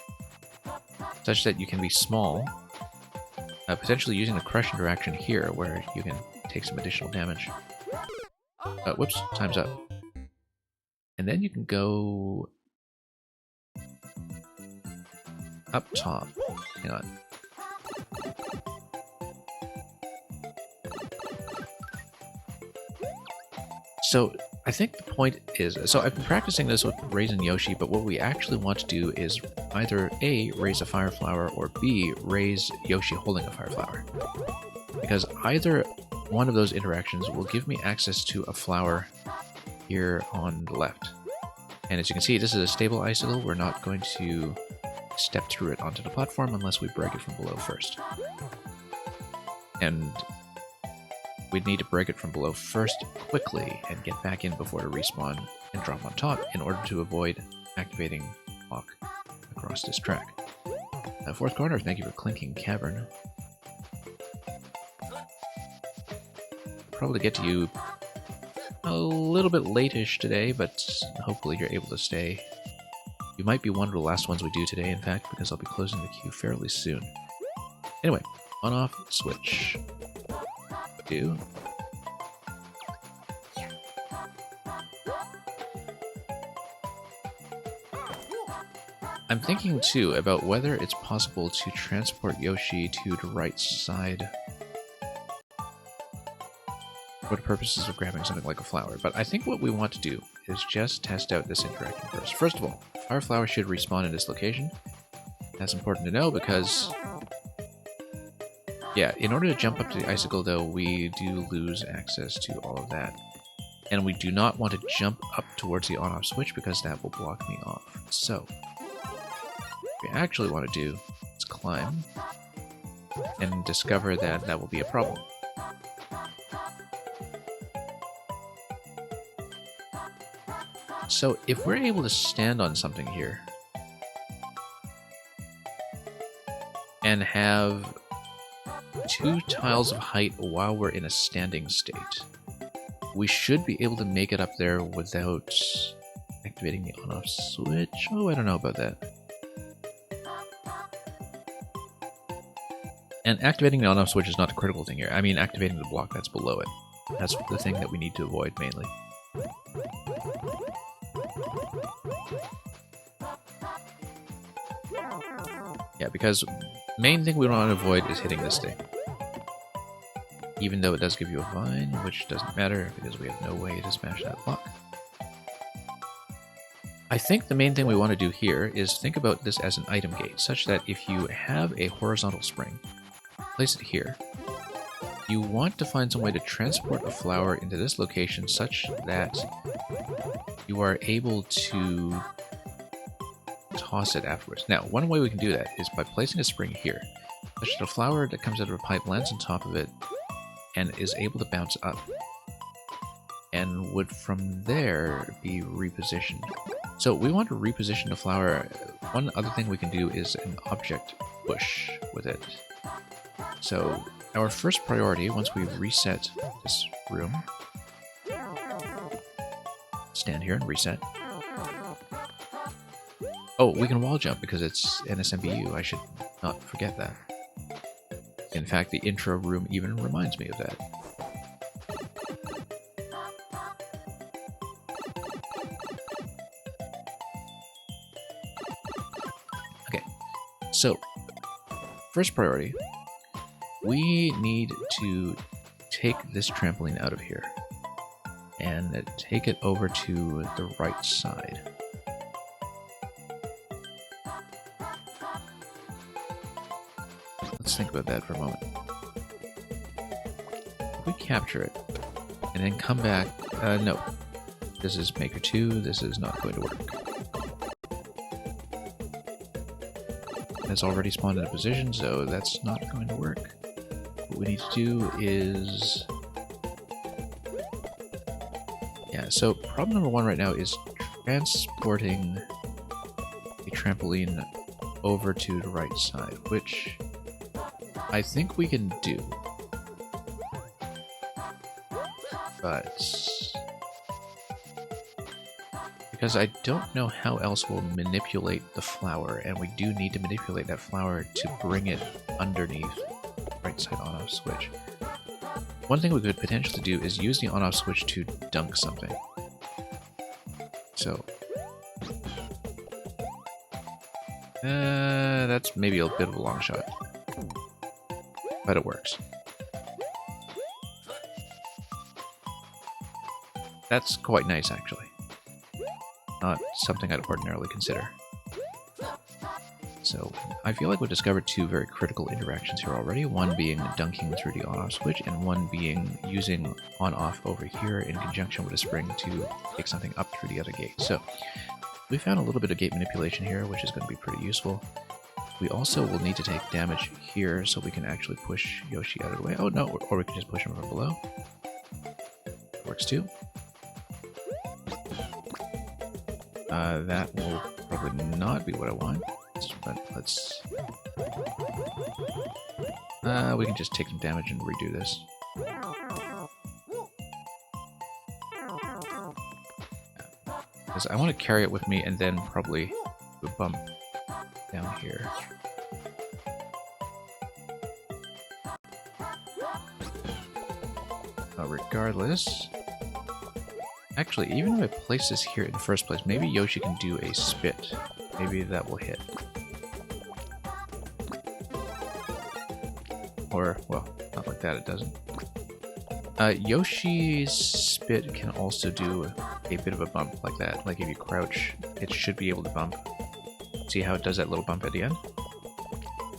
such that you can be small, potentially using the crush interaction here where you can take some additional damage. Whoops, time's up. And then you can go up top. Hang on. So I think the point is, so I've been practicing this with raising Yoshi, but what we actually want to do is either A, raise a fire flower, or B, raise Yoshi holding a fire flower. Because either one of those interactions will give me access to a flower here on the left. And as you can see, this is a stable icicle. We're not going to step through it onto the platform unless we break it from below first. And we'd need to break it from below first quickly and get back in before to respawn and drop on top in order to avoid activating walk across this track. Fourth corner, thank you for Clinking Cavern. Probably get to you a little bit late-ish today, but hopefully you're able to stay. You might be one of the last ones we do today, in fact, because I'll be closing the queue fairly soon. Anyway, on-off switch. Do. I'm thinking too about whether it's possible to transport Yoshi to the right side for the purposes of grabbing something like a flower. But I think what we want to do is just test out this interaction first. First of all, Fire Flower should respawn in this location. That's important to know because, yeah, in order to jump up to the icicle though, we do lose access to all of that. And we do not want to jump up towards the on-off switch because that will block me off. So, what we actually want to do is climb and discover that that will be a problem. So if we're able to stand on something here and have 2 tiles of height while we're in a standing state, we should be able to make it up there without activating the on-off switch. Oh, I don't know about that. And activating the on-off switch is not the critical thing here. I mean, activating the block that's below it. That's the thing that we need to avoid mainly. Yeah, because main thing we want to avoid is hitting this thing. Even though it does give you a vine, which doesn't matter because we have no way to smash that block. I think the main thing we want to do here is think about this as an item gate, such that if you have a horizontal spring, place it here. You want to find some way to transport a flower into this location such that you are able to toss it afterwards. Now, one way we can do that is by placing a spring here, such that a flower that comes out of a pipe lands on top of it and is able to bounce up, and would from there be repositioned. So we want to reposition the flower. One other thing we can do is an object push with it. So our first priority, once we've reset this room, stand here and reset. Oh, we can wall jump because it's NSMBU. I should not forget that. In fact, the intro room even reminds me of that. Okay, so first priority, we need to take this trampoline out of here and take it over to the right side. Let's think about that for a moment. If we capture it and then come back, no, this is Maker 2, this is not going to work. It's already spawned in a position, so that's not going to work. What we need to do is... yeah, so problem number 1 right now is transporting a trampoline over to the right side, which I think we can do. But because I don't know how else we'll manipulate the flower, and we do need to manipulate that flower to bring it underneath right side on-off switch. One thing we could potentially do is use the on-off switch to dunk something. So that's maybe a bit of a long shot, but it works. That's quite nice, actually. Not something I'd ordinarily consider. So, I feel like we've discovered 2 very critical interactions here already, one being dunking through the on-off switch, and one being using on-off over here in conjunction with a spring to take something up through the other gate. So, we found a little bit of gate manipulation here, which is going to be pretty useful. We also will need to take damage here so we can actually push Yoshi out of the way. Oh no, or we can just push him from below. Works too. That will probably not be what I want, but let's... we can just take some damage and redo this. Because I want to carry it with me and then probably do a bump down here. Regardless... actually, even if I place this here in the first place, maybe Yoshi can do a spit Maybe that will hit. Or, well, not like that, it doesn't. Yoshi's spit can also do a bit of a bump like that. Like if you crouch, it should be able to bump. See how it does that little bump at the end?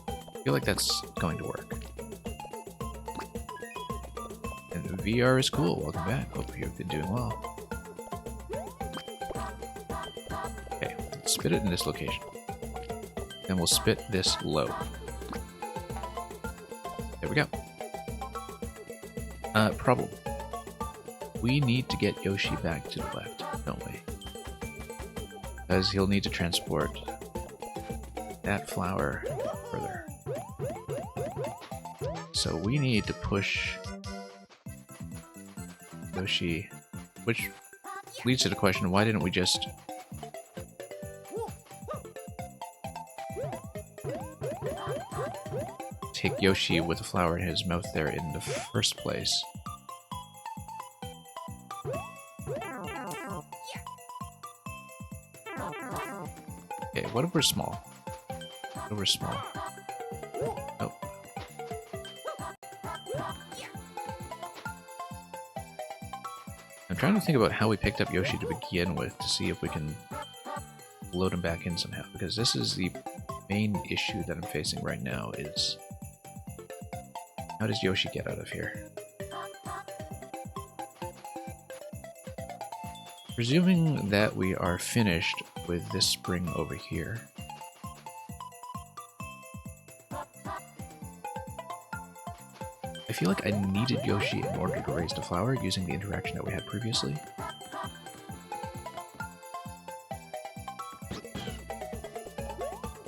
I feel like that's going to work. And VR is cool. Welcome back. Hope you've been doing well. Okay, let's spit it in this location. Then we'll spit this low. There we go. Problem. We need to get Yoshi back to the left, don't we? Because he'll need to transport that flower further. So we need to push Yoshi, which leads to the question, why didn't we just take Yoshi with a flower in his mouth there in the first place? Okay, what if we're small? What if we're small? Oh. I'm trying to think about how we picked up Yoshi to begin with to see if we can load him back in somehow, because this is the main issue that I'm facing right now is how does Yoshi get out of here? Presuming that we are finished with this spring over here. I feel like I needed Yoshi in order to raise the flower using the interaction that we had previously.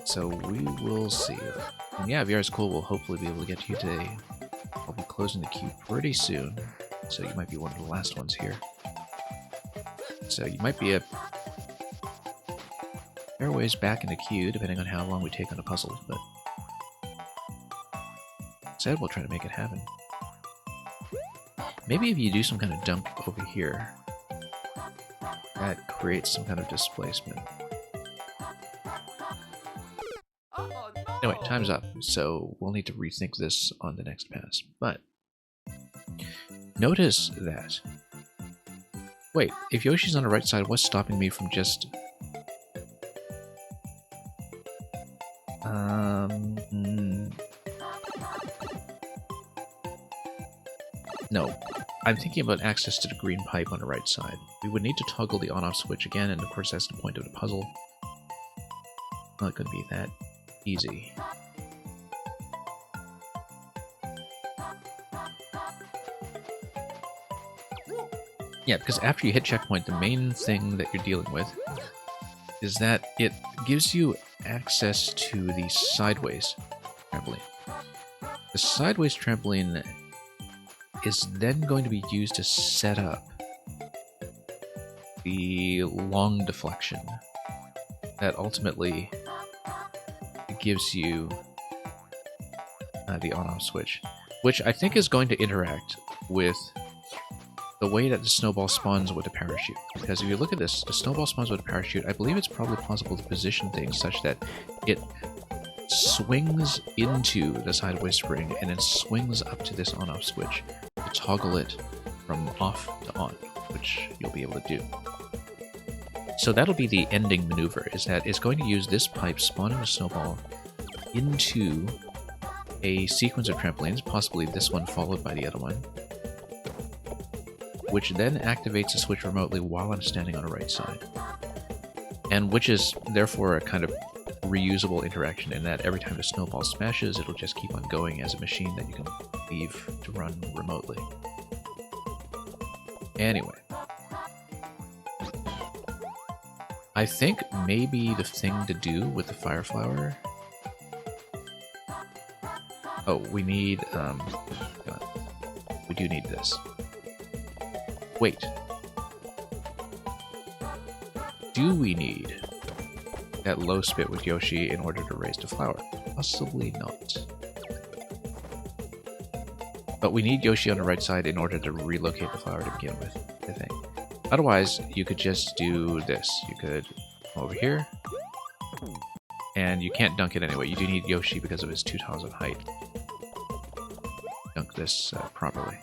So we will see. And yeah, VR is cool. We'll hopefully be able to get to you today. I'll be closing the queue pretty soon, so you might be one of the last ones here. So you might be a fair ways back in the queue, depending on how long we take on a puzzle, but instead we'll try to make it happen. Maybe if you do some kind of dump over here, that creates some kind of displacement. Anyway, time's up, so we'll need to rethink this on the next pass. But notice that. Wait, if Yoshi's on the right side, what's stopping me from just... No, I'm thinking about access to the green pipe on the right side. We would need to toggle the on-off switch again, and of course that's the point of the puzzle. Not going to be that easy. Yeah, because after you hit checkpoint, the main thing that you're dealing with is that it gives you access to the sideways trampoline. The sideways trampoline is then going to be used to set up the long deflection that ultimately gives you the on-off switch, which I think is going to interact with the way that the snowball spawns with a parachute. Because if you look at this, the snowball spawns with a parachute. I believe it's probably possible to position things such that it swings into the sideways spring and then swings up to this on-off switch to toggle it from off to on, which you'll be able to do. So that'll be the ending maneuver, is that it's going to use this pipe spawning the snowball into a sequence of trampolines, possibly this one followed by the other one, which then activates the switch remotely while I'm standing on the right side. And which is therefore a kind of reusable interaction in that every time the snowball smashes, it'll just keep on going as a machine that you can leave to run remotely. Anyway. I think maybe the thing to do with the fire flower... Oh, we need... we do need this. Wait. Do we need that low spit with Yoshi in order to raise the flower? Possibly not. But we need Yoshi on the right side in order to relocate the flower to begin with, I think. Otherwise, you could just do this. You could come over here, And you can't dunk it anyway. You do need Yoshi because of his 2 tiles of height. Dunk this properly.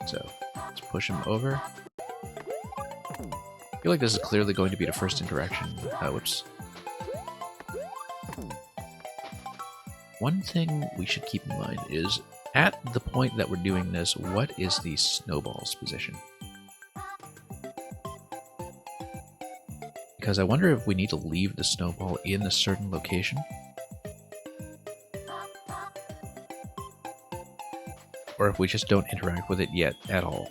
So, let's push him over. I feel like this is clearly going to be the first interaction. Whoops. One thing we should keep in mind is, at the point that we're doing this, what is the snowball's position? Because I wonder if we need to leave the snowball in a certain location. Or if we just don't interact with it yet at all.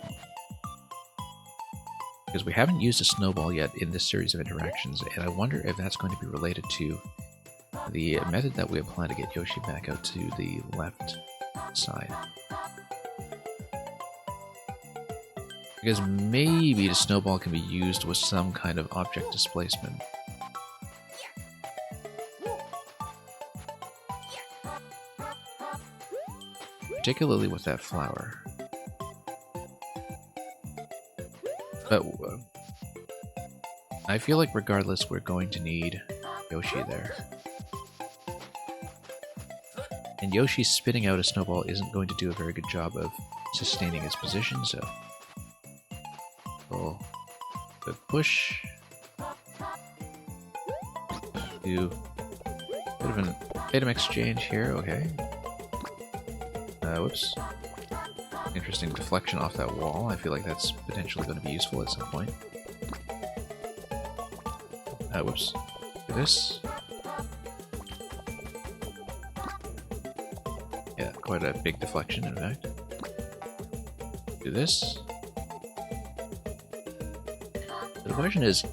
Because we haven't used a snowball yet in this series of interactions, and I wonder if that's going to be related to the method that we apply to get Yoshi back out to the left side. Because maybe the snowball can be used with some kind of object displacement. Particularly with that flower. But I feel like regardless, we're going to need Yoshi there. And Yoshi spitting out a snowball isn't going to do a very good job of sustaining its position, so... we'll push... do a bit of an item exchange here, okay. Whoops. Interesting deflection off that wall. I feel like that's potentially going to be useful at some point. Whoops. Do this. Yeah, quite a big deflection, in fact. Do this. The question is,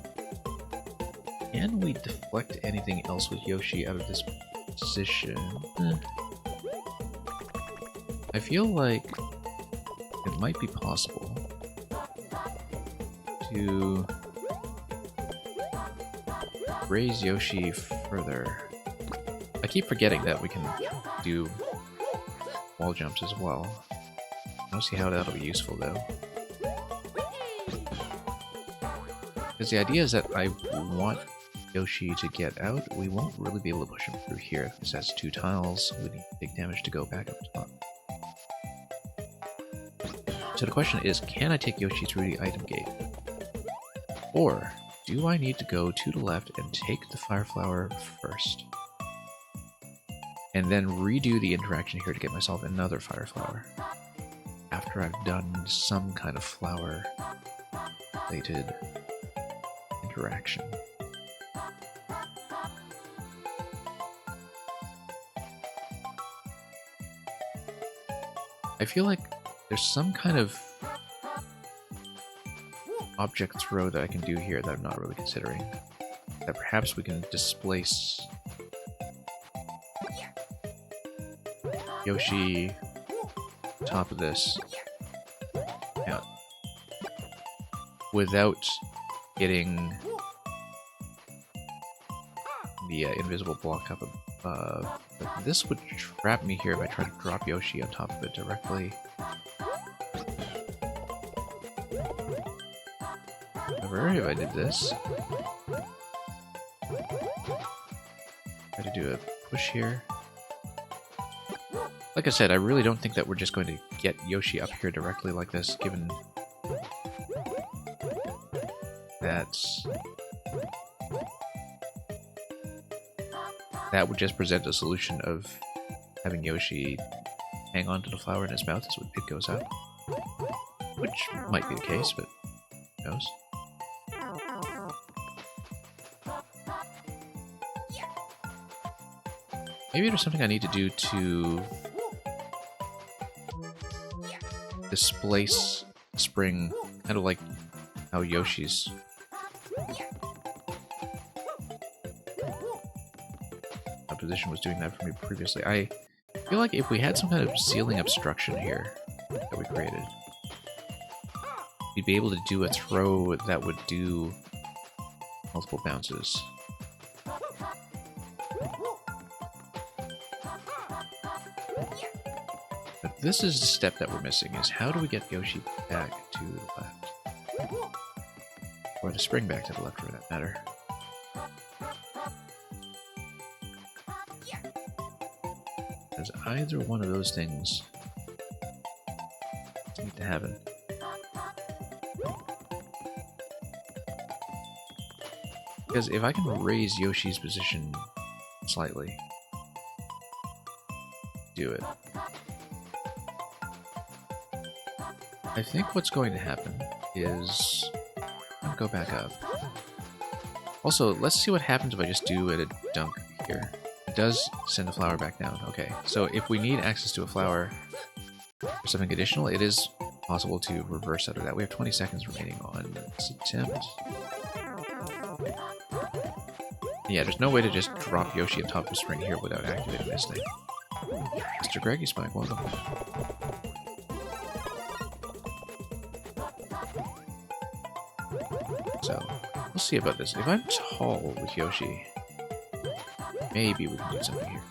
can we deflect anything else with Yoshi out of this position? I feel like it might be possible to raise Yoshi further. I keep forgetting that we can do wall jumps as well. I don't see how that'll be useful though. Because the idea is that I want Yoshi to get out. We won't really be able to push him through here. This has 2 tiles. We need big damage to go back up top. So the question is, can I take Yoshi through the item gate? Or do I need to go to the left and take the fire flower first? And then redo the interaction here to get myself another fire flower. After I've done some kind of flower related interaction. I feel like there's some kind of object throw that I can do here that I'm not really considering. That perhaps we can displace Yoshi top of this. Yeah. Without getting the invisible block up above. But this would trap me here if I try to drop Yoshi on top of it directly. However, if I did this, try to do a push here. Like I said, I really don't think that we're just going to get Yoshi up here directly like this, given that would just present a solution of having Yoshi hang on to the flower in his mouth as it goes out. Which might be the case, but who knows? Maybe there's something I need to do to displace spring, kind of like how Yoshi's position was doing that for me previously. I feel like if we had some kind of ceiling obstruction here that we created, we'd be able to do a throw that would do multiple bounces. But this is the step that we're missing, is how do we get Yoshi back to the left? Or the spring back to the left, for that matter. Because either one of those things need to happen. Because if I can raise Yoshi's position slightly, do it. I think what's going to happen is... I'll go back up. Also, let's see what happens if I just do a dunk here. It does send a flower back down. Okay, so if we need access to a flower or something additional, it is possible to reverse out of that. We have 20 seconds remaining on this attempt. Yeah, there's no way to just drop Yoshi on top of the spring here without activating this thing. Mr. Greggy Spike, welcome. So, we'll see about this. If I'm tall with Yoshi, maybe we can do something here.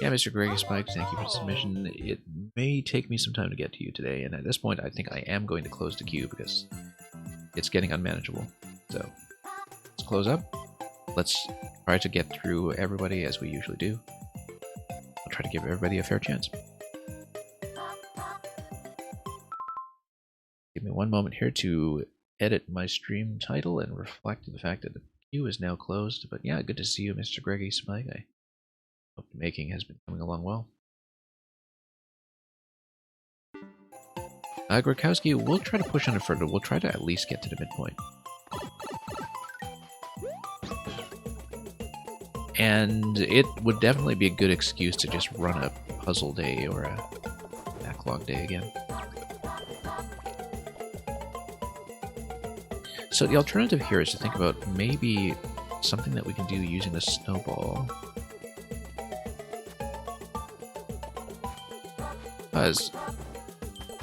Yeah, Mr. Greggy Spike, thank you for the submission. It may take me some time to get to you today, and at this point I think I am going to close the queue because it's getting unmanageable. So, let's close up. Let's try to get through everybody as we usually do. I'll try to give everybody a fair chance. Give me one moment here to edit my stream title and reflect the fact that the queue is now closed. But yeah, good to see you, Mr. Greggy Spike. I hope the making has been coming along well. Grakowski, we'll try to push on it further. We'll try to at least get to the midpoint. And it would definitely be a good excuse to just run a puzzle day or a backlog day again. So the alternative here is to think about maybe something that we can do using the snowball. Because,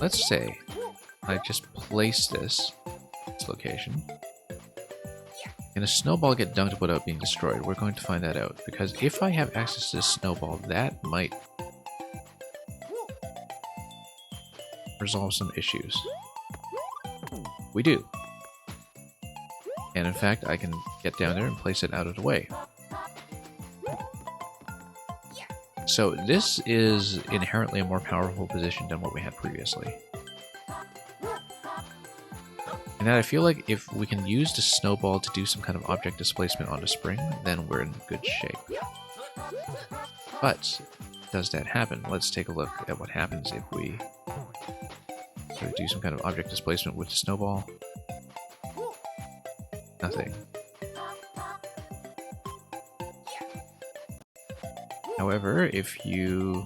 let's say I just place this location. Can a snowball get dunked without being destroyed? We're going to find that out, because if I have access to this snowball, that might resolve some issues. We do. And in fact, I can get down there and place it out of the way. So this is inherently a more powerful position than what we had previously. And that I feel like if we can use the snowball to do some kind of object displacement on the spring, then we're in good shape. But, does that happen? Let's take a look at what happens if we do some kind of object displacement with the snowball. Nothing. However, if you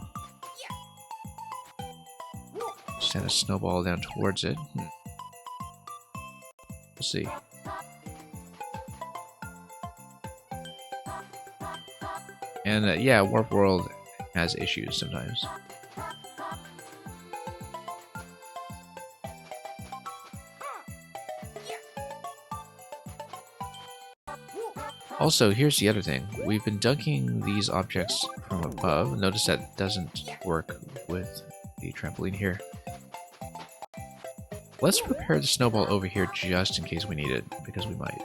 send a snowball down towards it, we'll see. And yeah, Warp World has issues sometimes. Also, here's the other thing. We've been dunking these objects from above. Notice that doesn't work with the trampoline here. Let's prepare the snowball over here just in case we need it, because we might.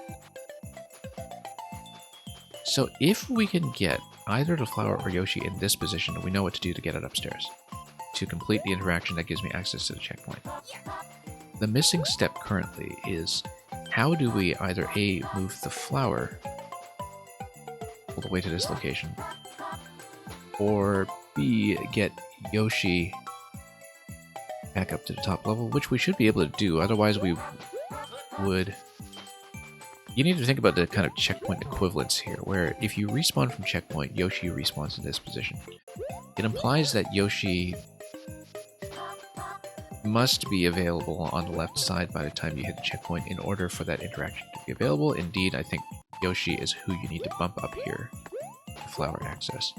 So if we can get either the flower or Yoshi in this position, we know what to do to get it upstairs. To complete the interaction that gives me access to the checkpoint. The missing step currently is, how do we either A, move the flower all the way to this location, or B, get Yoshi back up to the top level, which we should be able to do, otherwise we would... You need to think about the kind of checkpoint equivalence here, where if you respawn from checkpoint, Yoshi respawns in this position. It implies that Yoshi must be available on the left side by the time you hit the checkpoint in order for that interaction to be available. Indeed, I think Yoshi is who you need to bump up here for flower access.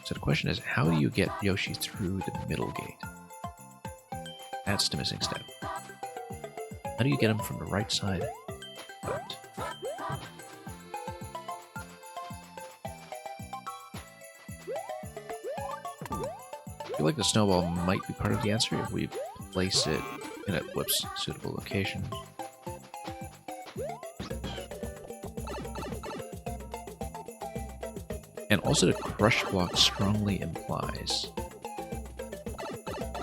So the question is, how do you get Yoshi through the middle gate? That's the missing step. How do you get him from the right side? But I feel like the snowball might be part of the answer if we place it in a suitable location. And also the crush block strongly implies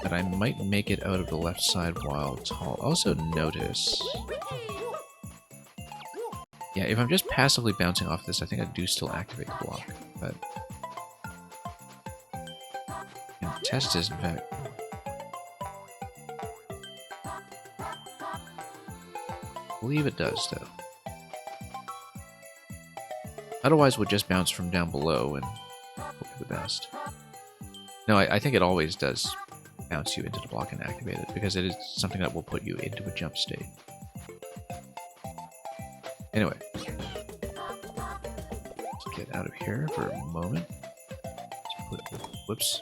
that I might make it out of the left side while tall. Also notice... Yeah, if I'm just passively bouncing off this, I think I do still activate the block, but... And test this, in fact. I believe it does, though. Otherwise, we'll just bounce from down below and hope for the best. No, I think it always does bounce you into the block and activate it, because it is something that will put you into a jump state. Anyway. Let's get out of here for a moment. Whoops.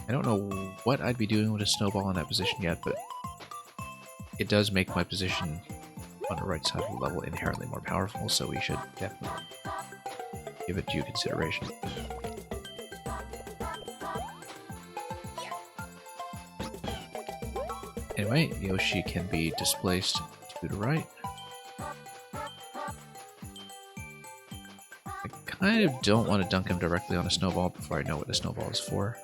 I don't know what I'd be doing with a snowball in that position yet, but it does make my position on the right side of the level inherently more powerful, so we should definitely give it due consideration. Anyway, Yoshi can be displaced to the right. I kind of don't want to dunk him directly on a snowball before I know what the snowball is for.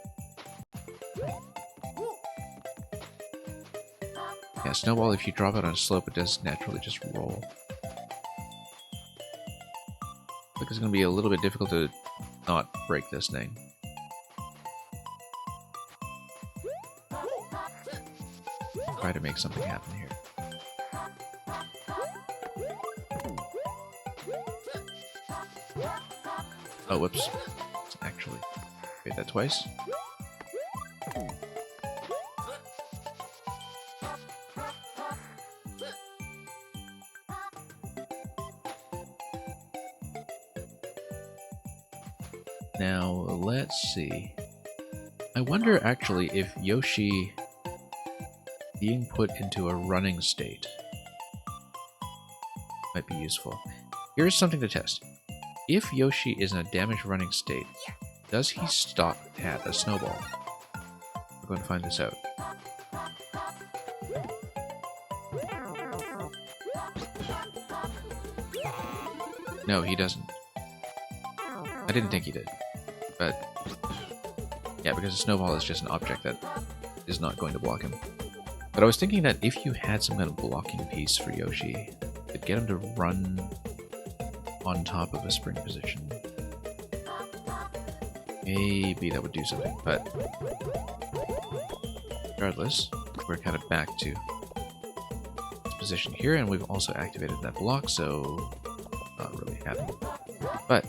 Yeah, snowball, if you drop it on a slope, it does naturally just roll. I think it's going to be a little bit difficult to not break this thing. Try to make something happen here. Oh, whoops. Actually, made that twice. Now, let's see. I wonder, actually, if Yoshi being put into a running state might be useful. Here's something to test. If Yoshi is in a damaged running state, does he stop at a snowball? We're going to find this out. No, he doesn't. I didn't think he did. But, yeah, because a snowball is just an object that is not going to block him. But I was thinking that if you had some kind of blocking piece for Yoshi, it'd get him to run on top of a spring position. Maybe that would do something, but regardless, we're kind of back to this position here, and we've also activated that block, so not really happy. But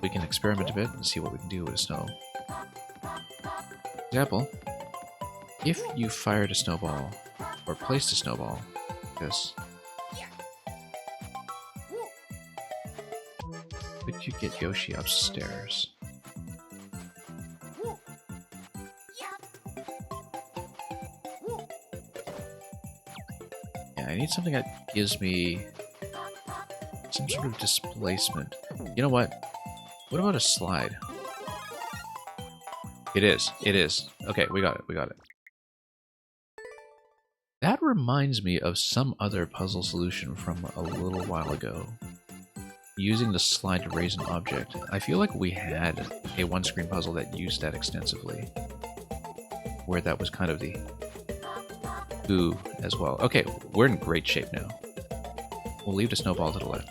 we can experiment a bit and see what we can do with a snow. For example, if you fired a snowball, or placed a snowball, like this, could you get Yoshi upstairs? Yeah, I need something that gives me some sort of displacement. You know what? What about a slide? It is. It is. Okay, we got it. We got it. That reminds me of some other puzzle solution from a little while ago. Using the slide to raise an object. I feel like we had a one-screen puzzle that used that extensively. Where that was kind of the ooh as well. Okay, we're in great shape now. We'll leave the snowball to the left.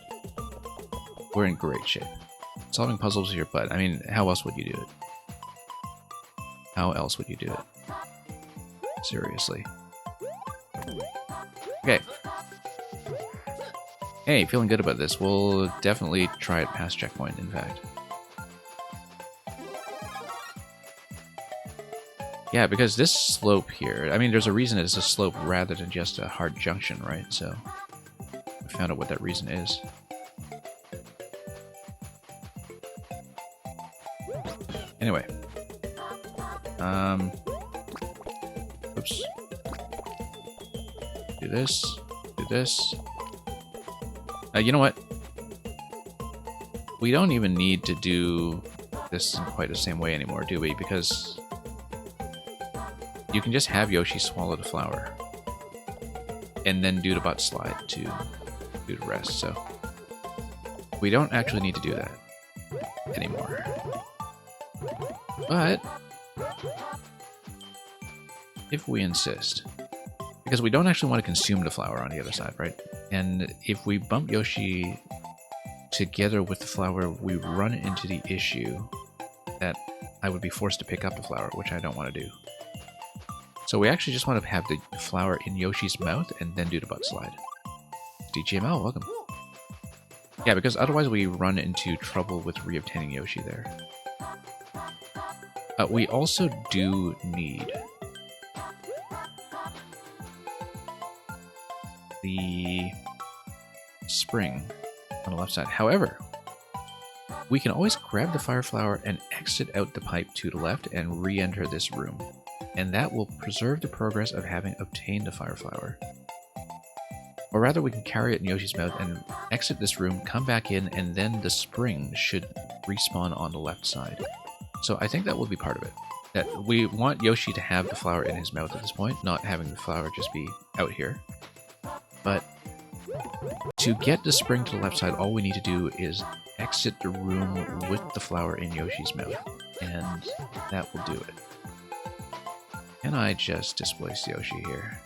We're in great shape. Solving puzzles is your butt. I mean, how else would you do it? How else would you do it? Seriously. Okay. Hey, feeling good about this. We'll definitely try it past checkpoint, in fact. Yeah, because this slope here, I mean, there's a reason it's a slope rather than just a hard junction, right? So, we found out what that reason is. Anyway. Oops. Do this. Do this. You know what? We don't even need to do this in quite the same way anymore, do we? Because you can just have Yoshi swallow the flower. And then do the butt slide to do the rest, so... We don't actually need to do that anymore. But if we insist, because we don't actually want to consume the flower on the other side, right? And if we bump Yoshi together with the flower, we run into the issue that I would be forced to pick up the flower, which I don't want to do. So we actually just want to have the flower in Yoshi's mouth and then do the butt slide. DGML, welcome. Yeah, because otherwise we run into trouble with re-obtaining Yoshi there. We also do need the spring on the left side. However, we can always grab the fire flower and exit out the pipe to the left and re-enter this room. And that will preserve the progress of having obtained the fire flower. Or rather, we can carry it in Yoshi's mouth and exit this room, come back in, and then the spring should respawn on the left side. So I think that will be part of it. That we want Yoshi to have the flower in his mouth at this point, not having the flower just be out here. But to get the spring to the left side, all we need to do is exit the room with the flower in Yoshi's mouth, and that will do it. Can I just displace Yoshi here?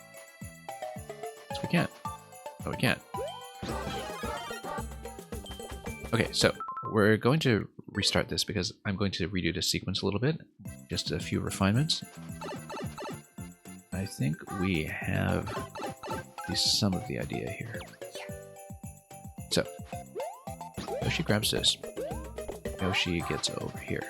Yes, we can. No, we can't. Okay, so we're going to restart this because I'm going to redo the sequence a little bit. Just a few refinements. I think we have at least some of the idea here. So, Yoshi grabs this. Yoshi gets over here.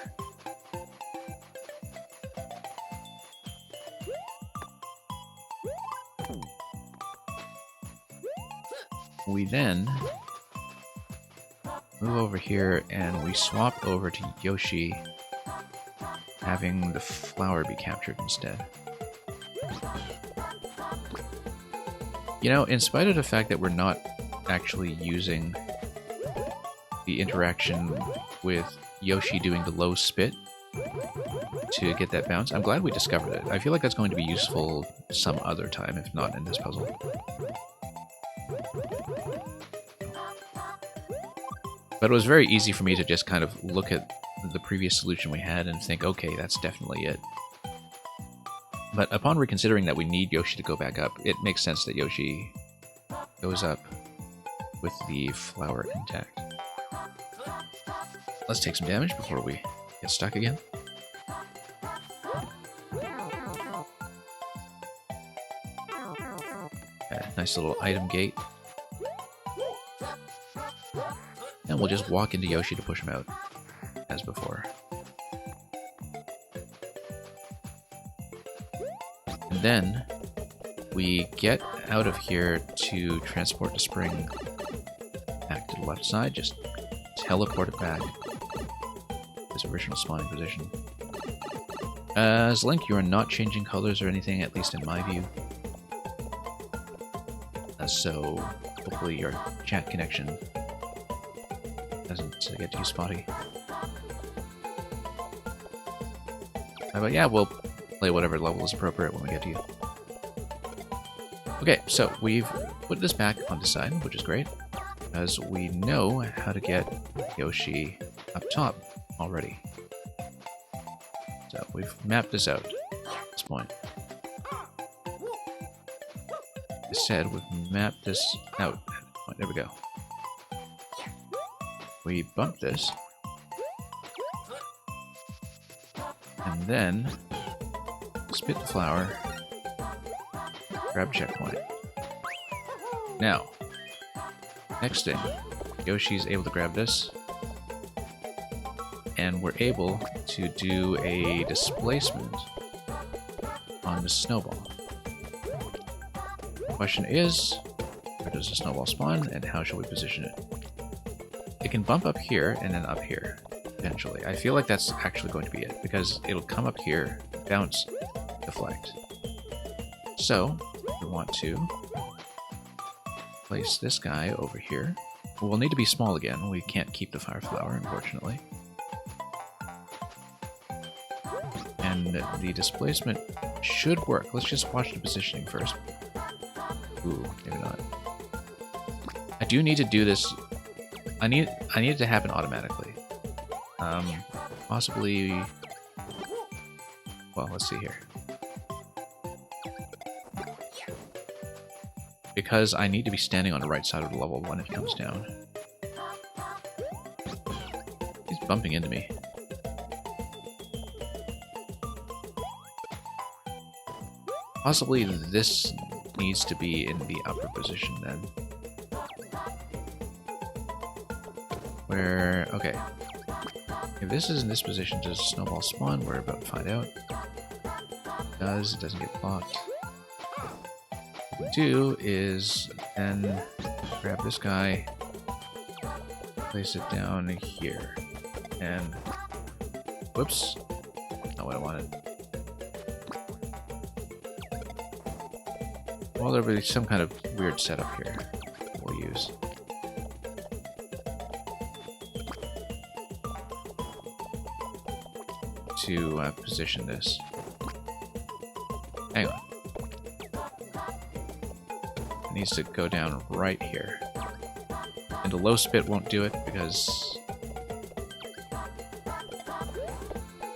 We then move over here and we swap over to Yoshi having the flower be captured instead. You know, in spite of the fact that we're not actually using the interaction with Yoshi doing the low spit to get that bounce, I'm glad we discovered it. I feel like that's going to be useful some other time, if not in this puzzle. But it was very easy for me to just kind of look at the previous solution we had and think, okay, that's definitely it. But upon reconsidering that we need Yoshi to go back up, it makes sense that Yoshi goes up with the flower intact. Let's take some damage before we get stuck again. Nice little item gate. And we'll just walk into Yoshi to push him out, as before. And then we get out of here to transport the spring back to the left side, just teleport it back to its original spawning position. As Link, you are not changing colors or anything, at least in my view. So hopefully your chat connection doesn't get too spotty. But yeah, we'll play whatever level is appropriate when we get to you. Okay, so we've put this back on the side, which is great, as we know how to get Yoshi up top already. So we've mapped this out at this point. I said we've mapped this out. There we go. We bump this. And then spit the flower. Grab checkpoint. Now, next thing, Yoshi's able to grab this. And we're able to do a displacement on the snowball. The question is, where does the snowball spawn and how shall we position it? It can bump up here and then up here, potentially. I feel like that's actually going to be it, because it'll come up here, bounce, deflect. So, we want to place this guy over here. We'll need to be small again. We can't keep the fire flower, unfortunately. And the displacement should work. Let's just watch the positioning first. Ooh, maybe not. I do need to do this. I need it to happen automatically. Possibly. Well, let's see here. Because I need to be standing on the right side of the level when it comes down. He's bumping into me. Possibly this needs to be in the upper position then. Where, okay. If this is in this position, does Snowball spawn? We're about to find out. It does, it doesn't get blocked. What we do is then grab this guy, place it down here, and whoops, not what I wanted. Well, there'll be some kind of weird setup here we'll use. To position this. Hang on. It needs to go down right here. And the low spit won't do it because...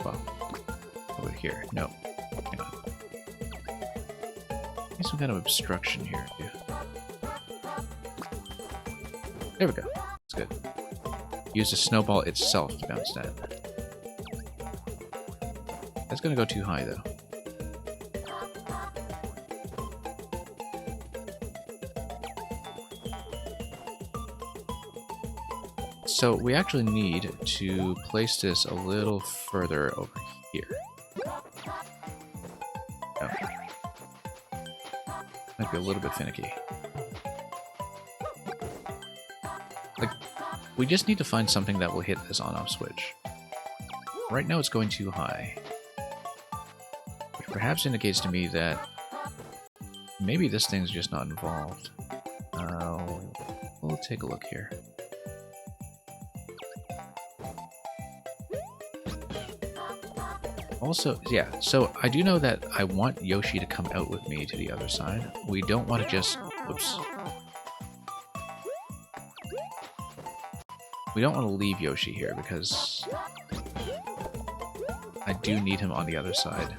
Well, over here. No. Hang on. Need some kind of obstruction here, too. There we go. That's good. Use the snowball itself to bounce that. That's gonna go too high, though. So we actually need to place this a little further over here. Oh. Might be a little bit finicky. Like, we just need to find something that will hit this on-off switch. Right now it's going too high. Which perhaps indicates to me that maybe this thing's just not involved. We'll take a look here. Also, yeah, so I do know that I want Yoshi to come out with me to the other side. We don't want to just... Whoops. We don't want to leave Yoshi here because I do need him on the other side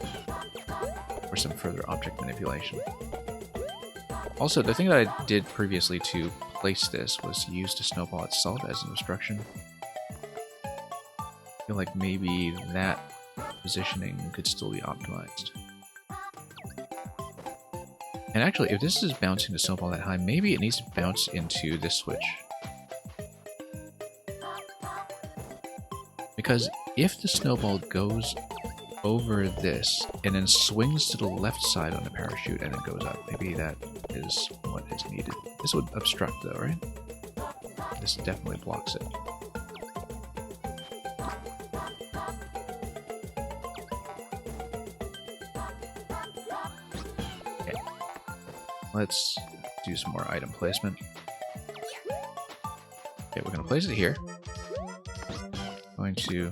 for some further object manipulation. Also, the thing that I did previously to place this was use the snowball itself as an obstruction. I feel like maybe that positioning could still be optimized. And actually, if this is bouncing the snowball that high, maybe it needs to bounce into this switch. Because if the snowball goes over this and then swings to the left side on the parachute and then goes up, maybe that is what is needed. This would obstruct though, right? This definitely blocks it. Okay. Let's do some more item placement. Okay, we're going to place it here. Going to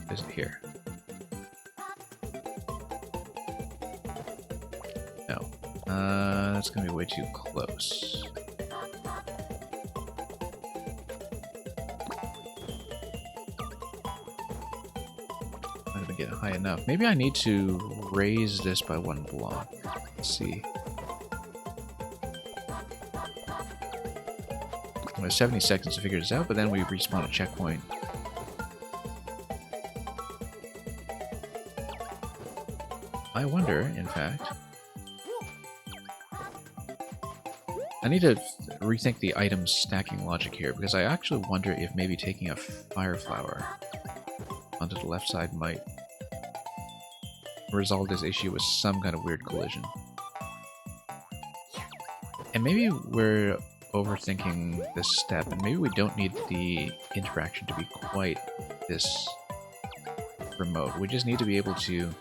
place it here. No. That's going to be way too close. Might have been getting high enough. Maybe I need to raise this by one block. Let's see. We have 70 seconds to figure this out, but then we respawn a checkpoint. I wonder, in fact... I need to rethink the item stacking logic here, because I actually wonder if maybe taking a fire flower onto the left side might resolve this issue with some kind of weird collision. And maybe we're overthinking this step, and maybe we don't need the interaction to be quite this remote. We just need to be able to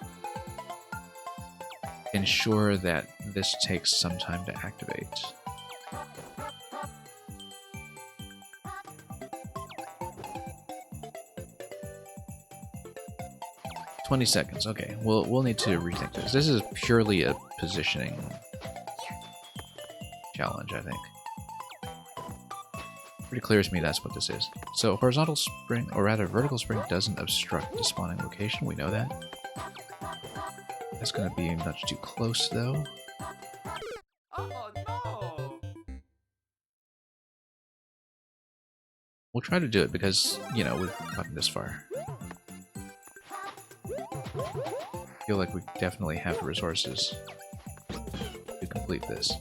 ensure that this takes some time to activate. "20 seconds. Okay, we'll need to rethink this. This is purely a positioning challenge, I think. Pretty clear to me that's what this is. So horizontal spring, or rather vertical spring, doesn't obstruct the spawning location. We know that. That's going to be much too close, though. Oh no! We'll try to do it because, you know, we've gotten this far. I feel like we definitely have the resources to complete this.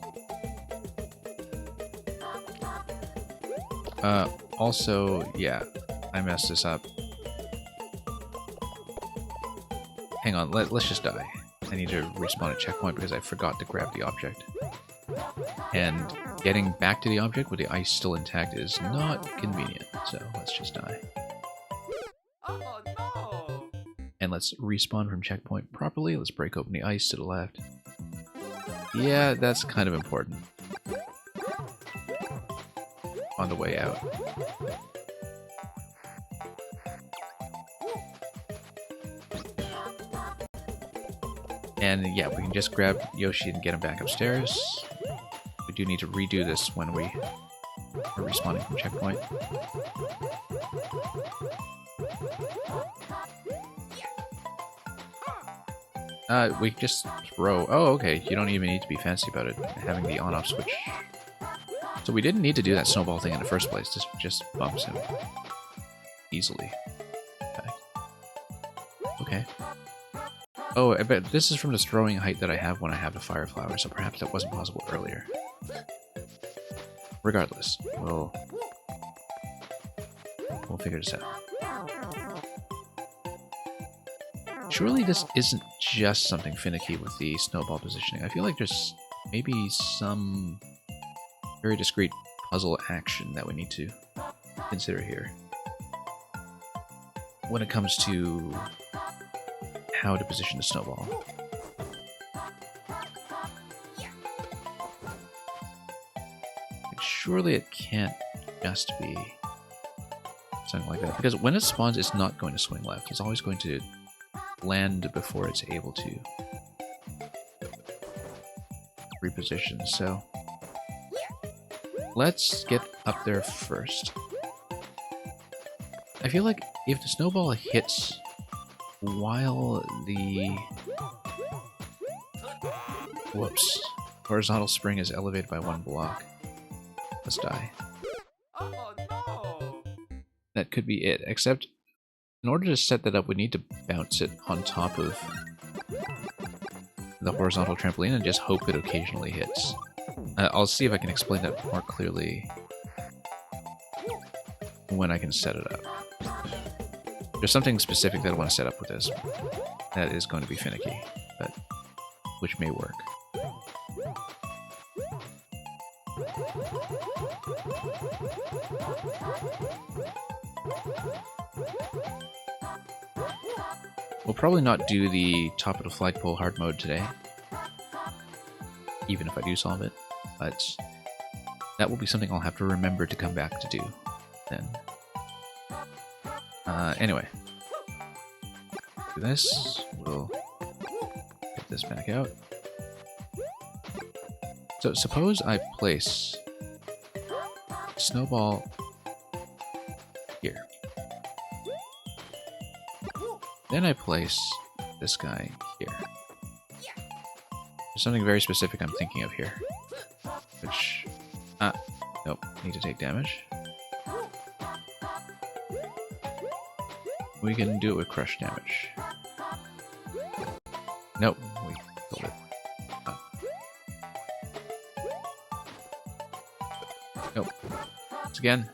Also, yeah, I messed this up. Hang on, let's just die. I need to respawn at checkpoint because I forgot to grab the object. And getting back to the object with the ice still intact is not convenient, so let's just die. Oh no! And let's respawn from checkpoint properly. Let's break open the ice to the left. Yeah, that's kind of important. On the way out. And yeah, we can just grab Yoshi and get him back upstairs. We do need to redo this when we are respawning from checkpoint. We just throw... Oh, okay, you don't even need to be fancy about it, having the on-off switch. So we didn't need to do that snowball thing in the first place. This just bumps him easily. Okay. Oh, I bet this is from the throwing height that I have when I have the fire flower, so perhaps that wasn't possible earlier. Regardless, we'll figure this out. Surely this isn't just something finicky with the snowball positioning. I feel like there's maybe some very discrete puzzle action that we need to consider here when it comes to how to position the snowball. Surely it can't just be something like that, because when it spawns, it's not going to swing left. It's always going to land before it's able to reposition. So let's get up there first. I feel like if the snowball hits while the horizontal spring is elevated by one block, let's die. Oh no! That could be it, except in order to set that up, we need to bounce it on top of the horizontal trampoline and just hope it occasionally hits. I'll see if I can explain that more clearly when I can set it up. There's something specific that I want to set up with this that is going to be finicky, but which may work. We'll probably not do the top of the flagpole hard mode today, even if I do solve it, but that will be something I'll have to remember to come back to do then. Anyway, do this, we'll get this back out. So suppose I place snowball here. Then I place this guy here. There's something very specific I'm thinking of here. Which... nope, need to take damage. We can do it with crush damage. Nope, we killed it. Nope. Once again.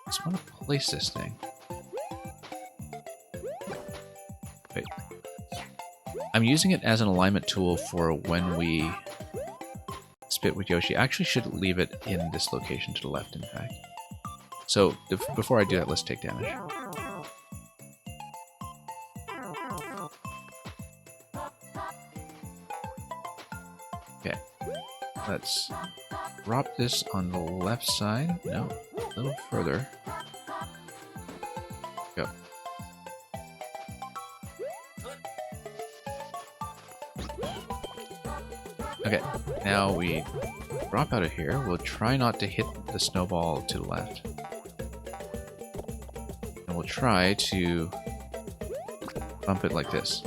Just want to place this thing. Wait. I'm using it as an alignment tool for when we spit with Yoshi. I actually should leave it in this location to the left, in fact. So, before I do that, let's take damage. Okay. Let's drop this on the left side. No, a little further. Go. Okay, now we drop out of here. We'll try not to hit the snowball to the left. And we'll try to bump it like this.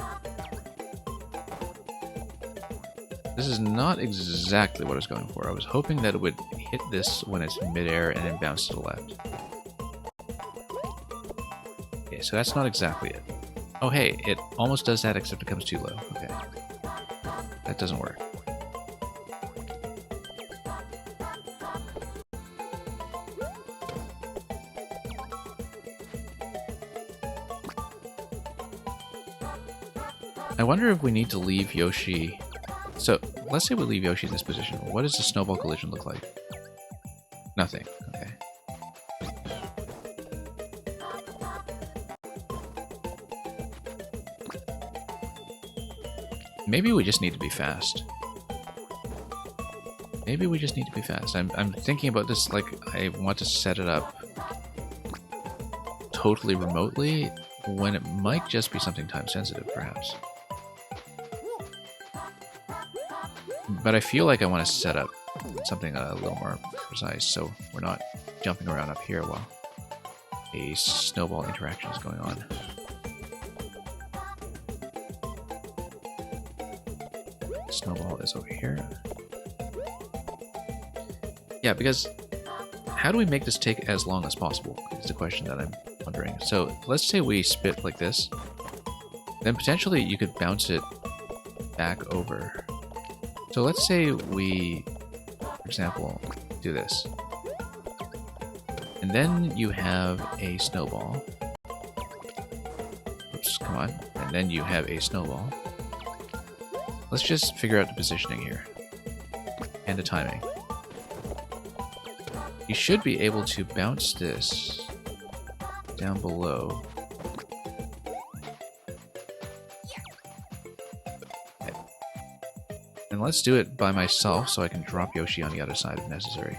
This is not exactly what I was going for. I was hoping that it would hit this when it's in midair and then bounce to the left. Okay, so that's not exactly it. Oh hey, it almost does that except it comes too low. Okay. That doesn't work. I wonder if we need to leave Yoshi... So, let's say we leave Yoshi in this position. What does the snowball collision look like? Nothing. Okay. Maybe we just need to be fast. Maybe we just need to be fast. I'm thinking about this like I want to set it up totally remotely when it might just be something time sensitive, perhaps. But I feel like I want to set up something a little more precise so we're not jumping around up here while a snowball interaction is going on. Snowball is over here. Yeah, because how do we make this take as long as possible is the question that I'm wondering. So let's say we spit like this. Then potentially you could bounce it back over. So let's say we, for example, do this. And then you have a snowball. Oops, come on. And then you have a snowball. Let's just figure out the positioning here. And the timing. You should be able to bounce this down below. And let's do it by myself so I can drop Yoshi on the other side if necessary.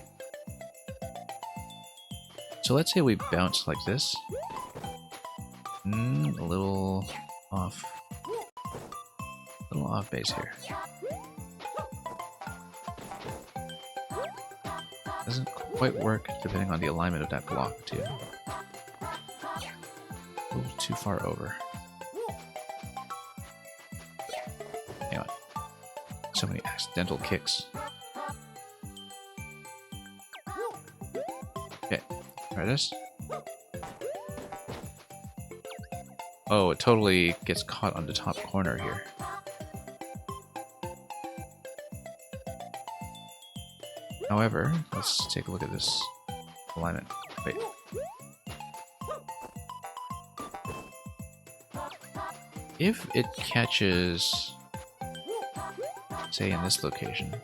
So let's say we bounce like this. A little off. A little off base here. Doesn't quite work depending on the alignment of that block too. A little too far over. Hang on. So many accidental kicks. Okay, try this. Oh, it totally gets caught on the top corner here. However, let's take a look at this alignment. Wait. If it catches, say, in this location.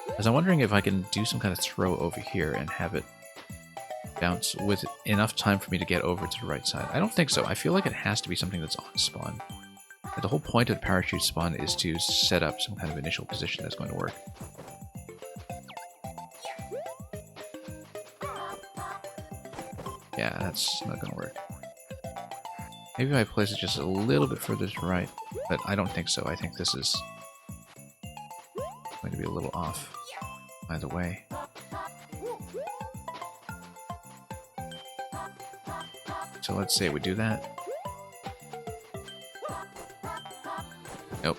Because I'm wondering if I can do some kind of throw over here and have it bounce with enough time for me to get over to the right side. I don't think so. I feel like it has to be something that's on spawn. The whole point of the parachute spawn is to set up some kind of initial position that's going to work. Yeah, that's not going to work. Maybe if I place it just a little bit further to the right, but I don't think so. I think this is going to be a little off either way. So let's say we do that. Nope.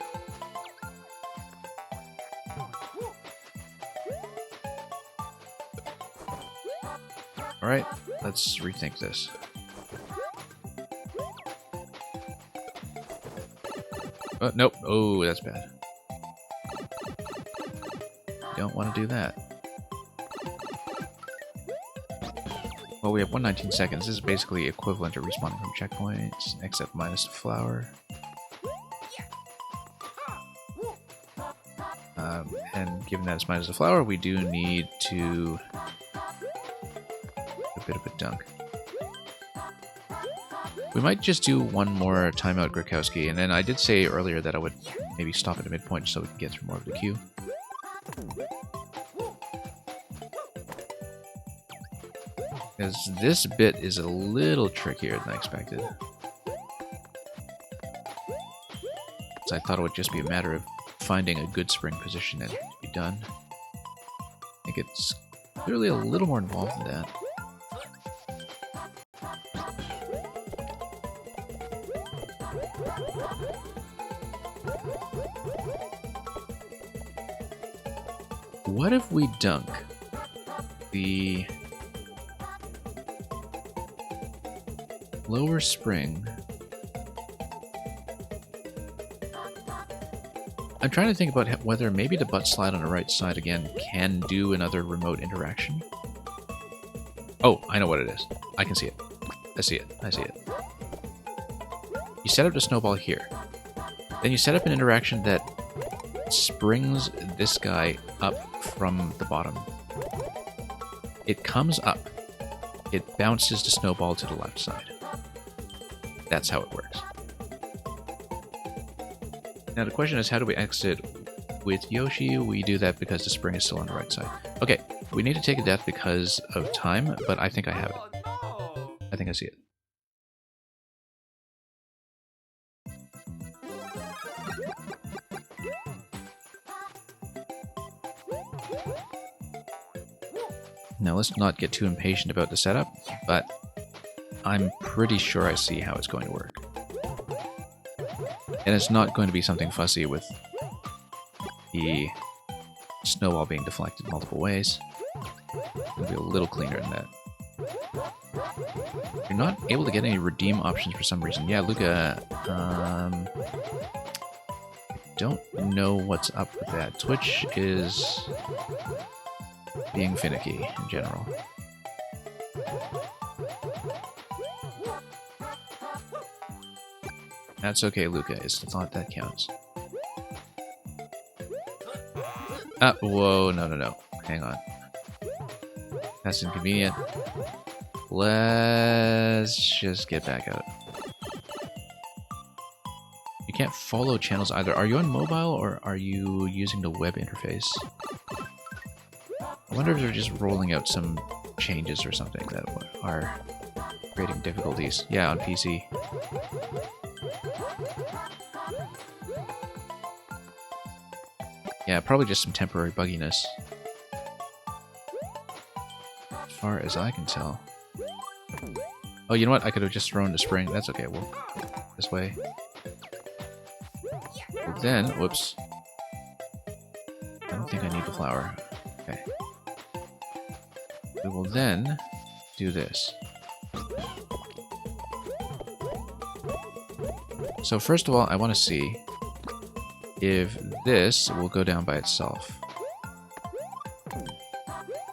Alright, let's rethink this. Oh, nope. Oh, that's bad. Don't want to do that. Well, we have 119 seconds. This is basically equivalent to respawning from checkpoints, except minus the flower. And given that it's minus the flower, we do need to a bit of a dunk. We might just do one more timeout Grikowski, and then I did say earlier that I would maybe stop at a midpoint so we can get through more of the queue. Because this bit is a little trickier than I expected. So I thought it would just be a matter of finding a good spring position that needs to be done. I think it's clearly a little more involved than that. What if we dunk the lower spring? I'm trying to think about whether maybe the butt slide on the right side again can do another remote interaction. Oh, I know what it is. I can see it. I see it. I see it. You set up the snowball here. Then you set up an interaction that springs this guy up from the bottom. It comes up. It bounces the snowball to the left side. That's how it works. Now the question is, how do we exit with Yoshi? We do that because the spring is still on the right side. Okay, we need to take a death because of time, but I think I have it. Oh no! I think I see it. Now let's not get too impatient about the setup, but I'm pretty sure I see how it's going to work. And it's not going to be something fussy with the snowball being deflected multiple ways. It'll be a little cleaner than that. You're not able to get any redeem options for some reason. Yeah, Luca, I don't know what's up with that. Twitch is being finicky in general. That's okay, Luca. It's the thought that counts. Whoa, no. Hang on. That's inconvenient. Let's just get back out. You can't follow channels either. Are you on mobile or are you using the web interface? I wonder if they're just rolling out some changes or something that are creating difficulties. Yeah, on PC. Yeah, probably just some temporary bugginess. As far as I can tell. Oh, you know what? I could have just thrown the spring. That's okay. We'll this way. Well, then, whoops. I don't think I need the flower. Okay. We will then do this. So first of all, I want to see if this will go down by itself.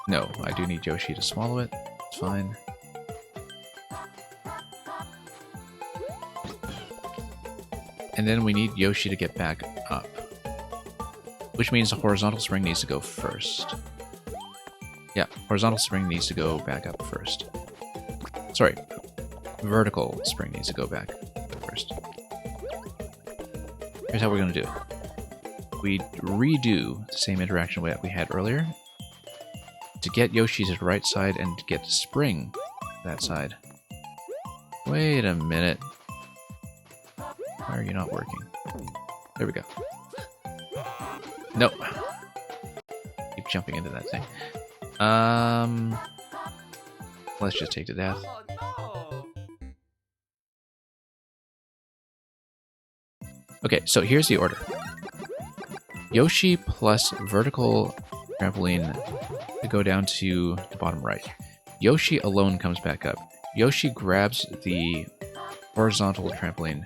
No, I do need Yoshi to swallow it. It's fine. And then we need Yoshi to get back up. Which means the horizontal spring needs to go first. Yeah, horizontal spring needs to go back up first. Sorry, vertical spring needs to go back first. Here's how we're going to do it. We redo the same interaction that we had earlier to get Yoshi to the right side and to get the spring to that side. Wait a minute. Why are you not working? There we go. Nope. Keep jumping into that thing. Let's just take the death. Oh no! Okay, so here's the order. Yoshi plus vertical trampoline to go down to the bottom right. Yoshi alone comes back up. Yoshi grabs the horizontal trampoline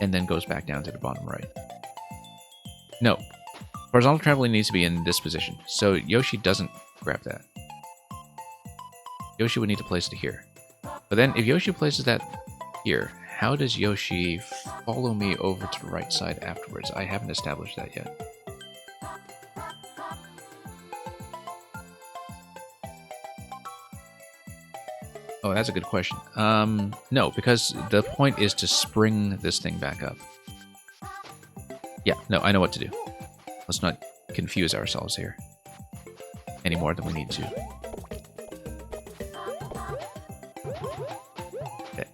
and then goes back down to the bottom right. No. Horizontal trampoline needs to be in this position, so Yoshi doesn't grab that. Yoshi would need to place it here. But then if Yoshi places that here, how does Yoshi follow me over to the right side afterwards? I haven't established that yet. Oh, that's a good question. No, because the point is to spring this thing back up. Yeah, no, I know what to do. Let's not confuse ourselves here any more than we need to. Okay.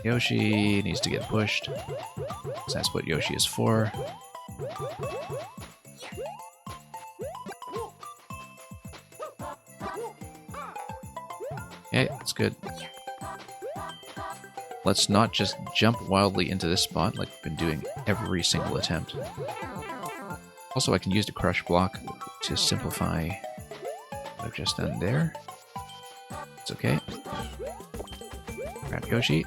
Yoshi needs to get pushed. That's what Yoshi is for. Okay, that's good. Let's not just jump wildly into this spot like we've been doing every single attempt. Also, I can use the crush block to simplify what I've just done there. It's okay. Grab Yoshi.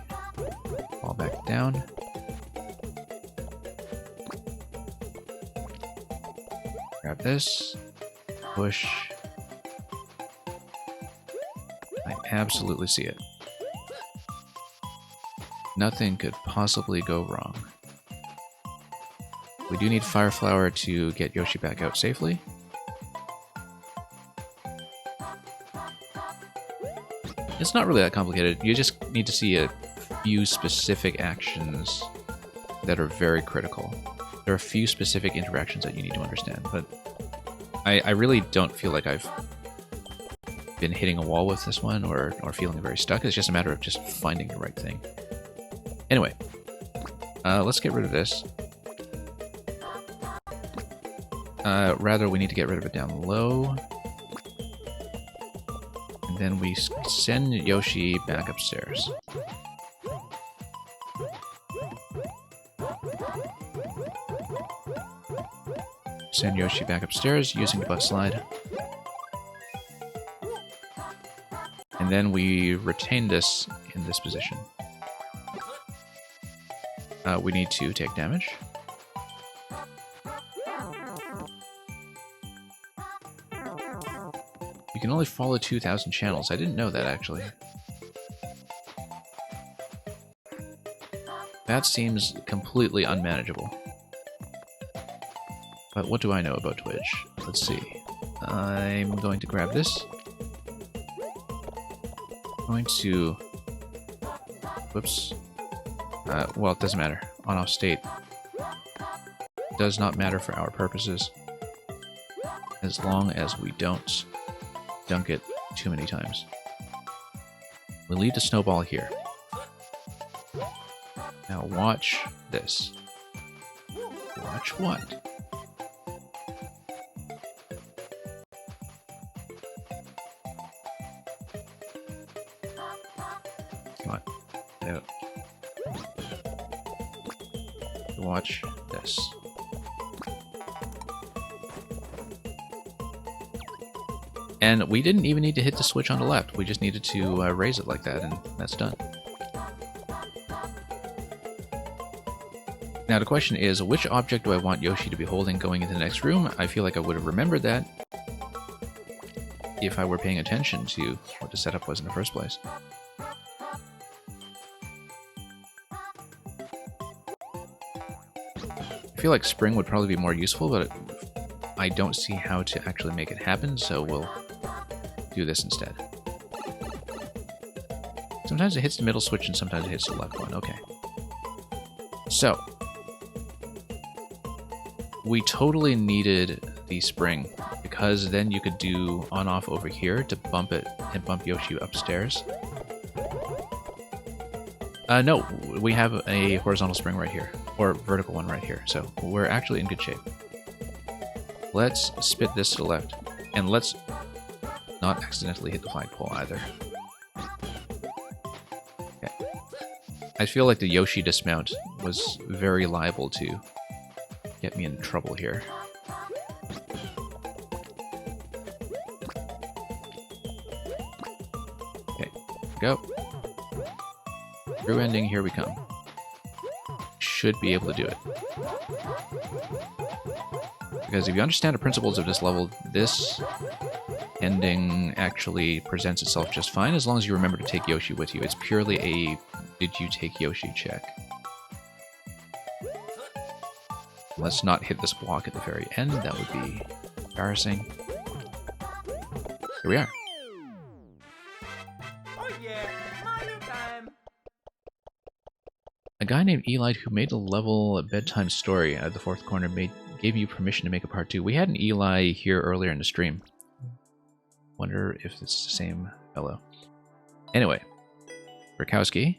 Fall back down. Grab this. Push. I absolutely see it. Nothing could possibly go wrong. We do need Fire Flower to get Yoshi back out safely. It's not really that complicated. You just need to see a few specific actions that are very critical. There are a few specific interactions that you need to understand, but I really don't feel like I've been hitting a wall with this one or feeling very stuck. It's just a matter of just finding the right thing. Anyway, let's get rid of this. Rather, we need to get rid of it down low. And then we send Yoshi back upstairs. Send Yoshi back upstairs using the bus slide. And then we retain this in this position. We need to take damage. You can only follow 2,000 channels. I didn't know that, actually. That seems completely unmanageable. But what do I know about Twitch? Let's see. I'm going to grab this. I'm going to... Whoops. Well, it doesn't matter. On-off state does not matter for our purposes. As long as we don't dunk it too many times. We leave the snowball here. Now watch this. Watch what? Come on. Out. Watch this. And we didn't even need to hit the switch on the left. We just needed to raise it like that, and that's done. Now the question is, which object do I want Yoshi to be holding going into the next room? I feel like I would have remembered that if I were paying attention to what the setup was in the first place. I feel like Spring would probably be more useful, but I don't see how to actually make it happen, so we'll do this instead. Sometimes it hits the middle switch and sometimes it hits the left one. Okay. So, we totally needed the spring, because then you could do on-off over here to bump it and bump Yoshi upstairs. No, we have a horizontal spring right here, or vertical one right here, so we're actually in good shape. Let's spit this to the left, and let's not accidentally hit the flagpole either. Okay. I feel like the Yoshi dismount was very liable to get me in trouble here. Okay, go. Through ending, here we come. Should be able to do it. Because if you understand the principles of this level, this ending actually presents itself just fine as long as you remember to take Yoshi with you. It's purely a did you take Yoshi check. Let's not hit this block at the very end. That would be embarrassing. Here we are. Oh yeah, Mario time. A guy named Eli who made a level bedtime story at the fourth corner gave you permission to make a part 2. We had an Eli here earlier in the stream. Wonder if it's the same fellow. Anyway, Rakowski.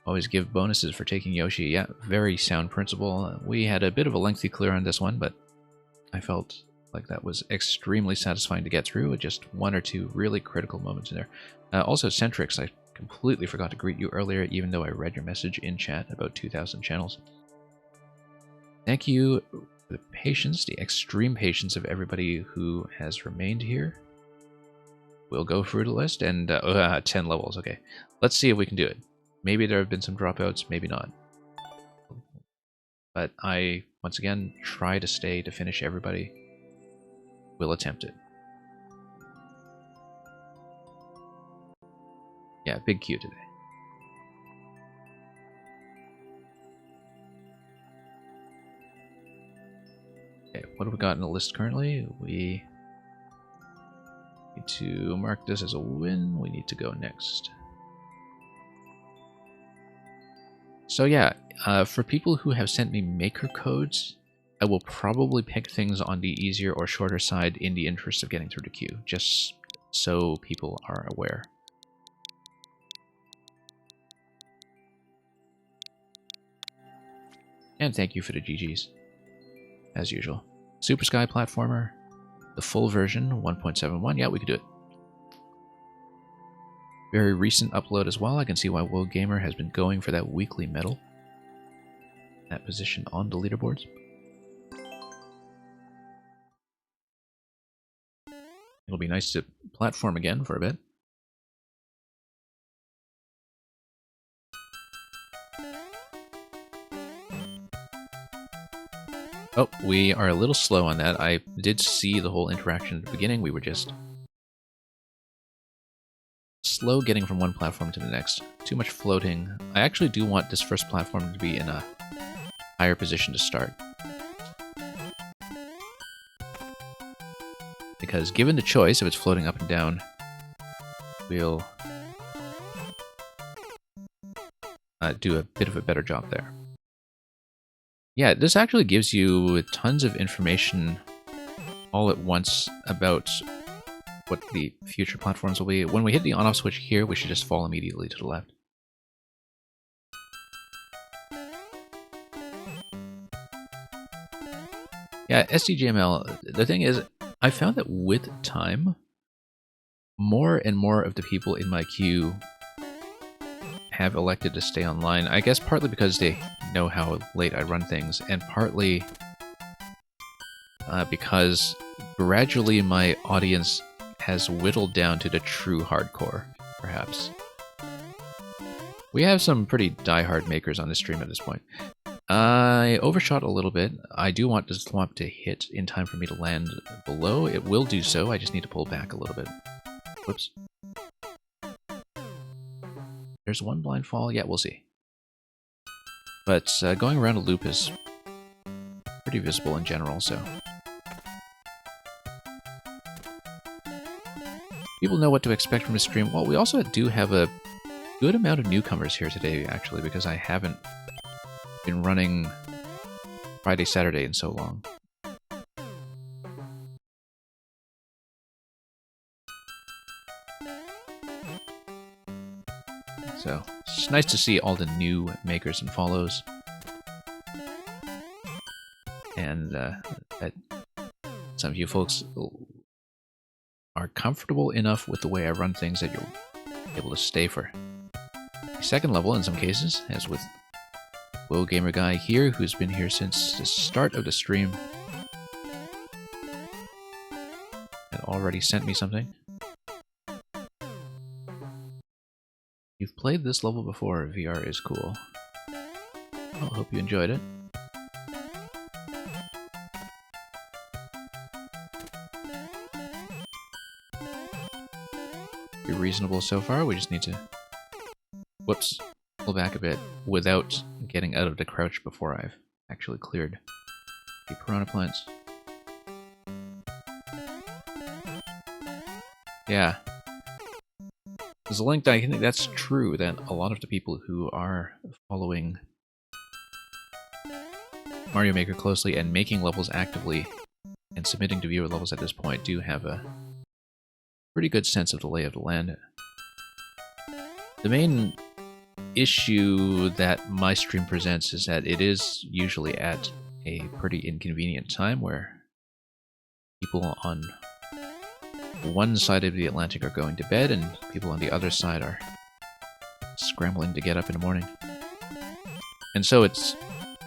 Always give bonuses for taking Yoshi. Yeah, very sound principle. We had a bit of a lengthy clear on this one, but I felt Like, that was extremely satisfying to get through, with just one or two really critical moments in there. Also, Centrix, I completely forgot to greet you earlier, even though I read your message in chat about 2,000 channels. Thank you for the patience, the extreme patience of everybody who has remained here. We'll go through the list, and 10 levels, okay. Let's see if we can do it. Maybe there have been some dropouts, maybe not. But I, once again, try to stay to finish everybody. We'll attempt it. Yeah, big queue today. Okay, what have we got in the list currently? We need to mark this as a win. We need to go next. So yeah, for people who have sent me maker codes, I will probably pick things on the easier or shorter side in the interest of getting through the queue, just so people are aware. And thank you for the GGs, as usual. Super Sky Platformer, the full version, 1.71. Yeah, we could do it. Very recent upload as well. I can see why World Gamer has been going for that weekly medal. That position on the leaderboards. It'll be nice to platform again for a bit. Oh, we are a little slow on that. I did see the whole interaction at the beginning. We were just slow getting from one platform to the next. Too much floating. I actually do want this first platform to be in a higher position to start. Because given the choice, if it's floating up and down, we'll do a bit of a better job there. Yeah, this actually gives you tons of information all at once about what the future platforms will be. When we hit the on-off switch here, we should just fall immediately to the left. Yeah, SDGML, the thing is, I found that with time, more and more of the people in my queue have elected to stay online. I guess partly because they know how late I run things, and partly because gradually my audience has whittled down to the true hardcore, perhaps. We have some pretty die-hard makers on the stream at this point. I overshot a little bit. I do want this swamp to hit in time for me to land below. It will do so, I just need to pull back a little bit. Whoops. There's one blind fall. Yeah, we'll see. But going around a loop is pretty visible in general, so... people know what to expect from the stream. Well, we also do have a good amount of newcomers here today, actually, because I haven't been running Friday, Saturday in so long. So, it's nice to see all the new makers and follows. And that some of you folks are comfortable enough with the way I run things that you're able to stay for the second level in some cases, as with Will Gamer Guy here, who's been here since the start of the stream and already sent me something. You've played this level before. VR is cool. Well, hope you enjoyed it. Pretty reasonable so far. We just need to, whoops, pull back a bit without getting out of the crouch before I've actually cleared the piranha plants. Yeah. Zelinked, I think that's true, that a lot of the people who are following Mario Maker closely and making levels actively and submitting to viewer levels at this point do have a pretty good sense of the lay of the land. The main issue that my stream presents is that it is usually at a pretty inconvenient time where people on one side of the Atlantic are going to bed, and people on the other side are scrambling to get up in the morning. And so it's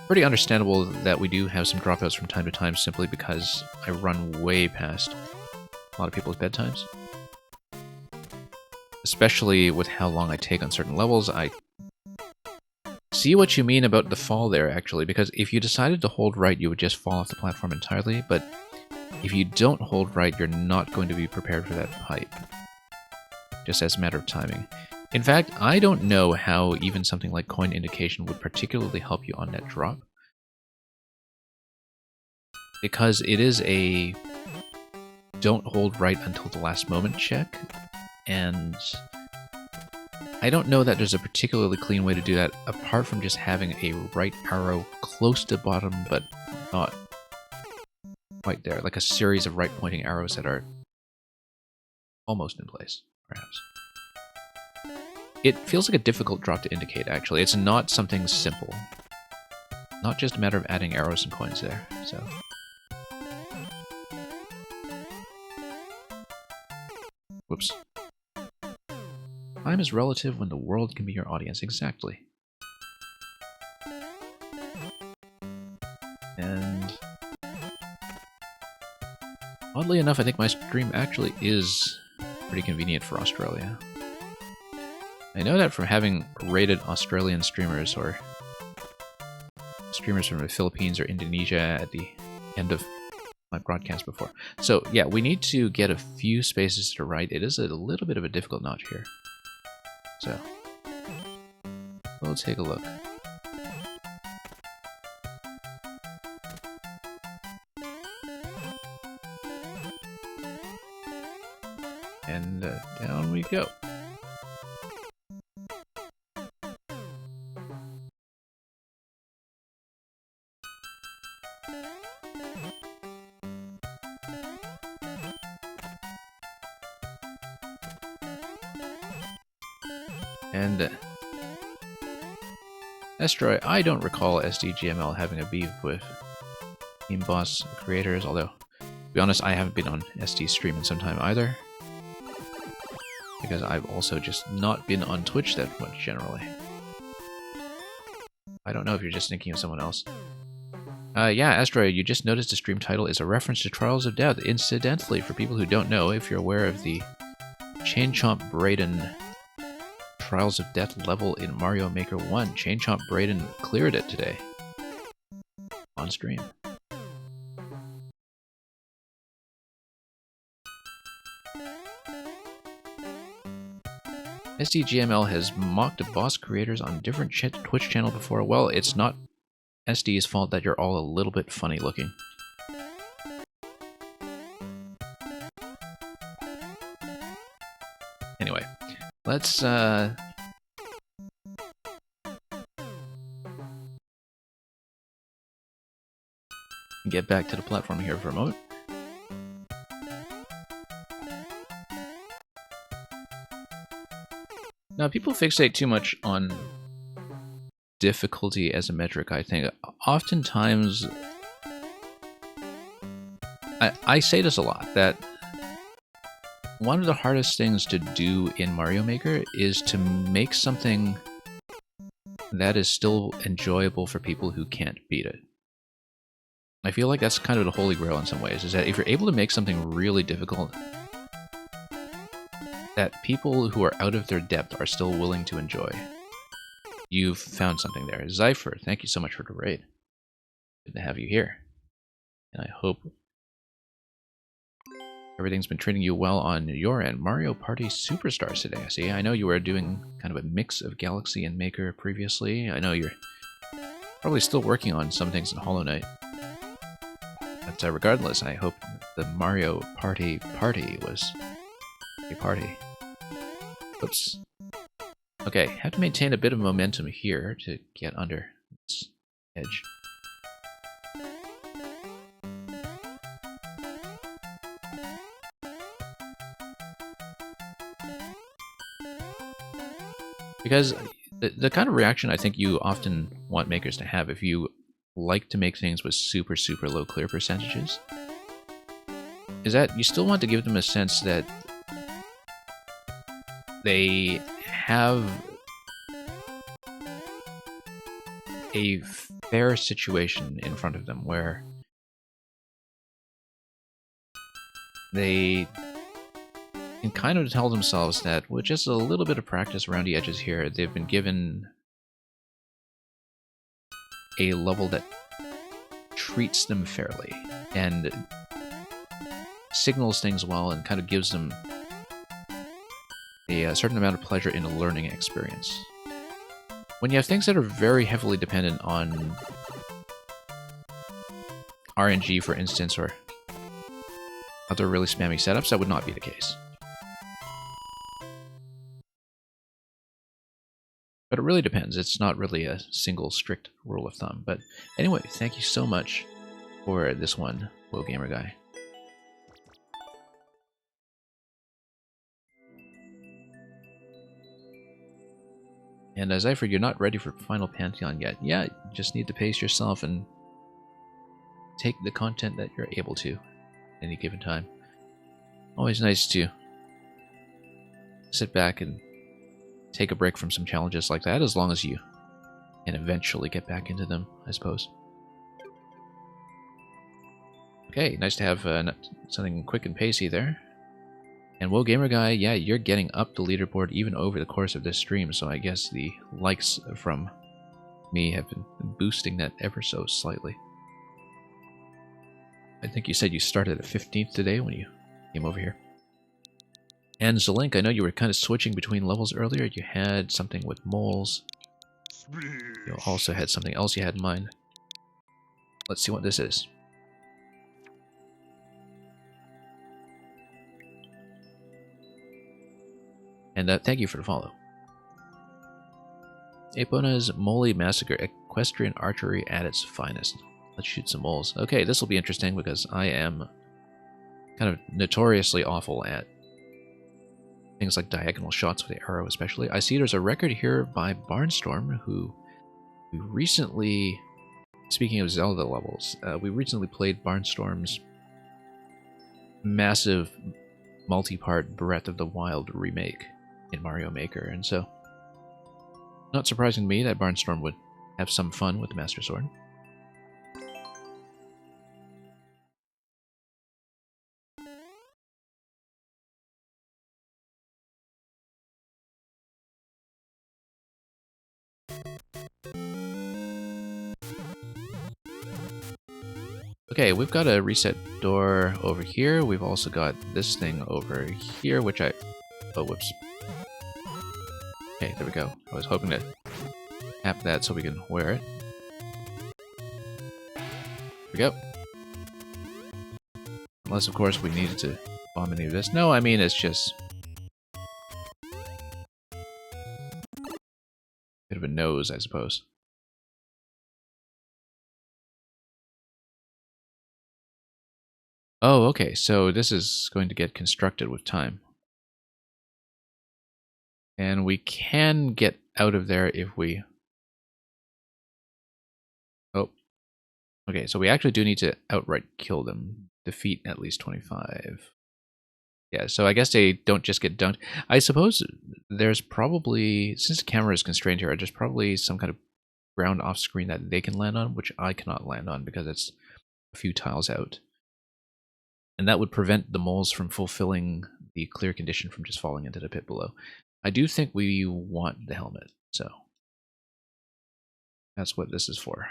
pretty understandable that we do have some dropouts from time to time simply because I run way past a lot of people's bedtimes. Especially with how long I take on certain levels. I see what you mean about the fall there, actually, because if you decided to hold right, you would just fall off the platform entirely, but if you don't hold right, you're not going to be prepared for that pipe. Just as a matter of timing. In fact, I don't know how even something like Coin Indication would particularly help you on that drop. Because it is a don't hold right until the last moment check, and I don't know that there's a particularly clean way to do that apart from just having a right arrow close to bottom but not quite there, like a series of right pointing arrows that are almost in place, perhaps. It feels like a difficult drop to indicate, actually. It's not something simple. Not just a matter of adding arrows and coins there, so... Whoops. Time is relative when the world can be your audience. Exactly. And... oddly enough, I think my stream actually is pretty convenient for Australia. I know that from having rated Australian streamers or streamers from the Philippines or Indonesia at the end of my broadcast before. So yeah, we need to get a few spaces to the right. It is a little bit of a difficult notch here. So, we'll take a look. And down we go. And Estroy, I don't recall SDGML having a beef with Team Boss creators, although, to be honest, I haven't been on SD's stream in some time either. Because I've also just not been on Twitch that much generally. I don't know if you're just thinking of someone else. Yeah, Asteroid, you just noticed the stream title is a reference to Trials of Death. Incidentally, for people who don't know, if you're aware of the Chain Chomp Brayden Trials of Death level in Mario Maker 1, Chain Chomp Brayden cleared it today. On stream. SDGML has mocked boss creators on different Twitch channel before. Well, it's not SD's fault that you're all a little bit funny looking. Anyway, let's get back to the platform here for a moment. Now, people fixate too much on difficulty as a metric, I think. Oftentimes, I say this a lot, that one of the hardest things to do in Mario Maker is to make something that is still enjoyable for people who can't beat it. I feel like that's kind of the holy grail in some ways, is that if you're able to make something really difficult that people who are out of their depth are still willing to enjoy, you've found something there. Zypher, thank you so much for the raid. Good to have you here. And I hope everything's been treating you well on your end. Mario Party Superstars today. See, I know you were doing kind of a mix of Galaxy and Maker previously. I know you're probably still working on some things in Hollow Knight. But regardless, I hope the Mario Party was a party. Oops. Okay, have to maintain a bit of momentum here to get under this edge. Because the kind of reaction I think you often want makers to have, if you like to make things with super, super low clear percentages, is that you still want to give them a sense that they have a fair situation in front of them where they can kind of tell themselves that with just a little bit of practice around the edges here, they've been given a level that treats them fairly and signals things well and kind of gives them a certain amount of pleasure in a learning experience. When you have things that are very heavily dependent on RNG, for instance, or other really spammy setups, that would not be the case. But it really depends. It's not really a single strict rule of thumb. But anyway, thank you so much for this one, WoGamerGuy. And as Zypher, you're not ready for Final Pantheon yet. Yeah, you just need to pace yourself and take the content that you're able to at any given time. Always nice to sit back and take a break from some challenges like that, as long as you can eventually get back into them, I suppose. Okay, nice to have something quick and pacey there. And WoGamerGuy, yeah, you're getting up the leaderboard even over the course of this stream, so I guess the likes from me have been boosting that ever so slightly. I think you said you started at 15th today when you came over here. And Zelink, I know you were kind of switching between levels earlier. You had something with moles. You also had something else you had in mind. Let's see what this is. And thank you for the follow. Epona's Mole Massacre, equestrian archery at its finest. Let's shoot some moles. Okay, this will be interesting because I am kind of notoriously awful at things like diagonal shots with the arrow especially. I see there's a record here by Barnstorm, who we recently, speaking of Zelda levels, we recently played Barnstorm's massive multi-part Breath of the Wild remake in Mario Maker, and so not surprising to me that Barnstorm would have some fun with the Master Sword. Okay, we've got a reset door over here. We've also got this thing over here, which I... Oh, whoops. Okay, there we go. I was hoping to tap that so we can wear it. There we go. Unless, of course, we needed to bomb any of this. No, I mean, it's just... bit of a nose, I suppose. Oh, okay, so this is going to get constructed with time. And we can get out of there if we... Oh. Okay, so we actually do need to outright kill them. Defeat at least 25. Yeah, so I guess they don't just get dunked. I suppose there's probably, since the camera is constrained here, there's probably some kind of ground off screen that they can land on, which I cannot land on because it's a few tiles out. And that would prevent the moles from fulfilling the clear condition from just falling into the pit below. I do think we want the helmet, so that's what this is for.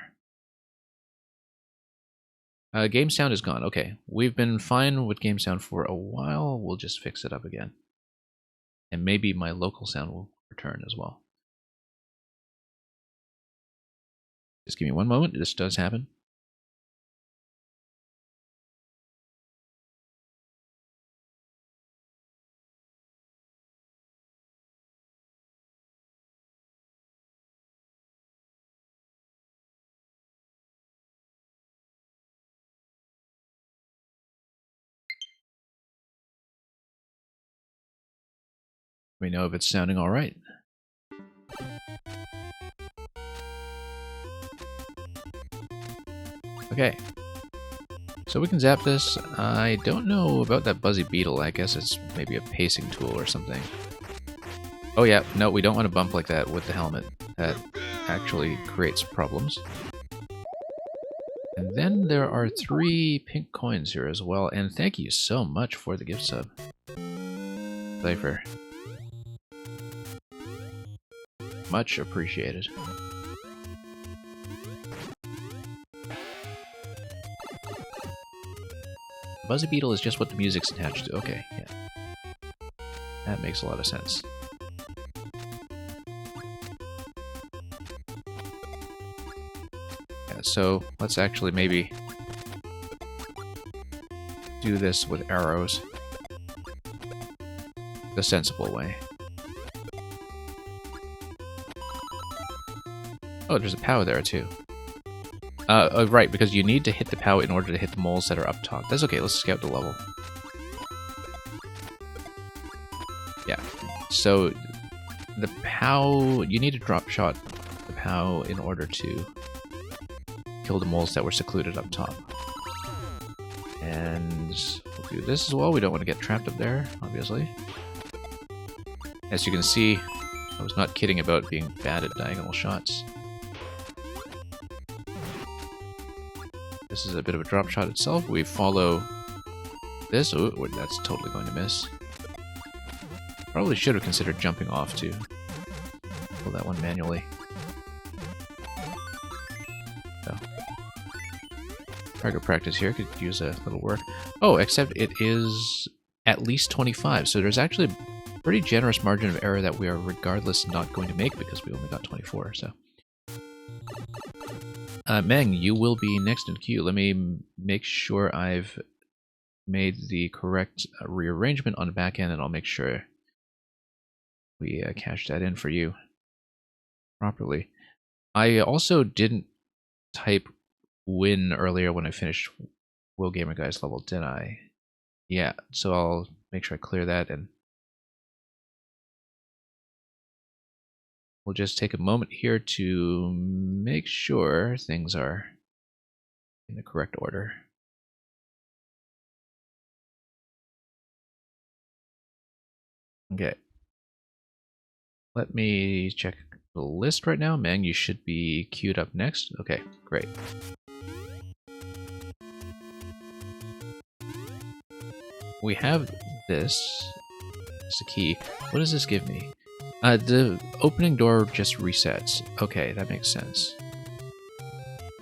Game sound is gone. Okay, we've been fine with game sound for a while. We'll just fix it up again. And maybe my local sound will return as well. Just give me one moment. This does happen. We know if it's sounding all right. Okay. So we can zap this. I don't know about that Buzzy Beetle. I guess it's maybe a pacing tool or something. Oh yeah, no, we don't want to bump like that with the helmet. That actually creates problems. And then there are 3 pink coins here as well. And thank you so much for the gift sub, Cypher. Much appreciated. Buzzy Beetle is just what the music's attached to. Okay, yeah. That makes a lot of sense. Yeah, so let's actually maybe do this with arrows the sensible way. Oh, there's a POW there too. Right, because you need to hit the POW in order to hit the moles that are up top. That's okay, let's scout the level. Yeah, so the POW, you need to drop shot the POW in order to kill the moles that were secluded up top. And we'll do this as well, we don't want to get trapped up there, obviously. As you can see, I was not kidding about being bad at diagonal shots. This is a bit of a drop shot itself. We follow this. Oh, that's totally going to miss. Probably should have considered jumping off to pull that one manually. So, target practice here could use a little work. Oh, except it is at least 25, so there's actually a pretty generous margin of error that we are regardless not going to make because we only got 24, so. Meng, you will be next in queue. Let me make sure I've made the correct rearrangement on the back end, and I'll make sure we cache that in for you properly. I also didn't type win earlier when I finished Will Gamer Guy's level, did I? Yeah, so I'll make sure I clear that, and we'll just take a moment here to make sure things are in the correct order. Okay. Let me check the list right now. Meng, you should be queued up next. Okay, great. We have this. It's a key. What does this give me? The opening door just resets. Okay, that makes sense.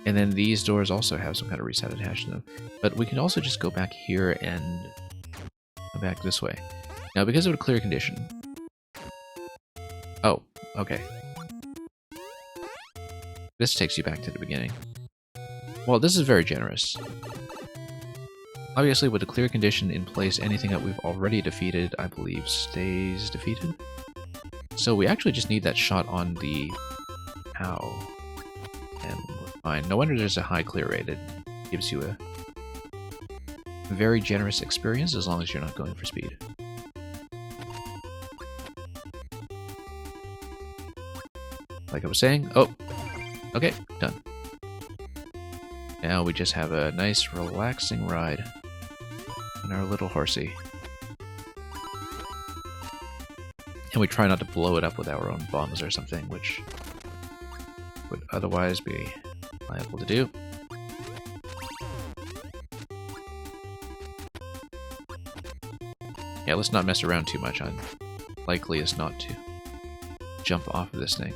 And then these doors also have some kind of reset attached to them. But we can also just go back here and go back this way. Now, because of a clear condition. Oh, okay. This takes you back to the beginning. Well, this is very generous. Obviously, with a clear condition in place, anything that we've already defeated, I believe, stays defeated. So we actually just need that shot on the POW. And we're fine. No wonder there's a high clear rate. It gives you a very generous experience as long as you're not going for speed. Like I was saying, oh, okay, done. Now we just have a nice relaxing ride on our little horsey. And we try not to blow it up with our own bombs or something, which would otherwise be liable to do. Yeah, let's not mess around too much. I'm likeliest not to jump off of this thing.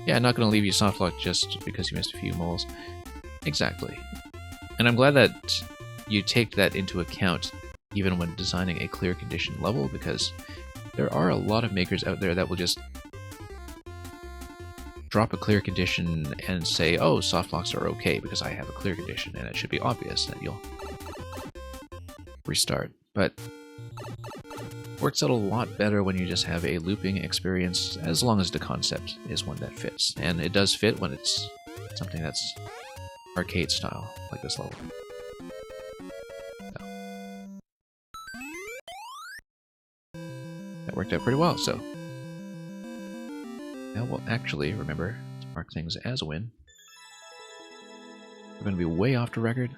Yeah, I'm not going to leave you softlock just because you missed a few moles. Exactly. And I'm glad that you take that into account even when designing a clear condition level, because there are a lot of makers out there that will just drop a clear condition and say, oh, softlocks are okay because I have a clear condition, and it should be obvious that you'll restart. But works out a lot better when you just have a looping experience, as long as the concept is one that fits. And it does fit when it's something that's arcade style, like this level. So. That worked out pretty well, so. Now we'll actually remember to mark things as a win. We're going to be way off the record.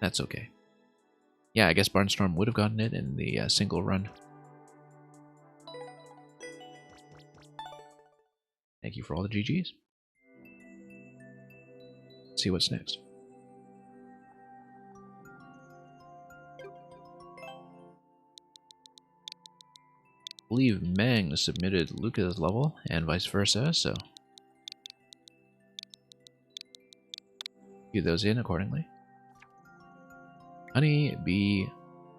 That's okay. Yeah, I guess Barnstorm would have gotten it in the single run. Thank you for all the GGs. Let's see what's next. I believe Mang submitted Luca's level and vice versa, so do those in accordingly. Honey Bee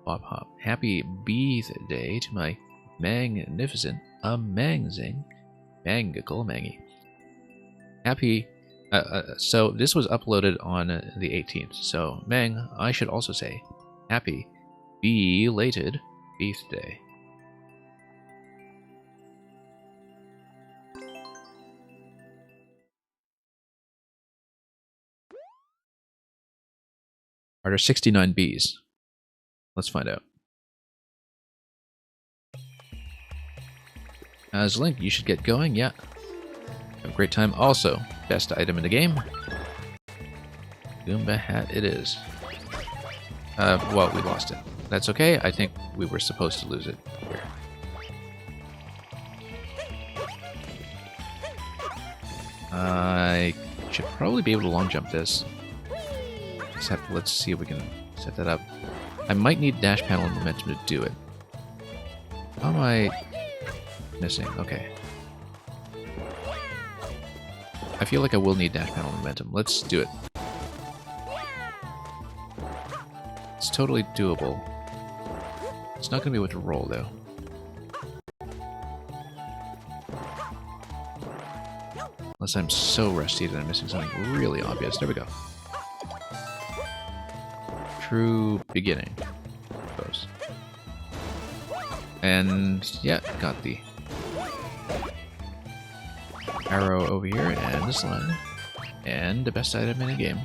Bop Hop. Happy birthday to my magnificent, amazing, mangical Mangy. Happy. So this was uploaded on the 18th. So Mang, I should also say, happy belated birthday. Are there 69 bees? Let's find out. As Link, you should get going. Yeah. Have a great time. Also, best item in the game. Goomba hat it is. Well, we lost it. That's okay. I think we were supposed to lose it here. I should probably be able to long jump this. Except, let's see if we can set that up. I might need dash panel and momentum to do it. How am I missing? Okay. I feel like I will need dash panel and momentum. Let's do it. It's totally doable. It's not going to be able to roll, though. Unless I'm so rusty that I'm missing something really obvious. There we go. True beginning, I suppose. And yeah, got the arrow over here and this line, and the best item in the game.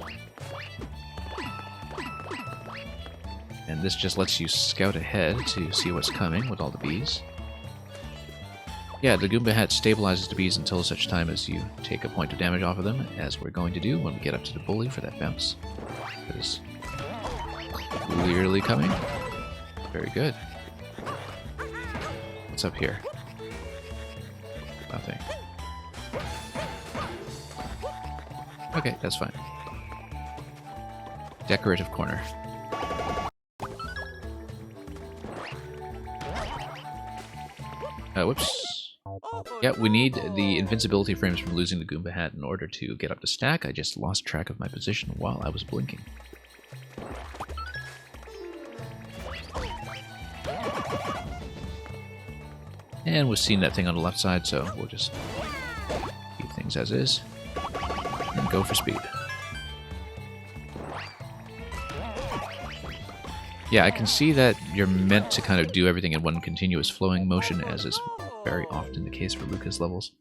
And this just lets you scout ahead to see what's coming with all the bees. Yeah, the Goomba hat stabilizes the bees until such time as you take a point of damage off of them, as we're going to do when we get up to the bully for that bounce. That is clearly coming. Very good. What's up here? Nothing. Okay, that's fine. Decorative corner. Whoops. Yeah, we need the invincibility frames from losing the Goomba hat in order to get up to stack. I just lost track of my position while I was blinking. And we've seen that thing on the left side, so we'll just keep things as is and go for speed. Yeah, I can see that you're meant to kind of do everything in one continuous flowing motion, as is very often the case for Luca's levels.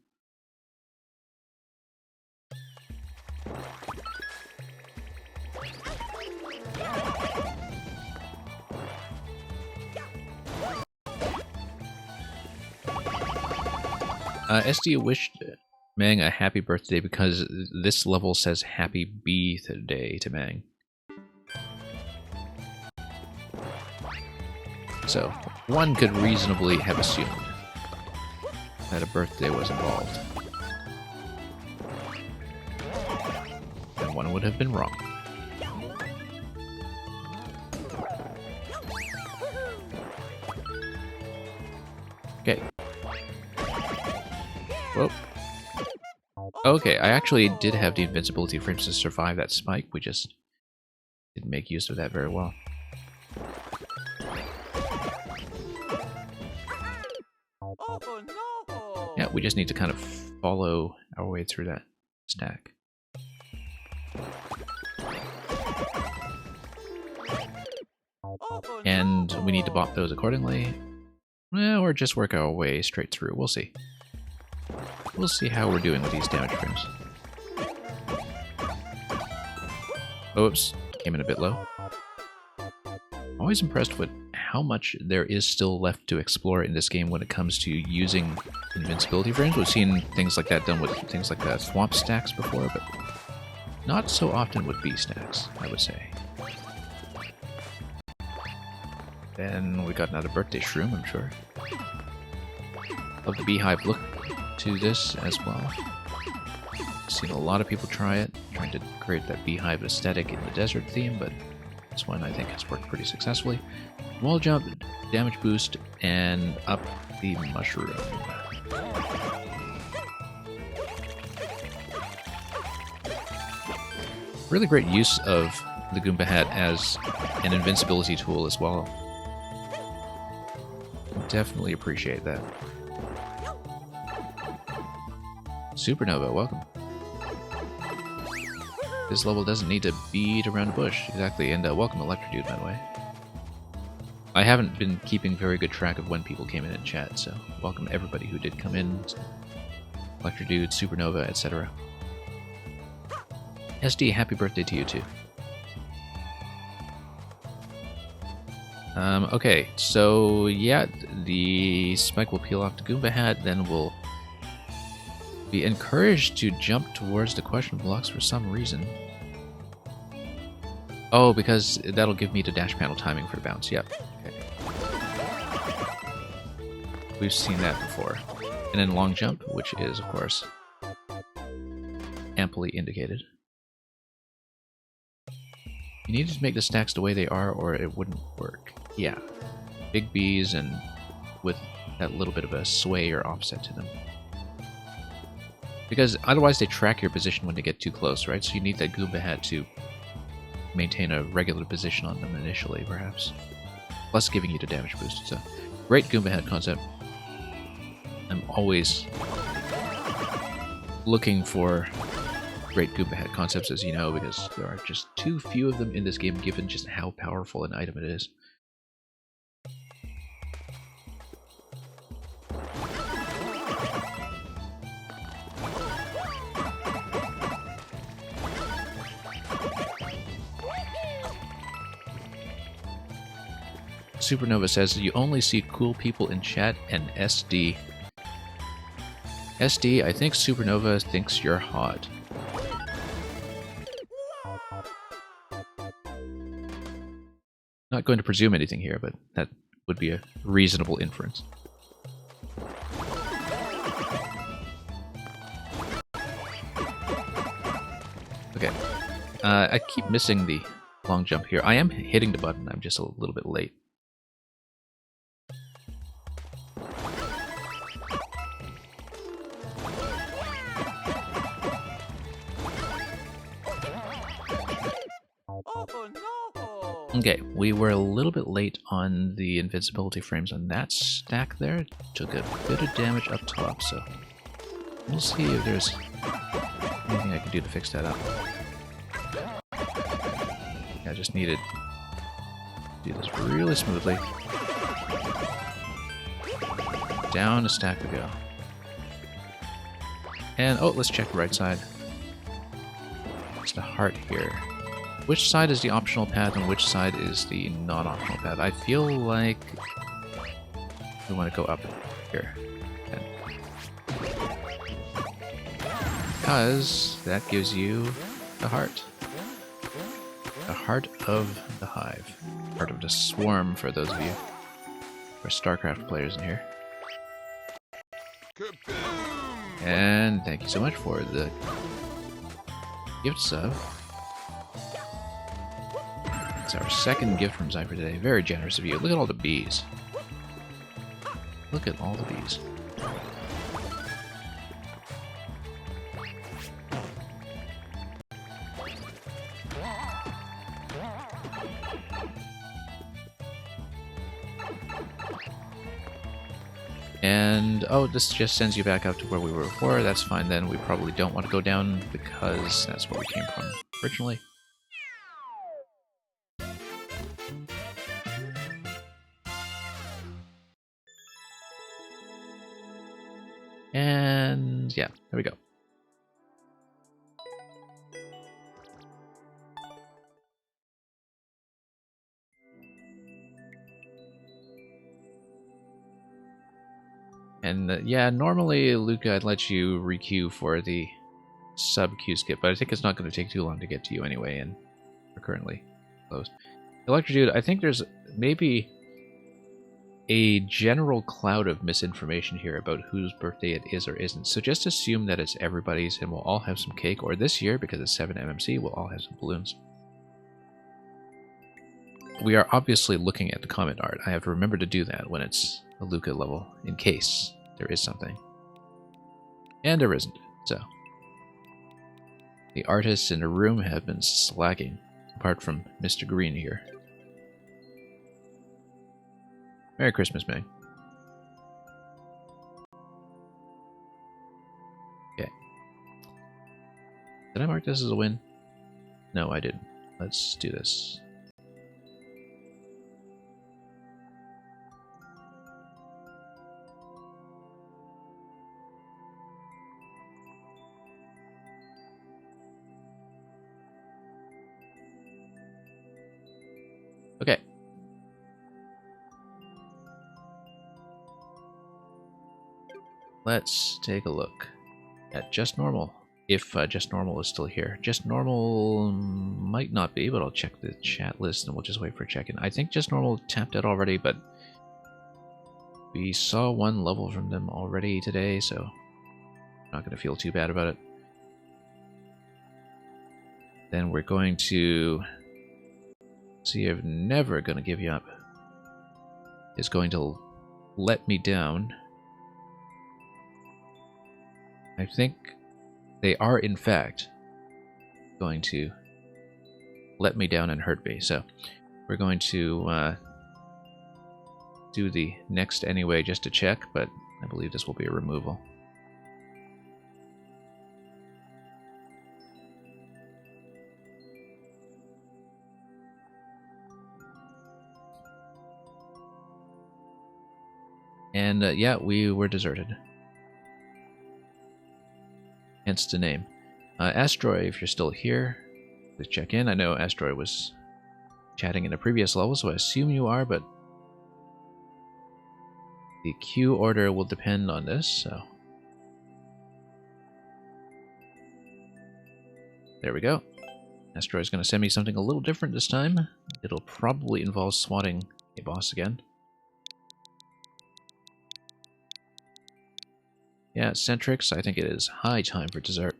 SD wished Mang a happy birthday because this level says happy birthday to Mang. So, one could reasonably have assumed that a birthday was involved. And one would have been wrong. Okay. Whoa. Okay, I actually did have the invincibility frames to survive that spike. We just didn't make use of that very well. Oh no! Yeah, we just need to kind of follow our way through that stack. And we need to bop those accordingly. Well, or just work our way straight through. We'll see. We'll see how we're doing with these damage frames. Oops, came in a bit low. Always impressed with how much there is still left to explore in this game when it comes to using invincibility frames. We've seen things like that done with things like swamp stacks before, but not so often with bee stacks, I would say. Then we got another birthday shroom, I'm sure. Love the beehive look to this as well. Seen a lot of people try it, trying to create that beehive aesthetic in the desert theme, but this one I think has worked pretty successfully. Wall jump, damage boost, and up the mushroom. Really great use of the Goomba hat as an invincibility tool as well. Definitely appreciate that. Supernova, welcome. This level doesn't need to beat around a bush. Exactly, and welcome Electrodude, by the way. I haven't been keeping very good track of when people came in chat, so welcome everybody who did come in. Electrodude, Supernova, etc. SD, happy birthday to you too. Okay, so yeah, the spike will peel off the Goomba hat, then we'll be encouraged to jump towards the question blocks for some reason. Oh, because that'll give me the dash panel timing for the bounce, yep. Okay. We've seen that before. And then long jump, which is, of course, amply indicated. You needed to make the stacks the way they are or it wouldn't work. Yeah. Big Bs and with that little bit of a sway or offset to them. Because otherwise they track your position when they get too close, right? So you need that Goomba hat to maintain a regular position on them initially, perhaps. Plus giving you the damage boost. It's a great Goomba hat concept. I'm always looking for great Goomba hat concepts, as you know, because there are just too few of them in this game given just how powerful an item it is. Supernova says, you only see cool people in chat and SD. SD, I think Supernova thinks you're hot. Not going to presume anything here, but that would be a reasonable inference. Okay. I keep missing the long jump here. I am hitting the button, I'm just a little bit late. Okay, we were a little bit late on the invincibility frames on that stack there. Took a bit of damage up top, so we'll see if there's anything I can do to fix that up. I just needed to do this really smoothly. Down a stack we go. And, oh, let's check the right side. It's the heart here. Which side is the optional path and which side is the non-optional path? I feel like we want to go up here. Because that gives you the heart. The heart of the hive. Heart of the swarm for those of you who are StarCraft players in here. And thank you so much for the gift sub. It's our second gift from Zypher today. Very generous of you. Look at all the bees. Look at all the bees. And, oh, this just sends you back up to where we were before. That's fine then. We probably don't want to go down because that's where we came from originally. And yeah, there we go. And yeah, normally, Luca, I'd let you requeue for the sub-queue skip, but I think it's not going to take too long to get to you anyway, and we're currently closed. Electrodude, I think there's maybe a general cloud of misinformation here about whose birthday it is or isn't, so just assume that it's everybody's and we'll all have some cake, or this year, because it's 7MMC, we'll all have some balloons. We are obviously looking at the comment art. I have to remember to do that when it's a Luca level, in case there is something. And there isn't, so. The artists in the room have been slacking, apart from Mr. Green here. Merry Christmas, Meg. Okay. Did I mark this as a win? No, I didn't. Let's do this. Okay. Let's take a look at Just Normal, if Just Normal is still here. Just Normal might not be, but I'll check the chat list and we'll just wait for a check-in. I think Just Normal tapped out already, but we saw one level from them already today, so I'm not going to feel too bad about it. Then we're going to see if Never Gonna Give You Up is going to let me down. I think they are, in fact, going to let me down and hurt me. So we're going to do the next anyway just to check, but I believe this will be a removal. And yeah, we were deserted. Hence the name. Astroy, if you're still here, please check in. I know Astroy was chatting in a previous level, so I assume you are, but the queue order will depend on this, so. There we go. Astroy's going to send me something a little different this time. It'll probably involve swatting a boss again. Yeah, Centrix, I think it is high time for dessert.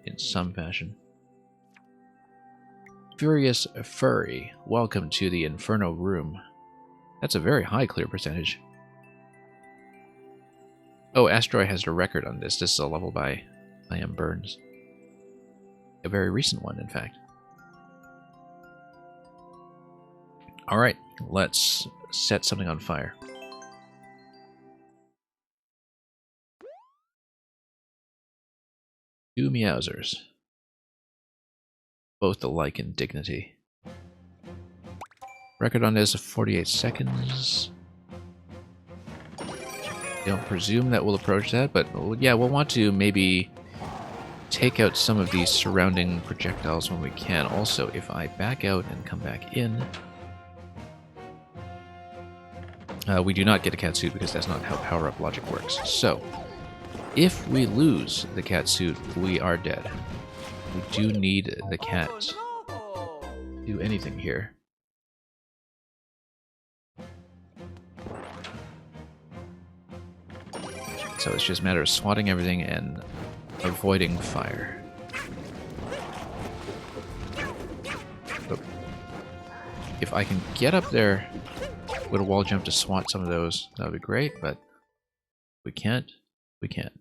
In some fashion. Furious Furry, welcome to the Inferno Room. That's a very high clear percentage. Oh, Astroy has a record on this. This is a level by I Am Burns. A very recent one, in fact. Alright, let's set something on fire. Two Meowsers. Both alike in dignity. Record on this of 48 seconds. Don't presume that we'll approach that, but yeah, we'll want to maybe take out some of these surrounding projectiles when we can. Also, if I back out and come back in, we do not get a cat suit because that's not how power-up logic works. So, if we lose the cat suit, we are dead. We do need the cat to do anything here. So it's just a matter of swatting everything and avoiding fire. But if I can get up there with a wall jump to swat some of those, that would be great, but we can't. We can't.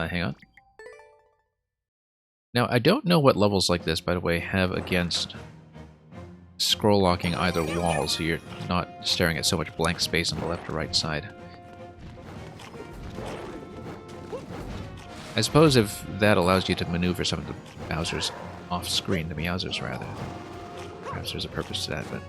Hang on. Now, I don't know what levels like this, by the way, have against scroll locking either wall, so you're not staring at so much blank space on the left or right side. I suppose if that allows you to maneuver some of the Bowsers off screen, the Meowsers rather. Perhaps there's a purpose to that, but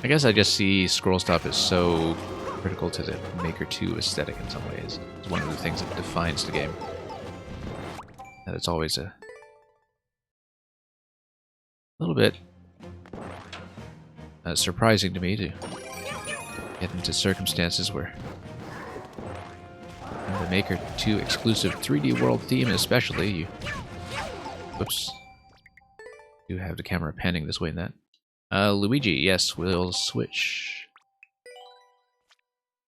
I guess I just see scroll stop as so critical to the Maker 2 aesthetic in some ways. It's one of the things that defines the game. that it's always a little bit surprising to me to get into circumstances where the Maker 2 exclusive 3D world theme especially, you... Whoops. You have the camera panning this way and that. Luigi, yes, we'll switch.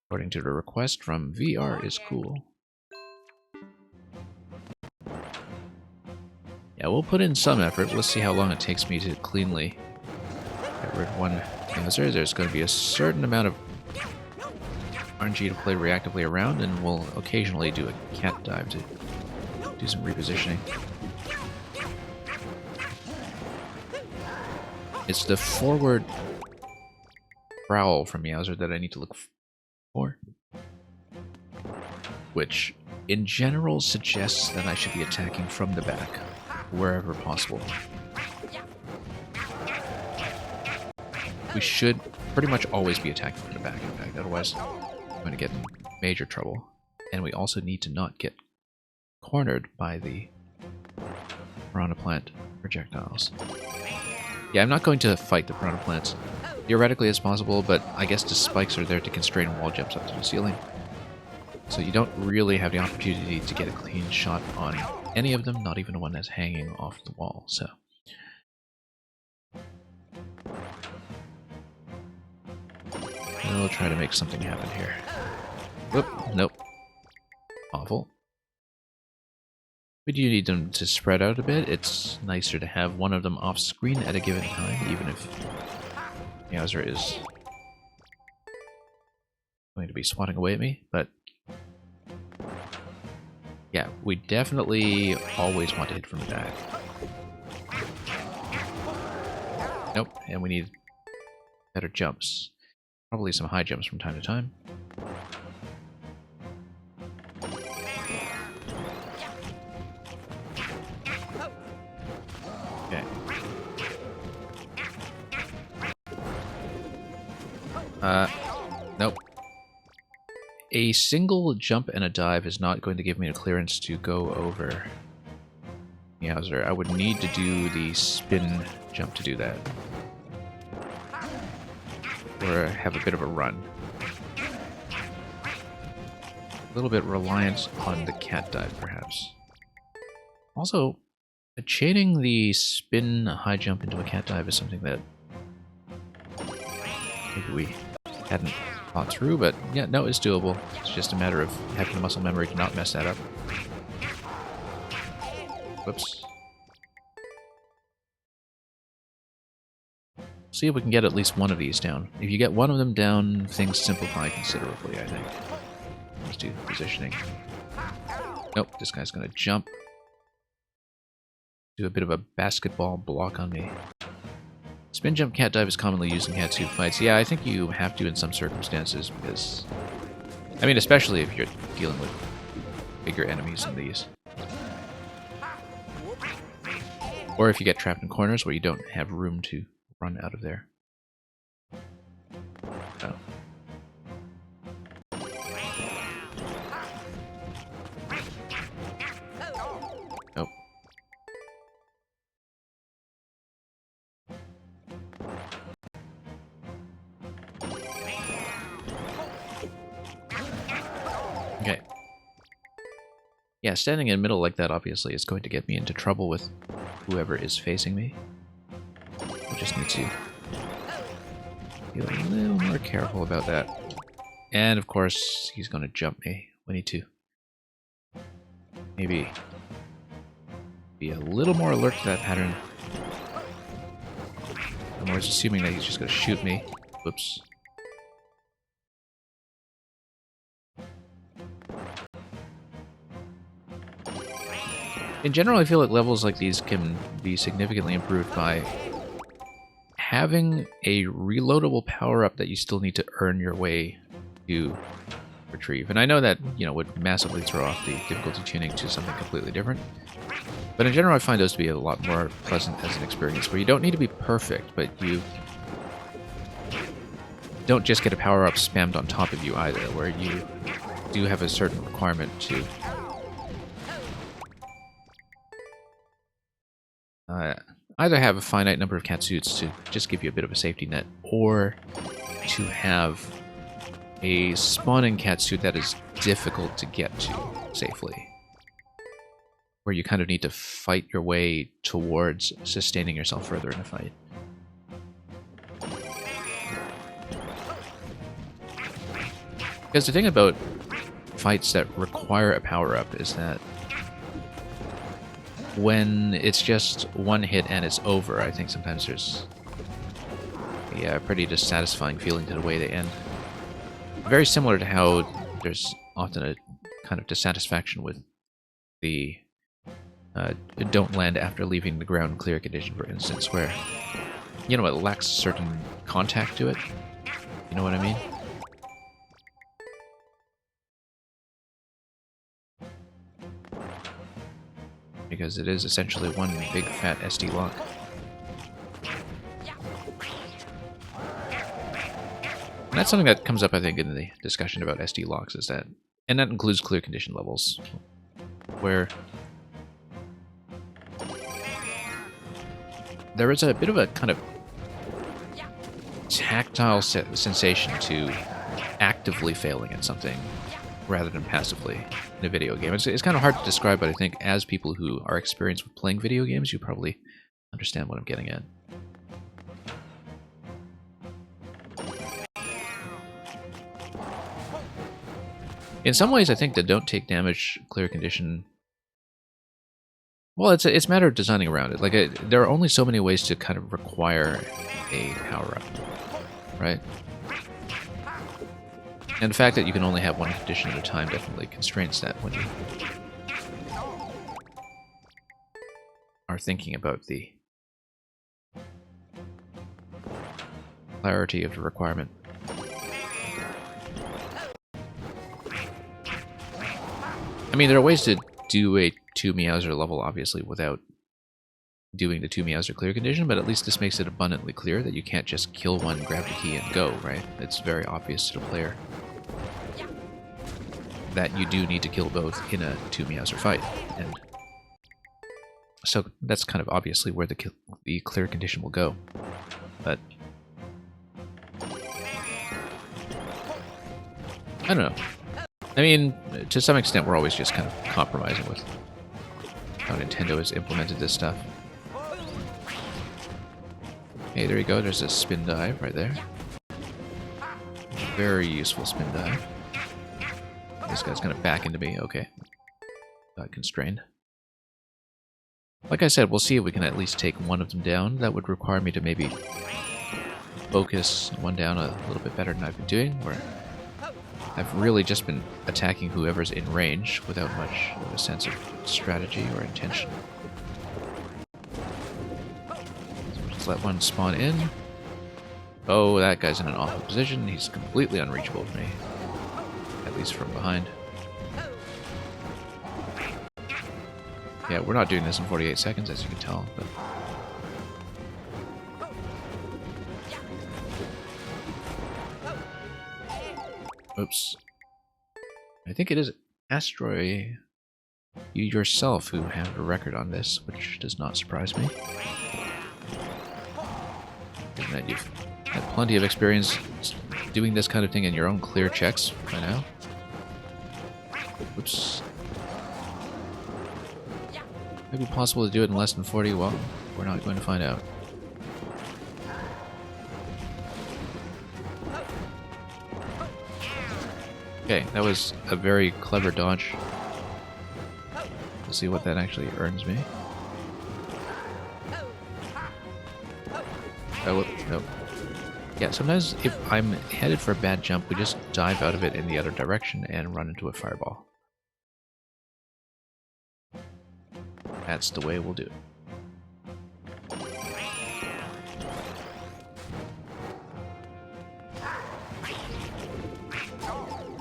According to the request from VR is cool. Yeah, we'll put in some effort. Let's see how long it takes me to cleanly get rid of one answer. There's going to be a certain amount of RNG to play reactively around, and we'll occasionally do a cat dive to do some repositioning. It's the forward prowl from Meowser that I need to look for, which in general suggests that I should be attacking from the back, wherever possible. We should pretty much always be attacking from the back, in fact, otherwise I'm going to get in major trouble. And we also need to not get cornered by the Piranha Plant projectiles. Yeah, I'm not going to fight the Piranha Plants. Theoretically it's possible, but I guess the spikes are there to constrain wall jumps up to the ceiling. So you don't really have the opportunity to get a clean shot on any of them, not even one that's hanging off the wall, so... We'll try to make something happen here. Whoop, nope. Awful. We do need them to spread out a bit. It's nicer to have one of them off screen at a given time, even if Meowser is going to be swatting away at me, but yeah, we definitely always want to hit from the back. Nope, and we need better jumps. Probably some high jumps from time to time. Okay. Nope. A single jump and a dive is not going to give me the clearance to go over Meowser. I would need to do the spin jump to do that. Or have a bit of a run. A little bit reliant on the cat dive, perhaps. Also, chaining the spin high jump into a cat dive is something that maybe we hadn't thought through, but yeah, no, it's doable. It's just a matter of having the muscle memory to not mess that up. Whoops. See if we can get at least one of these down. If you get one of them down, things simplify considerably, I think. Let's do positioning. Nope, this guy's gonna jump. Do a bit of a basketball block on me. Spin jump cat dive is commonly used in Cat 2 fights. Yeah, I think you have to in some circumstances because... I mean, especially if you're dealing with bigger enemies than these. Or if you get trapped in corners where you don't have room to run out of there. Oh. Nope. Okay. Yeah, standing in the middle like that obviously is going to get me into trouble with whoever is facing me. Just need to be a little more careful about that. And of course, he's going to jump me. We need to maybe be a little more alert to that pattern. I'm always assuming that he's just going to shoot me. Whoops. In general, I feel like levels like these can be significantly improved by having a reloadable power-up that you still need to earn your way to retrieve. And I know that, you know, would massively throw off the difficulty tuning to something completely different. But in general, I find those to be a lot more pleasant as an experience, where you don't need to be perfect, but you don't just get a power-up spammed on top of you either, where you do have a certain requirement to either have a finite number of catsuits to just give you a bit of a safety net, or to have a spawning catsuit that is difficult to get to safely, where you kind of need to fight your way towards sustaining yourself further in a fight. Because the thing about fights that require a power-up is that when it's just one hit and it's over, I think sometimes there's a pretty dissatisfying feeling to the way they end. Very similar to how there's often a kind of dissatisfaction with the don't land after leaving the ground clear condition, for instance, where, you know, it lacks certain contact to it. You know what I mean? Because it is essentially one big fat SD lock. And that's something that comes up, I think, in the discussion about SD locks, is that, and that includes clear condition levels, where there is a bit of a kind of tactile sensation to actively failing at something rather than passively in a video game. It's kind of hard to describe, but I think as people who are experienced with playing video games, you probably understand what I'm getting at. In some ways, I think the don't take damage clear condition, well, it's a matter of designing around it. Like, there are only so many ways to kind of require a power-up, right? And the fact that you can only have one condition at a time definitely constrains that when you are thinking about the clarity of the requirement. I mean, there are ways to do a 2 Meowser level, obviously, without doing the 2 Meowser clear condition, but at least this makes it abundantly clear that you can't just kill one, grab the key, and go, right? It's very obvious to the player that you do need to kill both in a 2 Meowser fight. And so that's kind of obviously where the clear condition will go. But I don't know. I mean, to some extent, we're always just kind of compromising with how Nintendo has implemented this stuff. Hey, there you go. There's a spin dive right there. Very useful spin dive. This guy's gonna back into me. Okay. Got constrained. Like I said, we'll see if we can at least take one of them down. That would require me to maybe focus one down a little bit better than I've been doing, where I've really just been attacking whoever's in range without much of a sense of strategy or intention. So just let one spawn in. Oh, that guy's in an awful position. He's completely unreachable for me. At least from behind. Yeah, we're not doing this in 48 seconds, as you can tell, but... Oops. I think it is Astroy, you yourself, who have a record on this, which does not surprise me. Given that you've had plenty of experience doing this kind of thing in your own clear checks by now. Oops. Maybe possible to do it in less than 40? Well, we're not going to find out. Okay, that was a very clever dodge. We'll see what that actually earns me. Oh, nope. Yeah, sometimes if I'm headed for a bad jump, we just dive out of it in the other direction and run into a fireball. That's the way we'll do it.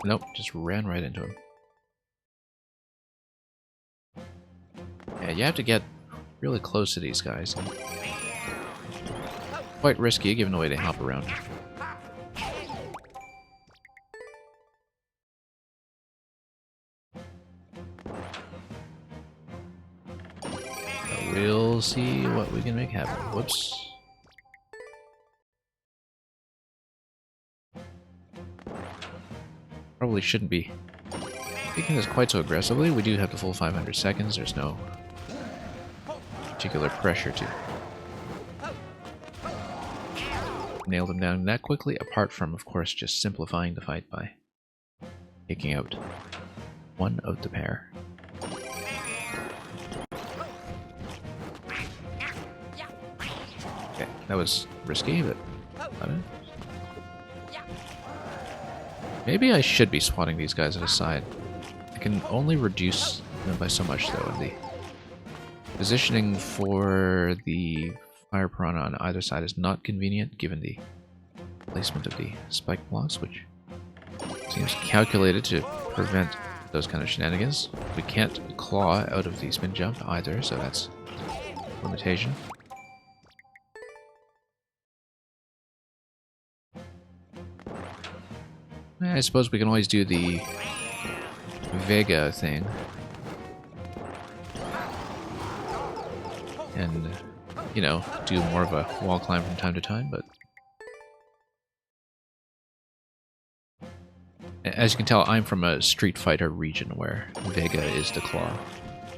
Nope, just ran right into him. Yeah, you have to get really close to these guys. Quite risky, given the way they hop around. We'll we'll see what we can make happen. Whoops. Probably shouldn't be taking this quite so aggressively. We do have the full 500 seconds. There's no particular pressure to nail them down that quickly, apart from, of course, just simplifying the fight by taking out one of the pair. Okay, that was risky, but maybe I should be swatting these guys at a side. I can only reduce them by so much, though, and the positioning for the Fire Piranha on either side is not convenient, given the placement of the spike blocks, which seems calculated to prevent those kind of shenanigans. We can't claw out of the spin jump either, so that's a limitation. I suppose we can always do the Vega thing. And, you know, do more of a wall climb from time to time, but as you can tell, I'm from a Street Fighter region where Vega is the claw.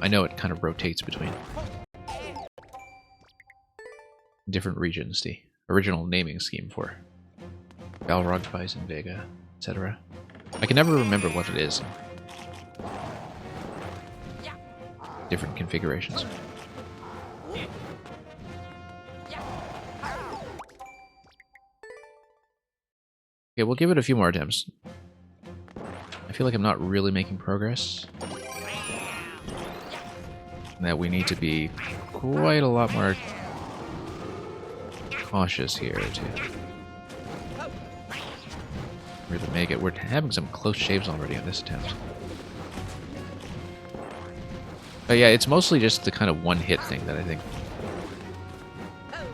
I know it kind of rotates between different regions, the original naming scheme for Balrog, Bison, Vega, etc. I can never remember what it is in different configurations. Okay, we'll give it a few more attempts. I feel like I'm not really making progress. And that we need to be quite a lot more cautious here to really make it. We're having some close shaves already on this attempt. But yeah, it's mostly just the kind of one-hit thing that I think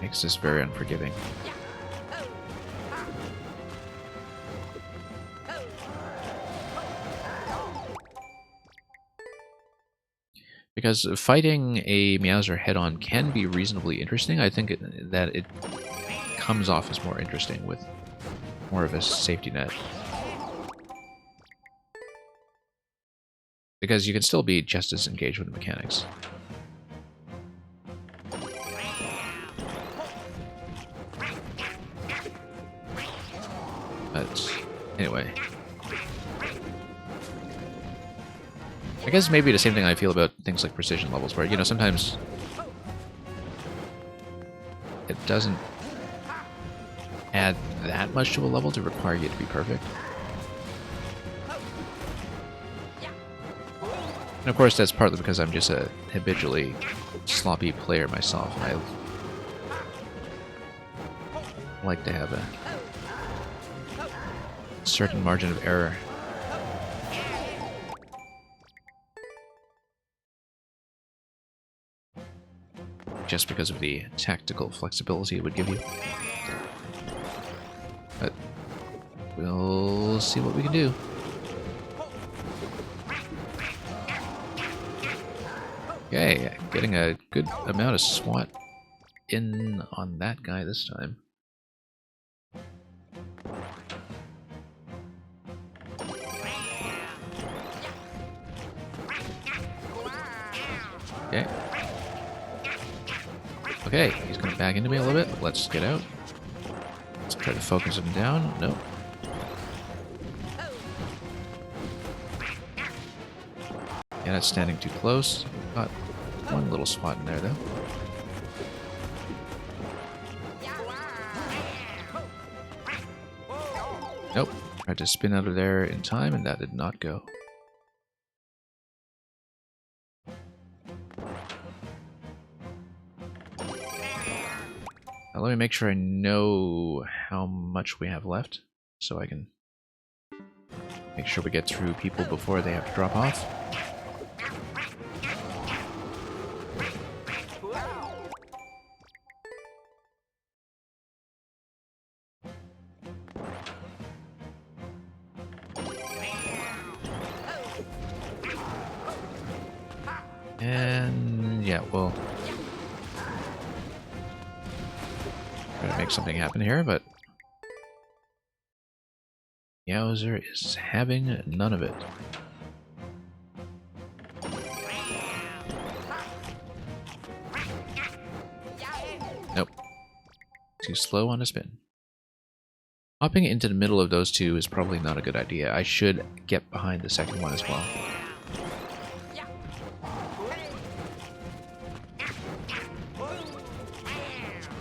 makes this very unforgiving. Because fighting a Meowser head-on can be reasonably interesting. I think that it comes off as more interesting with more of a safety net. Because you can still be just as engaged with the mechanics. But anyway. I guess maybe the same thing I feel about things like precision levels, where, you know, sometimes it doesn't add that much to a level to require you to be perfect. And of course, that's partly because I'm just a habitually sloppy player myself, and I like to have a certain margin of error. Just because of the tactical flexibility it would give you. But we'll see what we can do. Okay, getting a good amount of SWAT in on that guy this time. Okay. Okay, he's gonna back into me a little bit. Let's get out. Let's try to focus him down. Nope. Yeah, that's standing too close. Got one little spot in there, though. Nope. Tried to spin out of there in time, and that did not go. Now let me make sure I know how much we have left, so I can make sure we get through people before they have to drop off. And yeah, well, Try to make something happen here, but Yowzer is having none of it. Nope. Too slow on a spin. Hopping into the middle of those two is probably not a good idea. I should get behind the second one as well.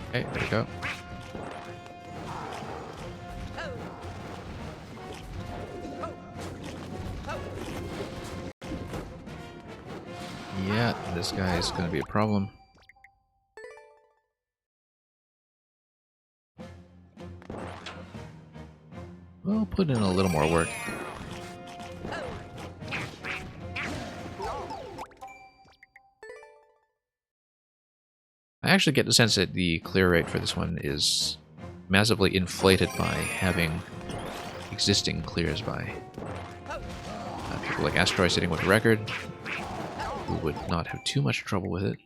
Okay, there we go. Yeah, this guy is going to be a problem. We'll put in a little more work. I actually get the sense that the clear rate for this one is massively inflated by having existing clears by people like Asteroid sitting with a record, who would not have too much trouble with it.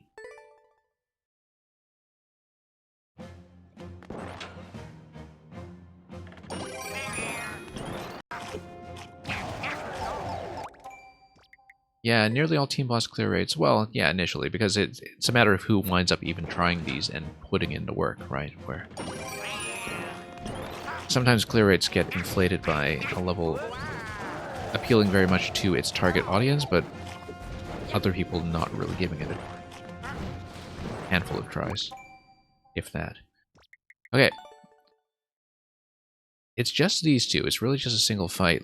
Yeah, nearly all team boss clear rates, well, yeah, initially, because it's a matter of who winds up even trying these and putting in the work, right? Where sometimes clear rates get inflated by a level appealing very much to its target audience, but other people not really giving it a handful of tries, if that. Okay. It's just these two. It's really just a single fight.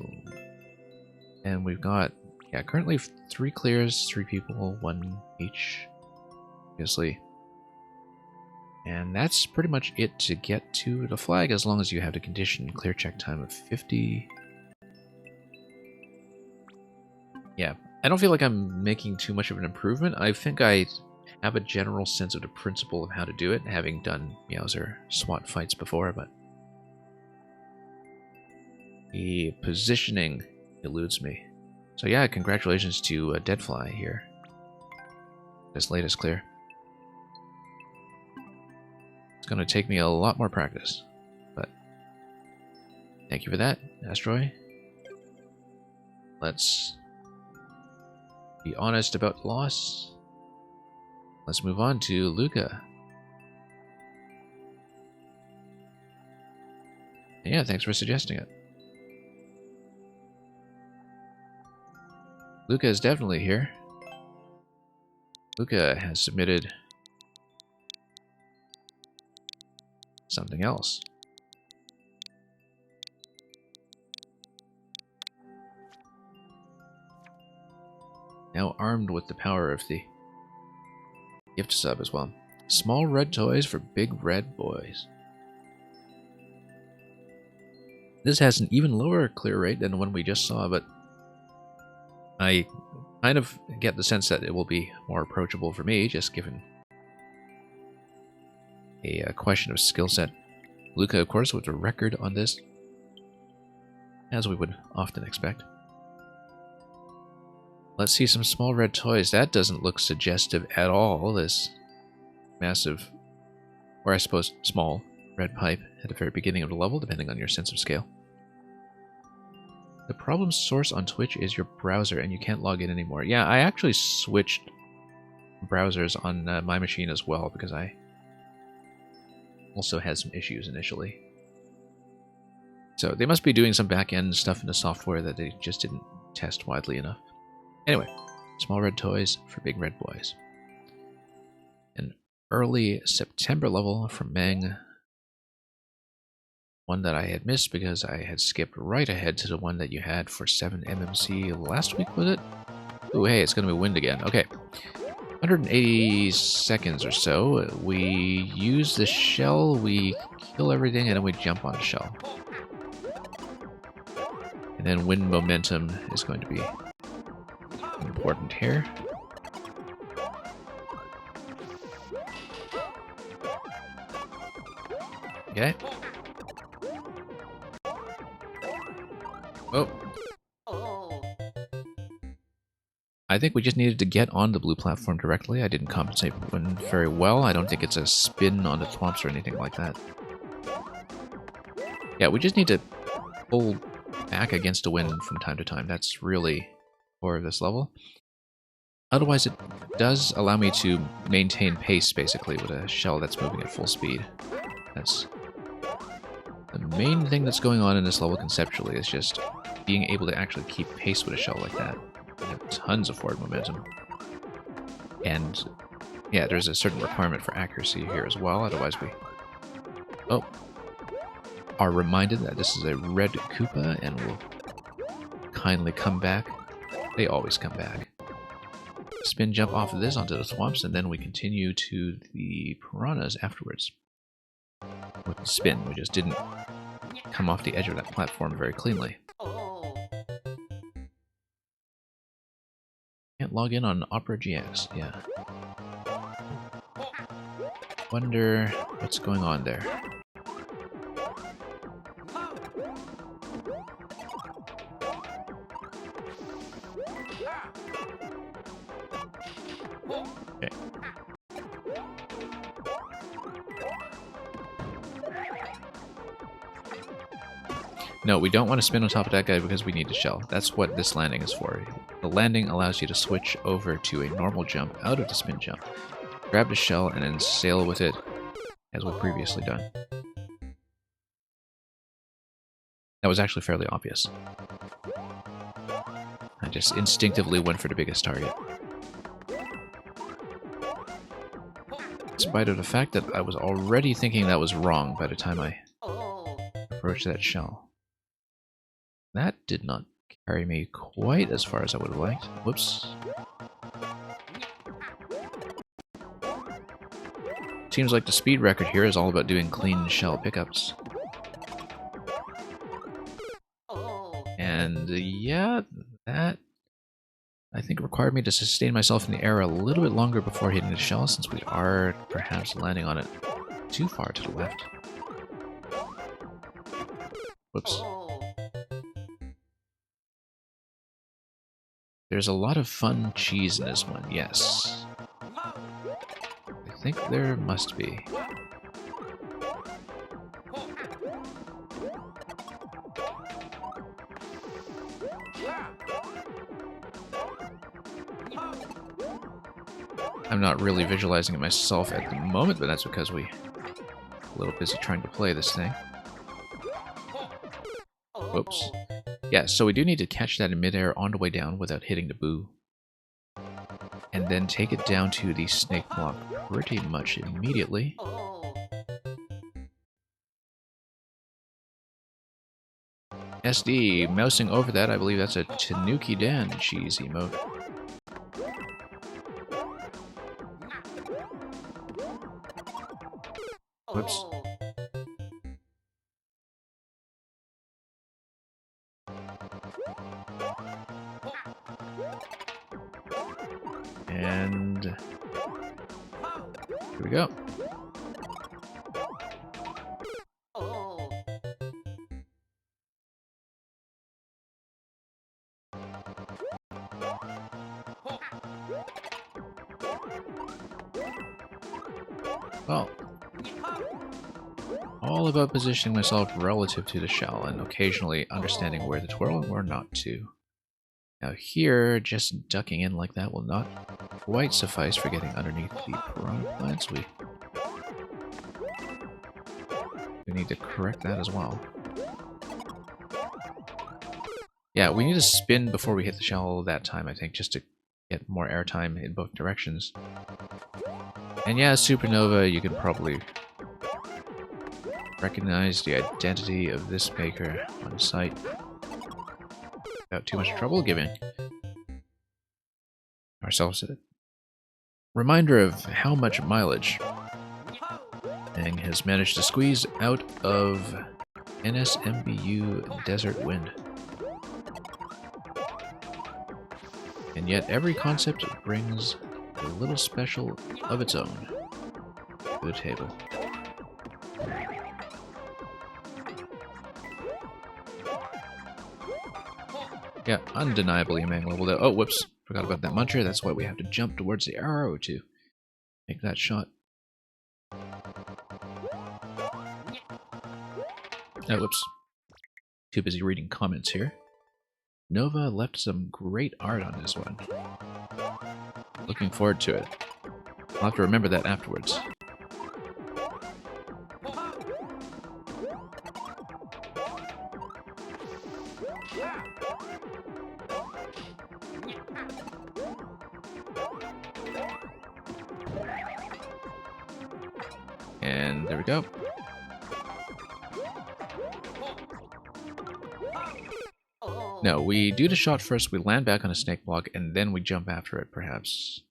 And we've got, yeah, currently 3 clears, 3 people, 1 each, obviously. And that's pretty much it to get to the flag, as long as you have the condition clear check time of 50. Yeah, I don't feel like I'm making too much of an improvement. I think I have a general sense of the principle of how to do it, having done Meowser SWAT fights before, but the positioning eludes me. So yeah, congratulations to Deadfly here. This latest clear. It's going to take me a lot more practice, but thank you for that, Asteroid. Let's be honest about the loss. Let's move on to Luca. Yeah, thanks for suggesting it. Luca is definitely here. Luca has submitted something else. Now armed with the power of the gift sub as well. Small red toys for big red boys. This has an even lower clear rate than the one we just saw, but I kind of get the sense that it will be more approachable for me, just given a question of skill set. Luca, of course, with a record on this, as we would often expect. Let's see some small red toys. That doesn't look suggestive at all, this massive, or I suppose small, red pipe at the very beginning of the level, depending on your sense of scale. The problem source on Twitch is your browser, and you can't log in anymore. Yeah, I actually switched browsers on my machine as well, because I also had some issues initially. So they must be doing some back-end stuff in the software that they just didn't test widely enough. Anyway, small red toys for big red boys. An early September level from Meng. One that I had missed because I had skipped right ahead to the one that you had for 7MMC last week, was it? Oh, hey, it's going to be wind again. Okay. 180 seconds or so. We use the shell, we kill everything, and then we jump on the shell. And then wind momentum is going to be important here. Okay. Oh. I think we just needed to get on the blue platform directly. I didn't compensate very well. I don't think it's a spin on the thwomps or anything like that. Yeah, we just need to pull back against the wind from time to time. That's really core of this level. Otherwise, it does allow me to maintain pace, basically, with a shell that's moving at full speed. That's the main thing that's going on in this level conceptually, is just being able to actually keep pace with a shell like that. We have tons of forward momentum. And yeah, there's a certain requirement for accuracy here as well, otherwise we are reminded that this is a red Koopa and will kindly come back. They always come back. Spin jump off of this onto the thwomps, and then we continue to the piranhas afterwards. With the spin, we just didn't come off the edge of that platform very cleanly. Can't log in on Opera GX, yeah. Wonder what's going on there. Okay. No, we don't want to spin on top of that guy because we need to shell. That's what this landing is for. The landing allows you to switch over to a normal jump out of the spin jump, grab the shell, and then sail with it as we've previously done. That was actually fairly obvious. I just instinctively went for the biggest target. In spite of the fact that I was already thinking that was wrong by the time I approached that shell. That did not carry me quite as far as I would have liked. Whoops. Seems like the speed record here is all about doing clean shell pickups. And yeah, that I think required me to sustain myself in the air a little bit longer before hitting the shell, since we are perhaps landing on it too far to the left. Whoops. There's a lot of fun cheese in this one, yes. I think there must be. I'm not really visualizing it myself at the moment, but that's because we're a little busy trying to play this thing. Whoops. Yeah, so we do need to catch that in midair on the way down without hitting the boo. And then take it down to the snake block pretty much immediately. SD, mousing over that, I believe that's a Tanuki Dan cheese emote. Whoops. And here we go. Well, all about positioning myself relative to the shell and occasionally understanding where to twirl and where not to. Now here, just ducking in like that will not quite suffice for getting underneath the piranha plants. We need to correct that as well. Yeah, we need to spin before we hit the shell that time, I think, just to get more airtime in both directions. And yeah, Supernova, you can probably recognize the identity of this maker on site without too much trouble giving ourselves a reminder of how much mileage Aang has managed to squeeze out of NSMBU Desert Wind. And yet every concept brings a little special of its own to the table. Yeah, undeniably Aang leveled out. Oh, whoops. Forgot about that muncher. That's why we have to jump towards the arrow to make that shot. Oh, whoops. Too busy reading comments here. Nova left some great art on this one. Looking forward to it. I'll have to remember that afterwards. And there we go. No, we do the shot first, we land back on a snake block, and then we jump after it, perhaps.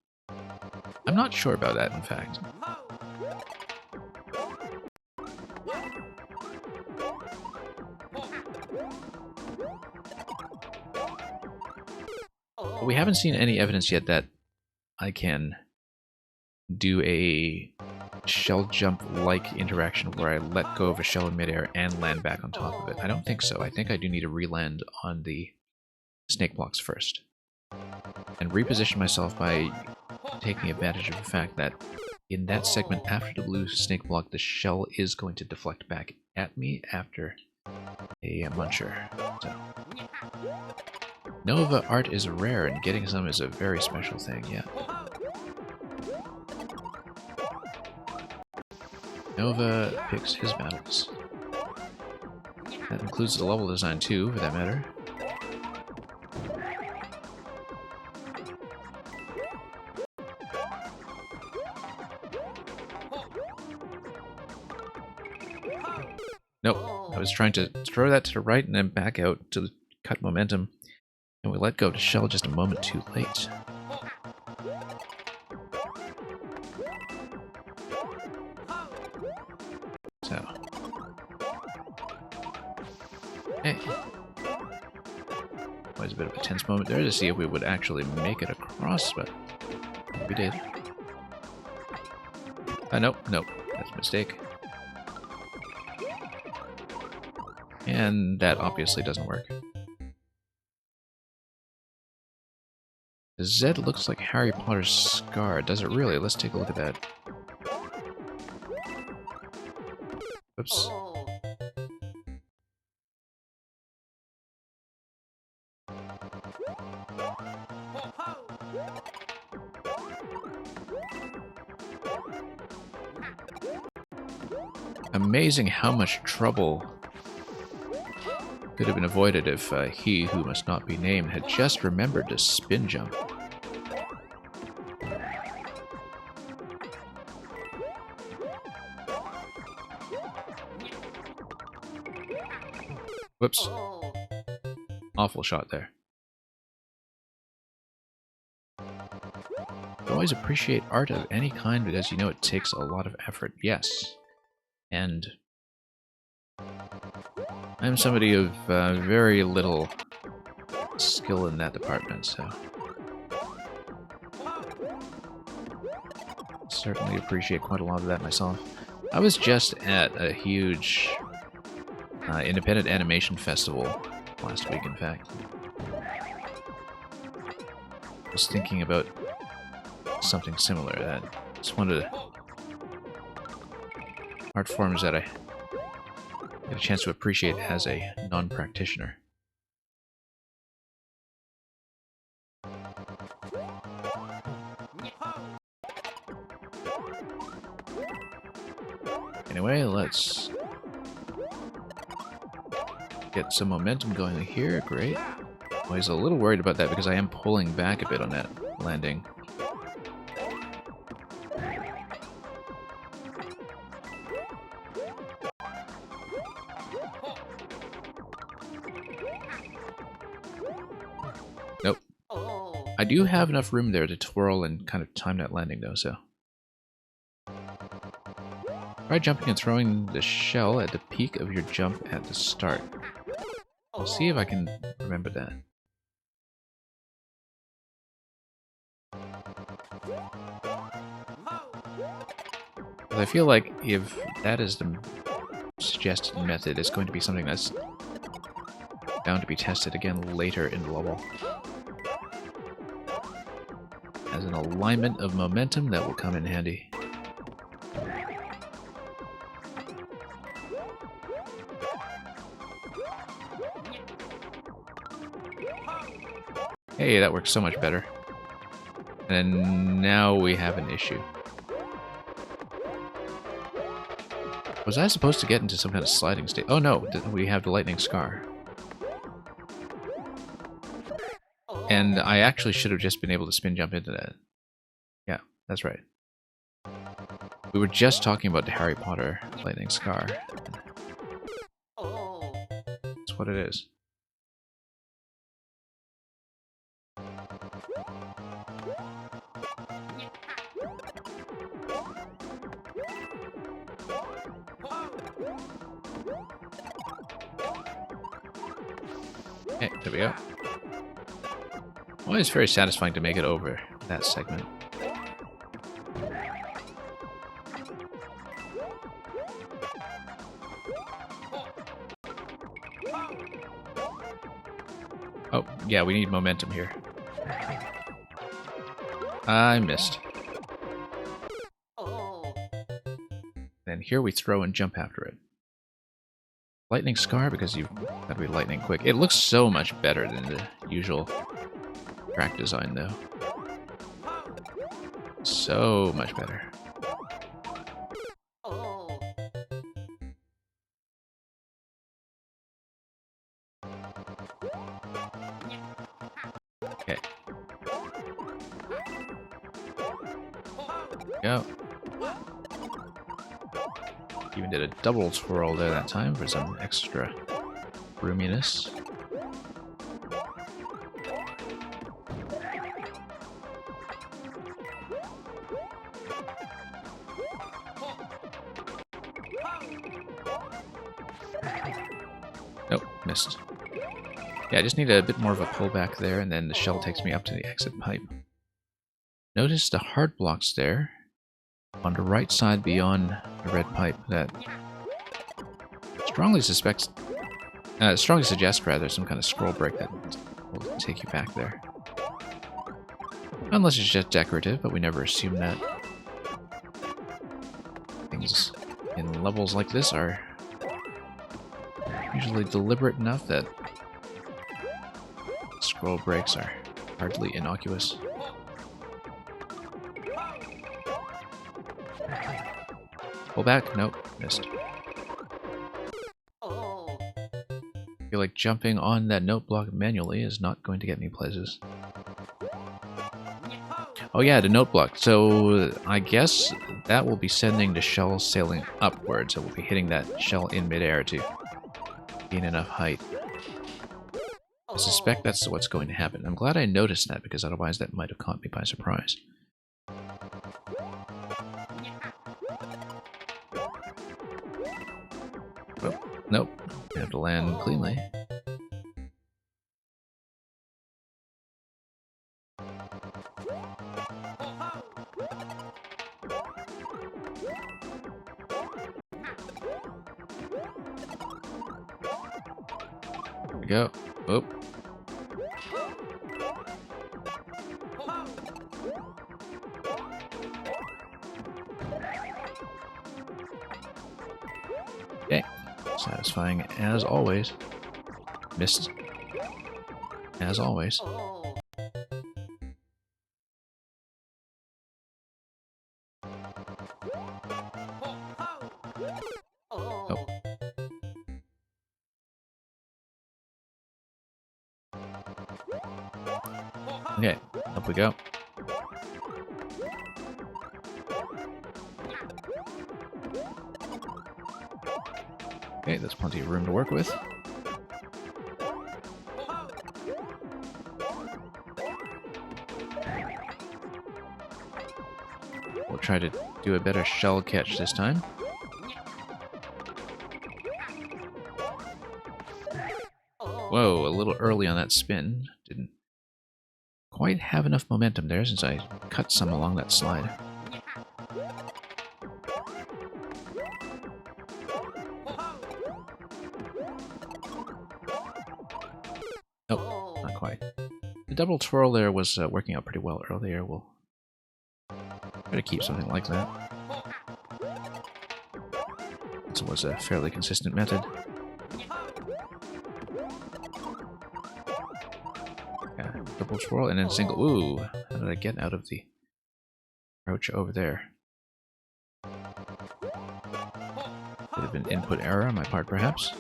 I'm not sure about that, in fact. But we haven't seen any evidence yet that I can do a shell jump-like interaction where I let go of a shell in midair and land back on top of it. I don't think so. I think I do need to re-land on the snake blocks first. And reposition myself by taking advantage of the fact that in that segment after the blue snake block, the shell is going to deflect back at me after a muncher. So. Nova art is rare, and getting some is a very special thing, yeah. Nova picks his battles. That includes the level design too, for that matter. Nope, I was trying to throw that to the right and then back out to cut momentum, and we let go of the shell just a moment too late. So. Hey. Was a bit of a tense moment there to see if we would actually make it across, but we did. Nope, that's a mistake. And that obviously doesn't work. The Z looks like Harry Potter's scar. Does it really? Let's take a look at that. Whoops. Amazing how much trouble could have been avoided if he who must not be named had just remembered to spin jump. Whoops. Awful shot there. I always appreciate art of any kind because you know it takes a lot of effort. Yes. And I'm somebody of very little skill in that department, so certainly appreciate quite a lot of that myself. I was just at a huge independent animation festival last week, in fact. I was thinking about something similar. That's one of the art forms that I get a chance to appreciate as a non-practitioner. Anyway, let's get some momentum going here. Great. I was a little worried about that because I am pulling back a bit on that landing. Nope. I do have enough room there to twirl and kind of time that landing though, so. Try jumping and throwing the shell at the peak of your jump at the start. I'll see if I can remember that. But I feel like if that is the suggested method, it's going to be something that's bound to be tested again later in the level. as an alignment of momentum that will come in handy. Hey, that works so much better. And now we have an issue. Was I supposed to get into some kind of sliding state? Oh no, we have the lightning scar. And I actually should have just been able to spin jump into that. Yeah, that's right. We were just talking about the Harry Potter lightning scar. That's what it is. Okay, there we go. Well, it's very satisfying to make it over that segment. Oh, yeah, we need momentum here. I missed. And here we throw and jump after it. Lightning Scar, because you've got to be lightning quick. It looks so much better than the usual track design, though. So much better. Okay. Go. Even did a double twirl there that time for some extra roominess. Nope, missed. Yeah, I just need a bit more of a pullback there, and then the shell takes me up to the exit pipe. Notice the hard blocks there on the right side beyond the red pipe that strongly suggests rather some kind of scroll break that will take you back there. Unless it's just decorative, but we never assume that. Things in levels like this are usually deliberate enough that scroll breaks are hardly innocuous. Pull back? Nope, missed. I feel like jumping on that note block manually is not going to get me places. Oh yeah, the note block. So I guess that will be sending the shell sailing upwards. It will be hitting that shell in midair to gain enough height. I suspect that's what's going to happen. I'm glad I noticed that, because otherwise that might have caught me by surprise. Oh, nope. You have to land cleanly. There we go. Oop. Okay. Satisfying as always. Missed. As always. Oh. Okay, up we go. Okay, there's plenty of room to work with. We'll try to do a better shell catch this time. Whoa, a little early on that spin. Didn't quite have enough momentum there since I cut some along that slide. Nope, not quite. The double twirl there was working out pretty well earlier. We'll Try to keep something like that. This was a fairly consistent method. Yeah, double twirl and then single. Ooh, how did I get out of the crouch over there? Could have been input error on my part, perhaps.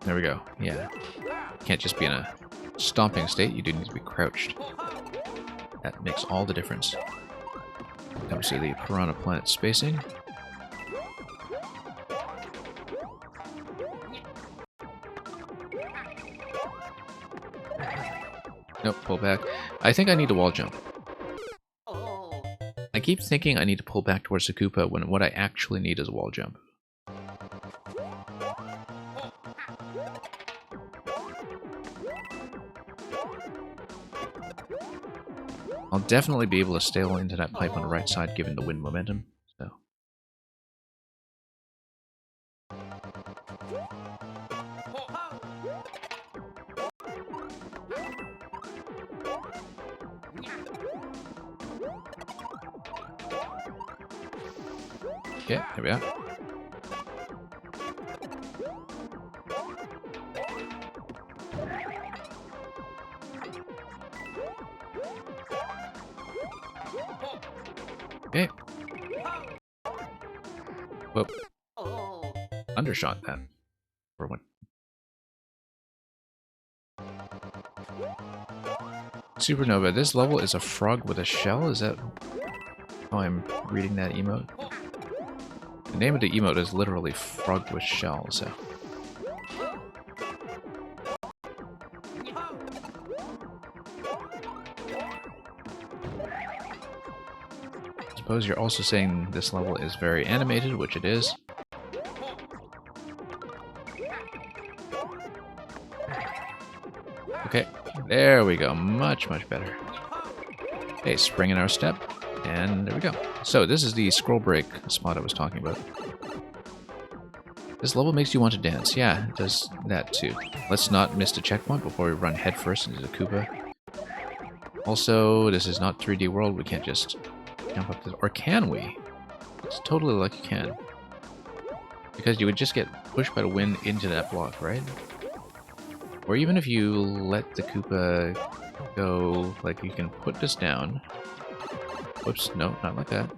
There we go. Yeah. Can't just be in a stomping state, you do need to be crouched. That makes all the difference. Comes to the Piranha Plant spacing. Nope, pull back. I think I need to wall jump. I keep thinking I need to pull back towards the Koopa when what I actually need is a wall jump. I'll definitely be able to sail into that pipe on the right side given the wind momentum, so. Okay, here we are. Okay. Whoop. Undershot that. Or what? Supernova. This level is a frog with a shell? Is that how I'm reading that emote? The name of the emote is literally frog with shell, so. Suppose you're also saying this level is very animated, which it is. Okay, there we go. Much, much better. Okay, spring in our step, and there we go. So this is the scroll break spot I was talking about. This level makes you want to dance. Yeah, it does that too. Let's not miss the checkpoint before we run headfirst into the Koopa. Also, this is not 3D World. We can't just jump up this, or can we? It's totally like you can. Because you would just get pushed by the wind into that block, right? Or even if you let the Koopa go, like you can put this down. Whoops, no, not like that.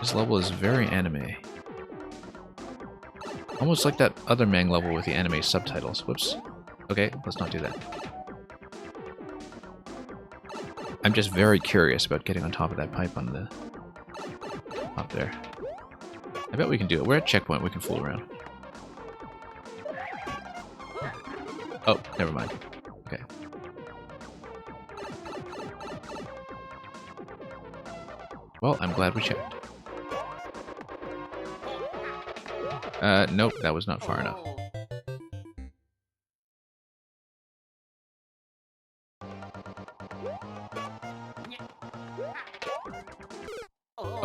This level is very anime. Almost like that other Mang level with the anime subtitles. Whoops. Okay, let's not do that. I'm just very curious about getting on top of that pipe on the top there. I bet we can do it. We're at checkpoint, we can fool around. Oh, never mind. Okay. Well, I'm glad we checked. Nope, that was not far enough.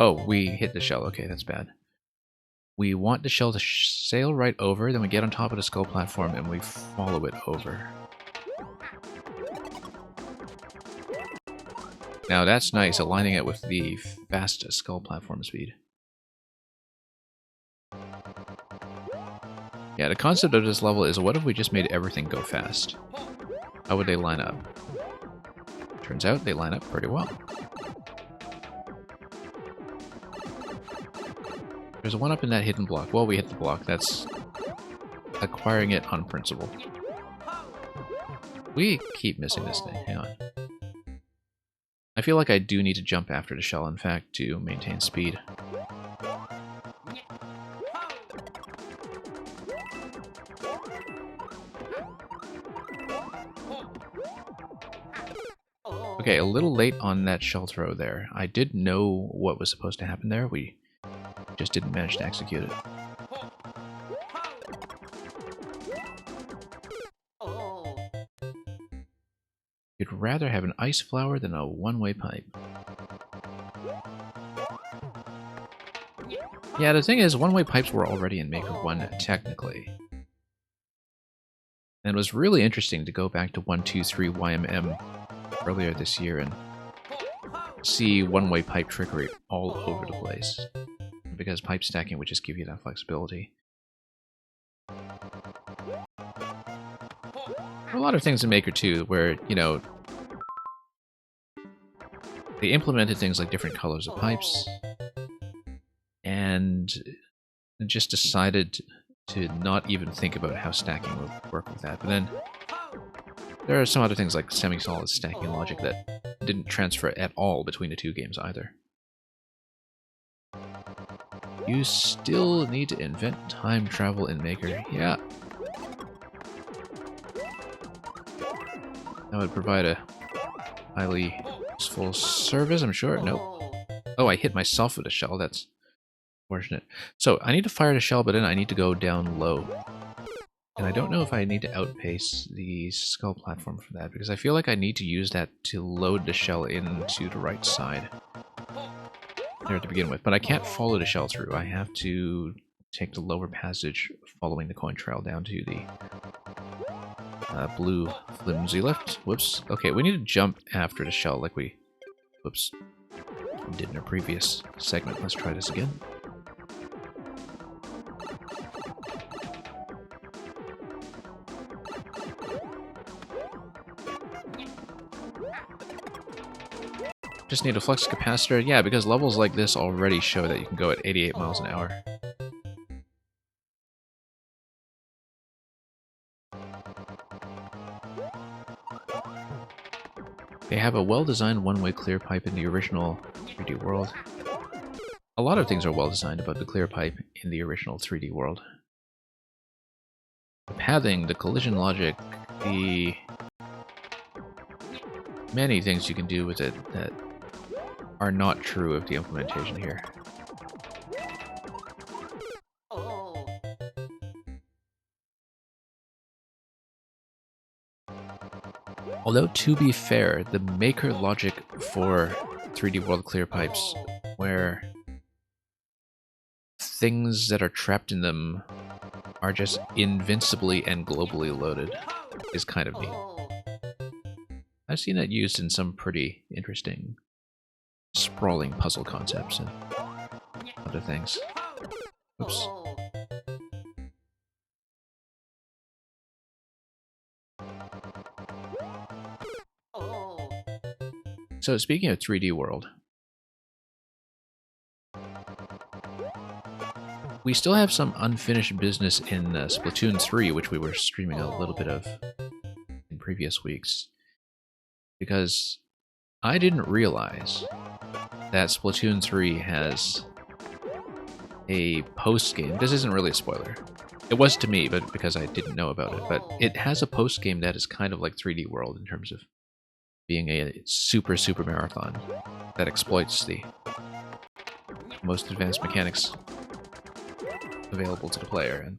Oh, we hit the shell. Okay, that's bad. We want the shell to sail right over, then we get on top of the skull platform and we follow it over. Now that's nice, aligning it with the fastest skull platform speed. Yeah, the concept of this level is, what if we just made everything go fast? How would they line up? Turns out they line up pretty well. There's one up in that hidden block. Well, we hit the block. That's acquiring it on principle. We keep missing this thing. Hang on. I feel like I do need to jump after the shell, in fact, to maintain speed. Okay, a little late on that shell throw there. I did know what was supposed to happen there. We just didn't manage to execute it. You'd rather have an ice flower than a one-way pipe. Yeah, the thing is, one-way pipes were already in Maker 1, technically. And it was really interesting to go back to 123 YMM earlier this year and see one-way pipe trickery all over the place. Because pipe stacking would just give you that flexibility. A lot of things in Maker 2 where, you know, they implemented things like different colors of pipes and just decided to not even think about how stacking would work with that. But then there are some other things like semi-solid stacking logic that didn't transfer at all between the two games either. You still need to invent time travel in Maker. Yeah. That would provide a highly useful service, I'm sure. Nope. Oh, I hit myself with a shell. That's unfortunate. So I need to fire the shell, but then I need to go down low. And I don't know if I need to outpace the skull platform for that, because I feel like I need to use that to load the shell into the right side there to begin with. But I can't follow the shell through. I have to take the lower passage following the coin trail down to the blue flimsy lift. Whoops. Okay, we need to jump after the shell like we... Whoops. Did in a previous segment. Let's try this again. Just need a flux capacitor. Yeah, because levels like this already show that you can go at 88 miles an hour. They have a well-designed one-way clear pipe in the original 3D world. A lot of things are well-designed about the clear pipe in the original 3D world. The pathing, the collision logic, the... many things you can do with it that are not true of the implementation here. Although, to be fair, the Maker logic for 3D World clear pipes, where things that are trapped in them are just invincibly and globally loaded, is kind of neat. I've seen that used in some pretty interesting, sprawling puzzle concepts and other things. Oops. So speaking of 3D World, we still have some unfinished business in Splatoon 3, which we were streaming a little bit of in previous weeks. Because I didn't realize that Splatoon 3 has a post-game. This isn't really a spoiler. It was to me, but because I didn't know about it. But it has a post-game that is kind of like 3D World in terms of being a super marathon that exploits the most advanced mechanics available to the player. And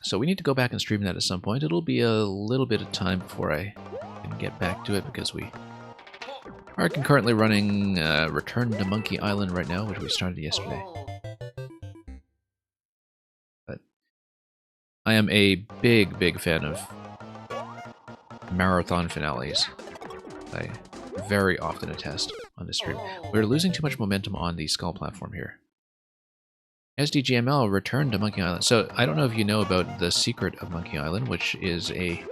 so we need to go back and stream that at some point. It'll be a little bit of time before I can get back to it, because we are concurrently running Return to Monkey Island right now, which we started yesterday. But I am a big fan of marathon finales. I very often attest on this stream. We're losing too much momentum on the skull platform here. SDGML returned to Monkey Island. So I don't know if you know about The Secret of Monkey Island, which is a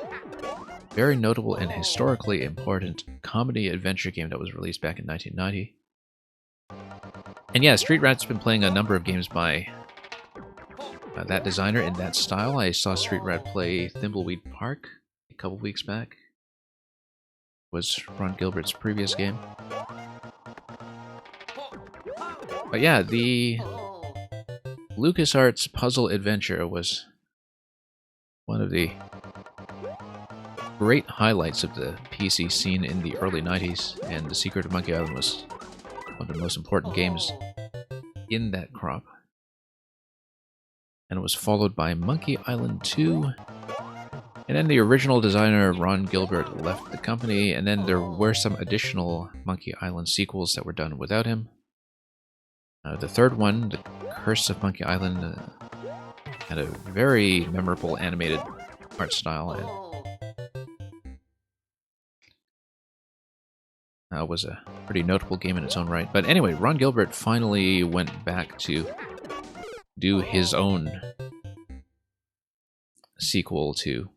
very notable and historically important comedy adventure game that was released back in 1990. And yeah, Street Rat's been playing a number of games by that designer in that style. I saw Street Rat play Thimbleweed Park a couple weeks back. It was Ron Gilbert's previous game. But yeah, the LucasArts Puzzle Adventure was one of the great highlights of the PC scene in the early 90s, and The Secret of Monkey Island was one of the most important games in that crop. And it was followed by Monkey Island 2, and then the original designer, Ron Gilbert, left the company, and then there were some additional Monkey Island sequels that were done without him. The third one, The Curse of Monkey Island, Had a very memorable animated art style, and was a pretty notable game in its own right. But anyway, Ron Gilbert finally went back to do his own sequel to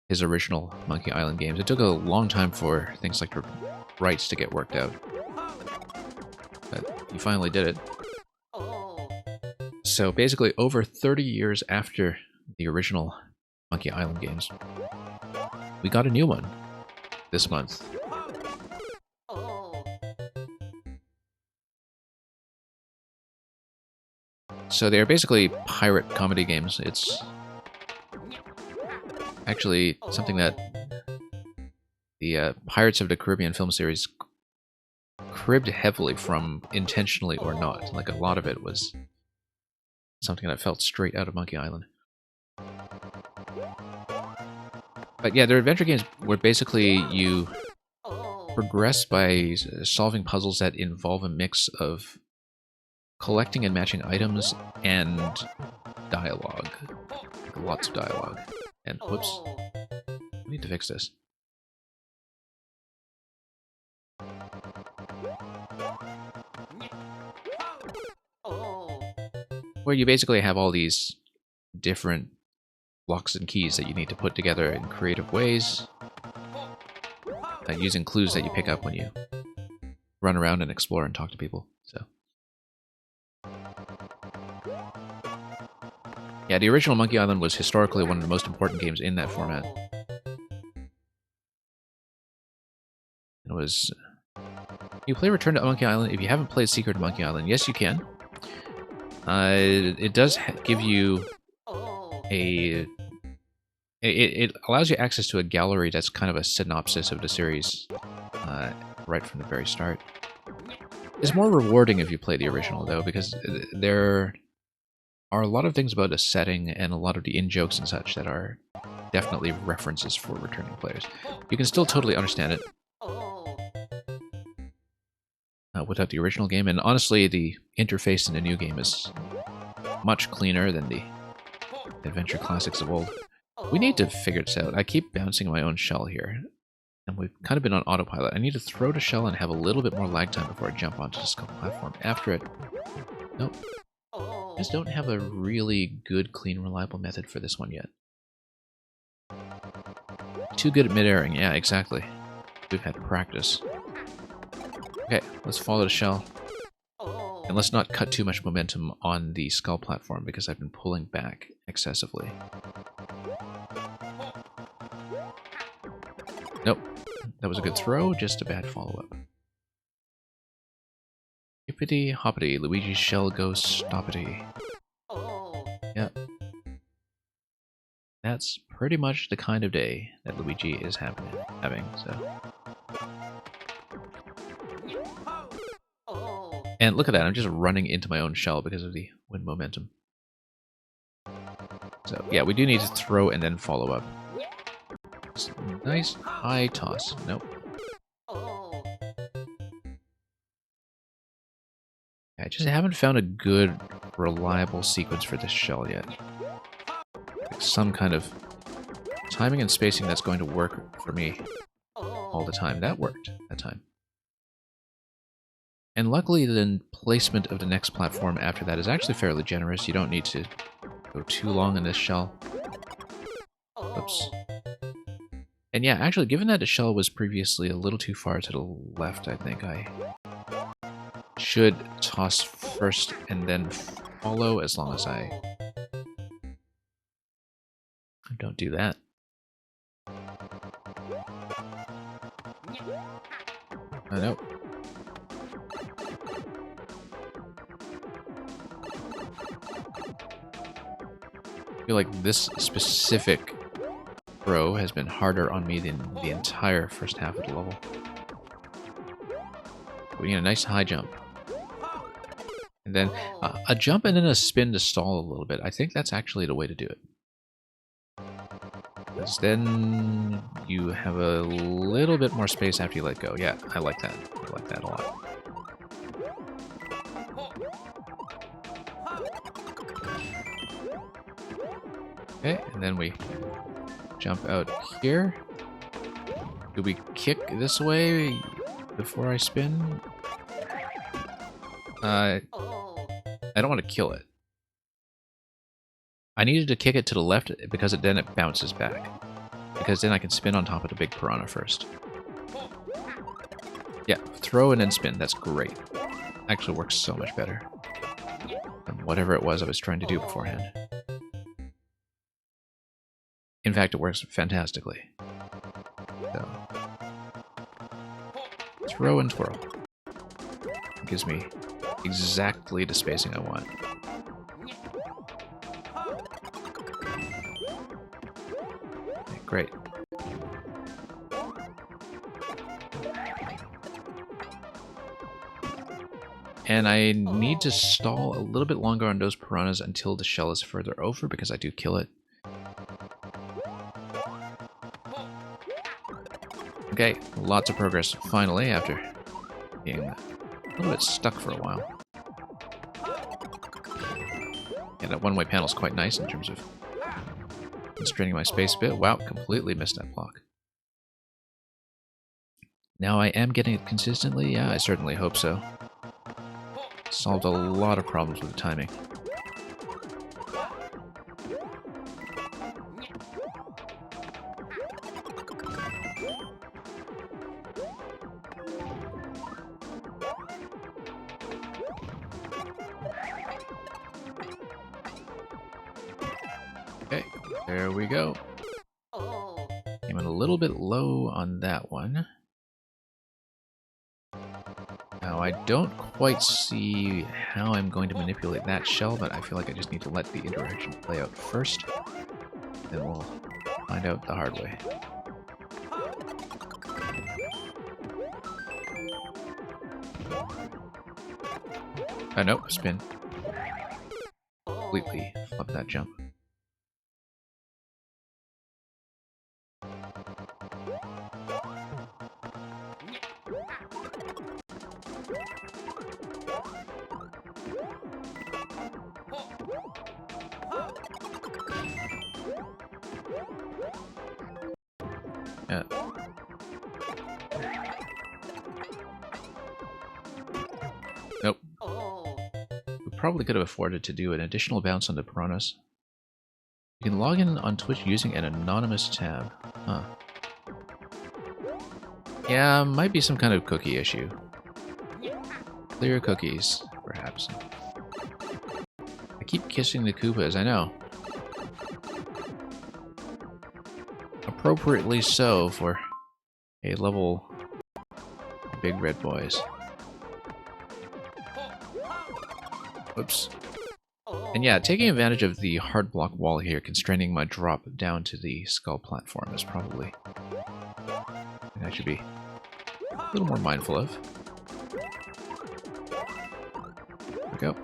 his original Monkey Island games. It took a long time for things like the rights to get worked out, but he finally did it. So basically, over 30 years after the original Monkey Island games, we got a new one this month. So they are basically pirate comedy games. It's actually something that the Pirates of the Caribbean film series cribbed heavily from, intentionally or not. Like, a lot of it was something that felt straight out of Monkey Island. But yeah, they're adventure games where basically you progress by solving puzzles that involve a mix of collecting and matching items and dialogue. Lots of dialogue. And whoops. I need to fix this. Where you basically have all these different locks and keys that you need to put together in creative ways, using clues that you pick up when you run around and explore and talk to people. So yeah, the original Monkey Island was historically one of the most important games in that format. It was... You play Return to Monkey Island. If you haven't played Secret of Monkey Island, yes, you can. It does give you a... It allows you access to a gallery that's kind of a synopsis of the series right from the very start. It's more rewarding if you play the original, though, because there are a lot of things about the setting and a lot of the in-jokes and such that are definitely references for returning players. You can still totally understand it without the original game, and honestly, the interface in the new game is much cleaner than the adventure classics of old. We need to figure this out. I keep bouncing my own shell here, and we've kind of been on autopilot. I need to throw the shell and have a little bit more lag time before I jump onto the skull platform. After it... Nope. I just don't have a really good, clean, reliable method for this one yet. Too good at mid-airing. Yeah, exactly. We've had practice. Okay, let's follow the shell. And let's not cut too much momentum on the skull platform because I've been pulling back excessively. Nope. That was a good throw, just a bad follow-up. Hippity hoppity, Luigi's shell goes stoppity. Yep. That's pretty much the kind of day that Luigi is having, so... And look at that, I'm just running into my own shell because of the wind momentum. So, yeah, we do need to throw and then follow up. Nice high toss. Nope. I just haven't found a good, reliable sequence for this shell yet. Like some kind of timing and spacing that's going to work for me all the time. That worked that time. And luckily, the placement of the next platform after that is actually fairly generous. You don't need to go too long in this shell. Oops. And yeah, actually, given that the shell was previously a little too far to the left, I think I should toss first and then follow, as long as I don't do that. Nope. I feel like this specific throw has been harder on me than the entire first half of the level. We need a nice high jump. And then a jump and then a spin to stall a little bit. I think that's actually the way to do it. Because then you have a little bit more space after you let go. Yeah, I like that. I like that a lot. Okay, and then we jump out here. Do we kick this way before I spin? I don't want to kill it. I needed to kick it to the left because then it bounces back. Because then I can spin on top of the big piranha first. Yeah, throw and then spin. That's great. Actually works so much better than whatever it was I was trying to do beforehand. In fact, it works fantastically. So, throw and twirl. It gives me exactly the spacing I want. Okay, great. And I need to stall a little bit longer on those piranhas until the shell is further over, because I do kill it. Okay, lots of progress finally after being a little bit stuck for a while. Yeah, that one-way panel is quite nice in terms of constraining my space a bit. Wow, completely missed that block. Now I am getting it consistently? Yeah, I certainly hope so. Solved a lot of problems with the timing. Okay, there we go. Came in a little bit low on that one. Now, I don't quite see how I'm going to manipulate that shell, but I feel like I just need to let the interaction play out first. Then we'll find out the hard way. Nope, spin. Completely flip that jump. Yeah. Nope. We probably could have afforded to do an additional bounce on the piranhas. You can log in on Twitch using an anonymous tab. Huh. Yeah, might be some kind of cookie issue. Clear cookies, perhaps. I keep kissing the Koopas, I know. Appropriately so for a level big red boys. Oops. And yeah, taking advantage of the hard block wall here, constraining my drop down to the skull platform is probably something I should be a little more mindful of. There we go.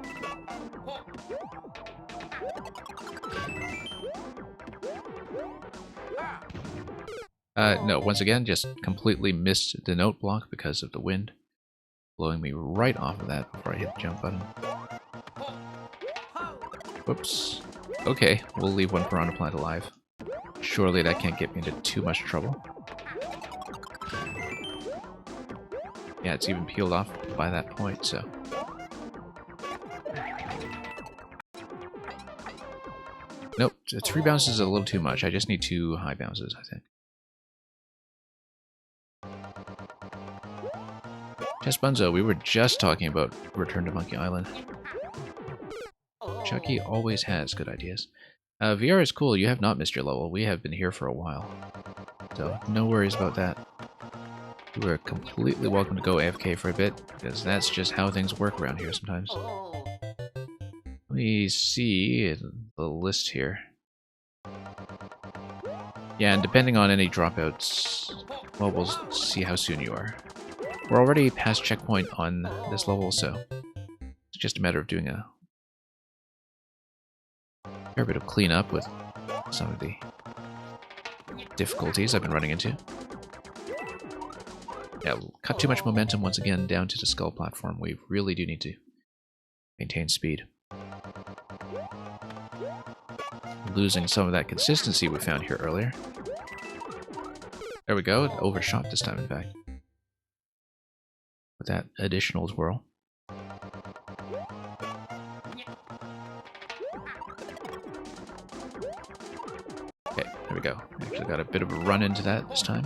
No, once again, just completely missed the note block because of the wind, blowing me right off of that before I hit the jump button. Whoops. Okay, we'll leave one piranha plant alive. Surely that can't get me into too much trouble. Yeah, it's even peeled off by that point, so... Nope, 3 bounces is a little too much. I just need 2 high bounces, I think. Chess Bunzo, we were just talking about Return to Monkey Island. Chucky always has good ideas. VR is cool. You have not missed your level. We have been here for a while. So, no worries about that. You are completely welcome to go AFK for a bit, because that's just how things work around here sometimes. Let me see the list here. Yeah, and depending on any dropouts, well, we'll see how soon you are. We're already past checkpoint on this level, so it's just a matter of doing a fair bit of cleanup with some of the difficulties I've been running into. Yeah, cut too much momentum once again down to the skull platform. We really do need to maintain speed. losing some of that consistency we found here earlier. There we go. It overshot this time, in fact. With that additional twirl. Okay, there we go. Actually got a bit of a run into that this time.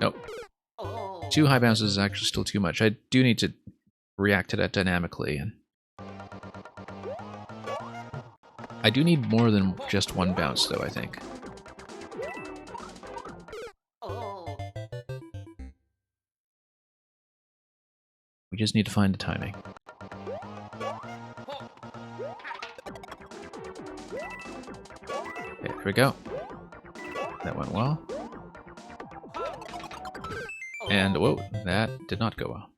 Nope. 2 high bounces is actually still too much. I do need to react to that dynamically, and I do need more than just 1 bounce, though, I think. We just need to find the timing. Okay, here we go. That went well. And, whoa, that did not go well.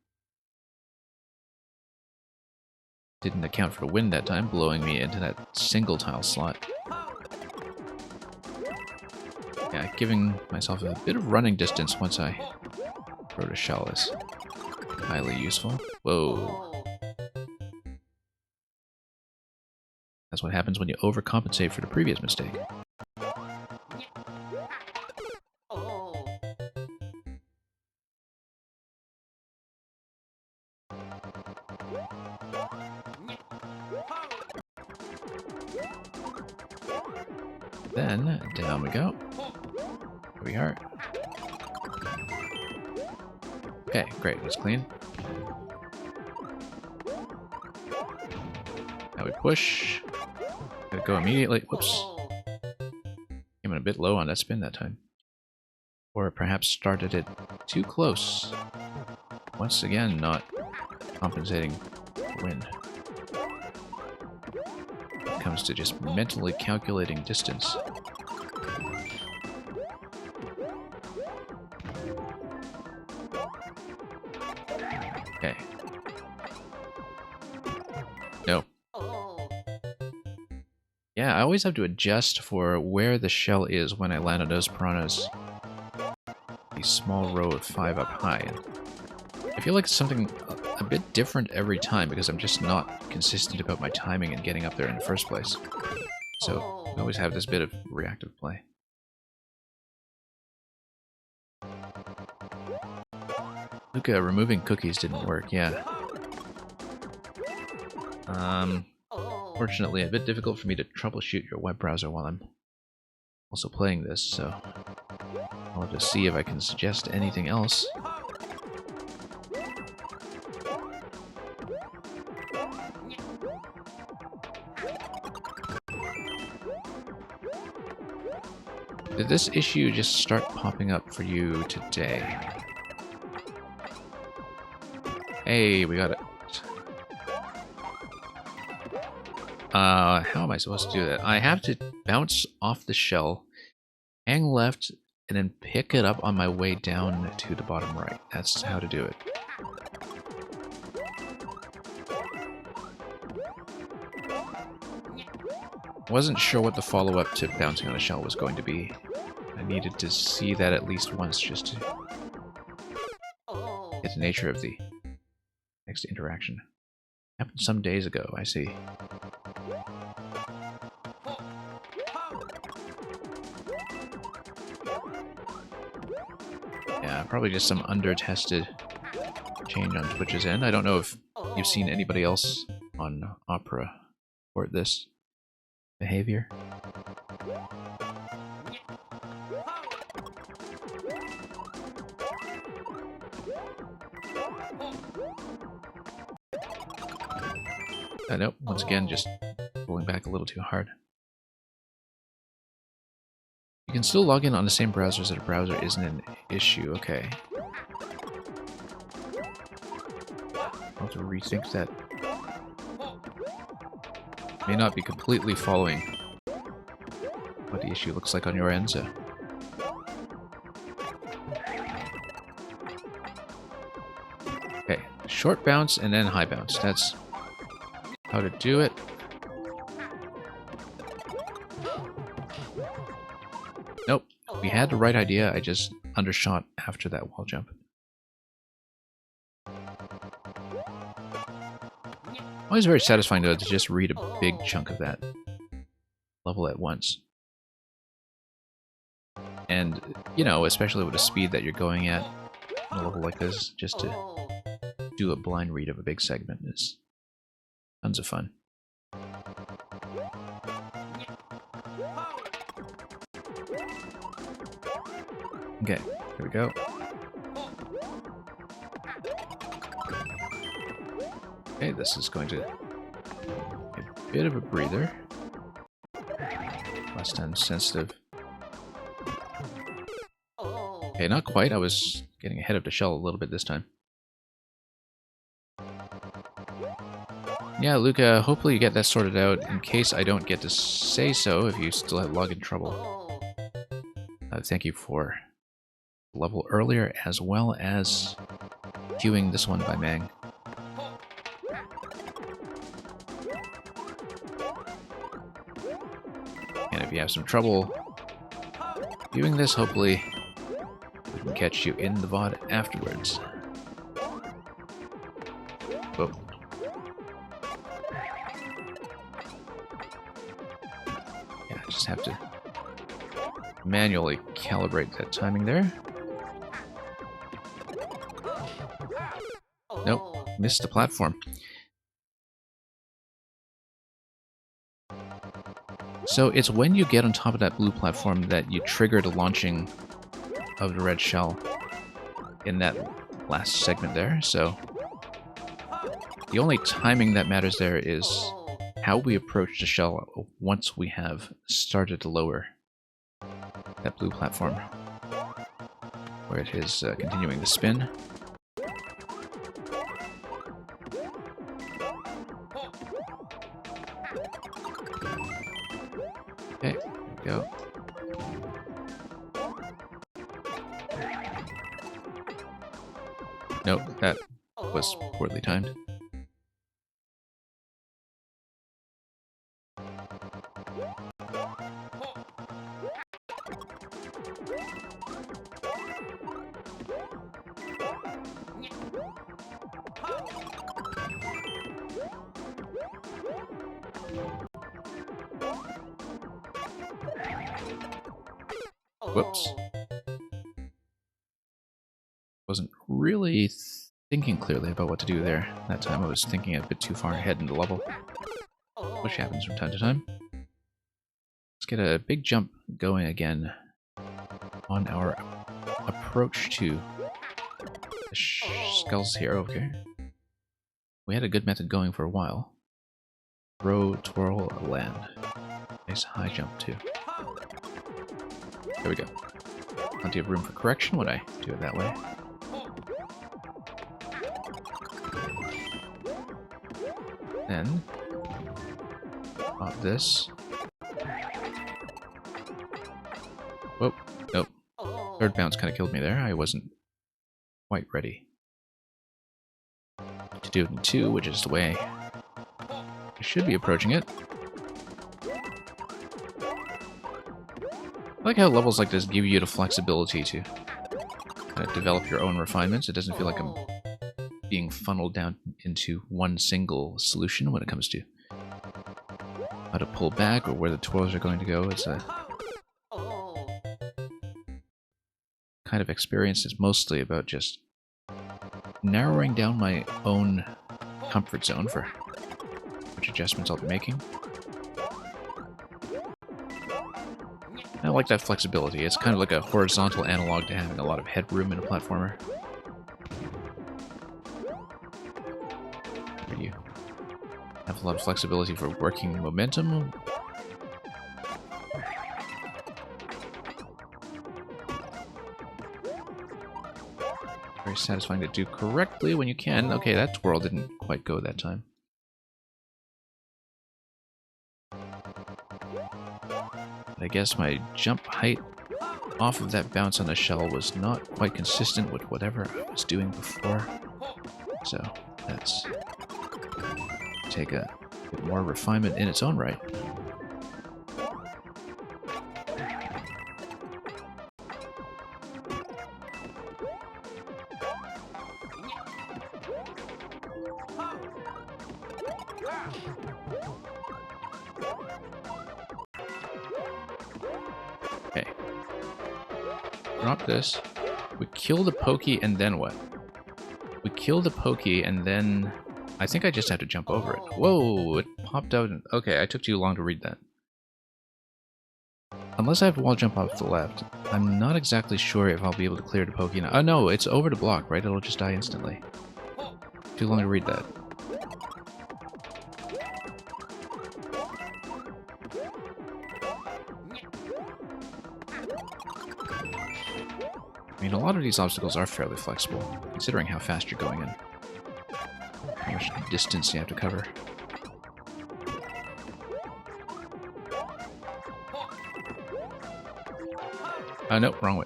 Didn't account for the wind that time, blowing me into that single tile slot. Yeah, giving myself a bit of running distance once I wrote a shell is highly useful. Whoa. That's what happens when you overcompensate for the previous mistake. Then, down we go. Here we are. Okay, great, that's clean. Now we push. Gotta go immediately. Whoops. Came in a bit low on that spin that time. Or perhaps started it too close. Once again, not compensating for wind. When it comes to just mentally calculating distance. Okay. No. Yeah, I always have to adjust for where the shell is when I land on those piranhas. A small row of 5 up high. I feel like it's something a bit different every time because I'm just not consistent about my timing and getting up there in the first place. So I always have this bit of reactive play. Luca, removing cookies didn't work, yeah. Fortunately, a bit difficult for me to troubleshoot your web browser while I'm also playing this, so I'll have to see if I can suggest anything else. Did this issue just start popping up for you today? Hey, we got it. How am I supposed to do that? I have to bounce off the shell, hang left, and then pick it up on my way down to the bottom right. That's how to do it. Wasn't sure what the follow-up to bouncing on a shell was going to be. I needed to see that at least once just to get the nature of the next interaction. Happened some days ago, I see. Yeah, probably just some under-tested change on Twitch's end. I don't know if you've seen anybody else on Opera report this behavior. Nope, once again, just pulling back a little too hard. You can still log in on the same browser as a browser isn't an issue, okay. I'll have to rethink that. May not be completely following what the issue looks like on your end, so. Okay, short bounce and then high bounce. That's how to do it. Nope, We had the right idea, I just undershot after that wall jump. Always very satisfying though to just read a big chunk of that level at once. And, you know, especially with the speed that you're going at in a level like this, just to do a blind read of a big segment is tons of fun. Okay, here we go. Okay, this is going to be a bit of a breather. Less time sensitive. Okay, not quite. I was getting ahead of the shell a little bit this time. Yeah, Luca, hopefully you get that sorted out in case I don't get to say so if you still have login trouble. Thank you for the level earlier as well as queuing this one by Mang. And if you have some trouble viewing this, hopefully we can catch you in the VOD afterwards. Whoa. Yeah, I just have to manually calibrate that timing there. Nope, missed the platform. So it's when you get on top of that blue platform that you trigger the launching of the red shell in that last segment there. So the only timing that matters there is how we approach the shell once we have started to lower that blue platform, where it is continuing to spin. Okay, there we go. Nope, that was poorly timed. Whoops. Wasn't really thinking clearly about what to do there. That time I was thinking a bit too far ahead in the level, which happens from time to time. Let's get a big jump going again on our approach to the skulls here. Okay. We had a good method going for a while. Throw, twirl, land. Nice high jump too. There we go. Plenty of room for correction when I do it that way. Then, pop this. Whoa, nope. Third bounce kind of killed me there. I wasn't quite ready to do it in two, which is the way I should be approaching it. I like how levels like this give you the flexibility to kind of develop your own refinements. It doesn't feel like I'm being funneled down into one single solution when it comes to how to pull back or where the twirls are going to go. It's a kind of experience that's mostly about just narrowing down my own comfort zone for which adjustments I'll be making. I like that flexibility. It's kind of like a horizontal analog to having a lot of headroom in a platformer. Where you have a lot of flexibility for working momentum. Very satisfying to do correctly when you can. Okay, that twirl didn't quite go that time. I guess my jump height off of that bounce on the shell was not quite consistent with whatever I was doing before. So let's take a bit more refinement in its own right. Okay. Drop this. We kill the Pokey and then what? We kill the Pokey and then... I think I just have to jump over it. Whoa! It popped out. Okay, I took too long to read that. Unless I have wall jump off the left, I'm not exactly sure if I'll be able to clear the Pokey now. Oh no, it's over the block, right? It'll just die instantly. Too long to read that. I mean, a lot of these obstacles are fairly flexible, considering how fast you're going in. How much distance you have to cover. Nope, wrong way.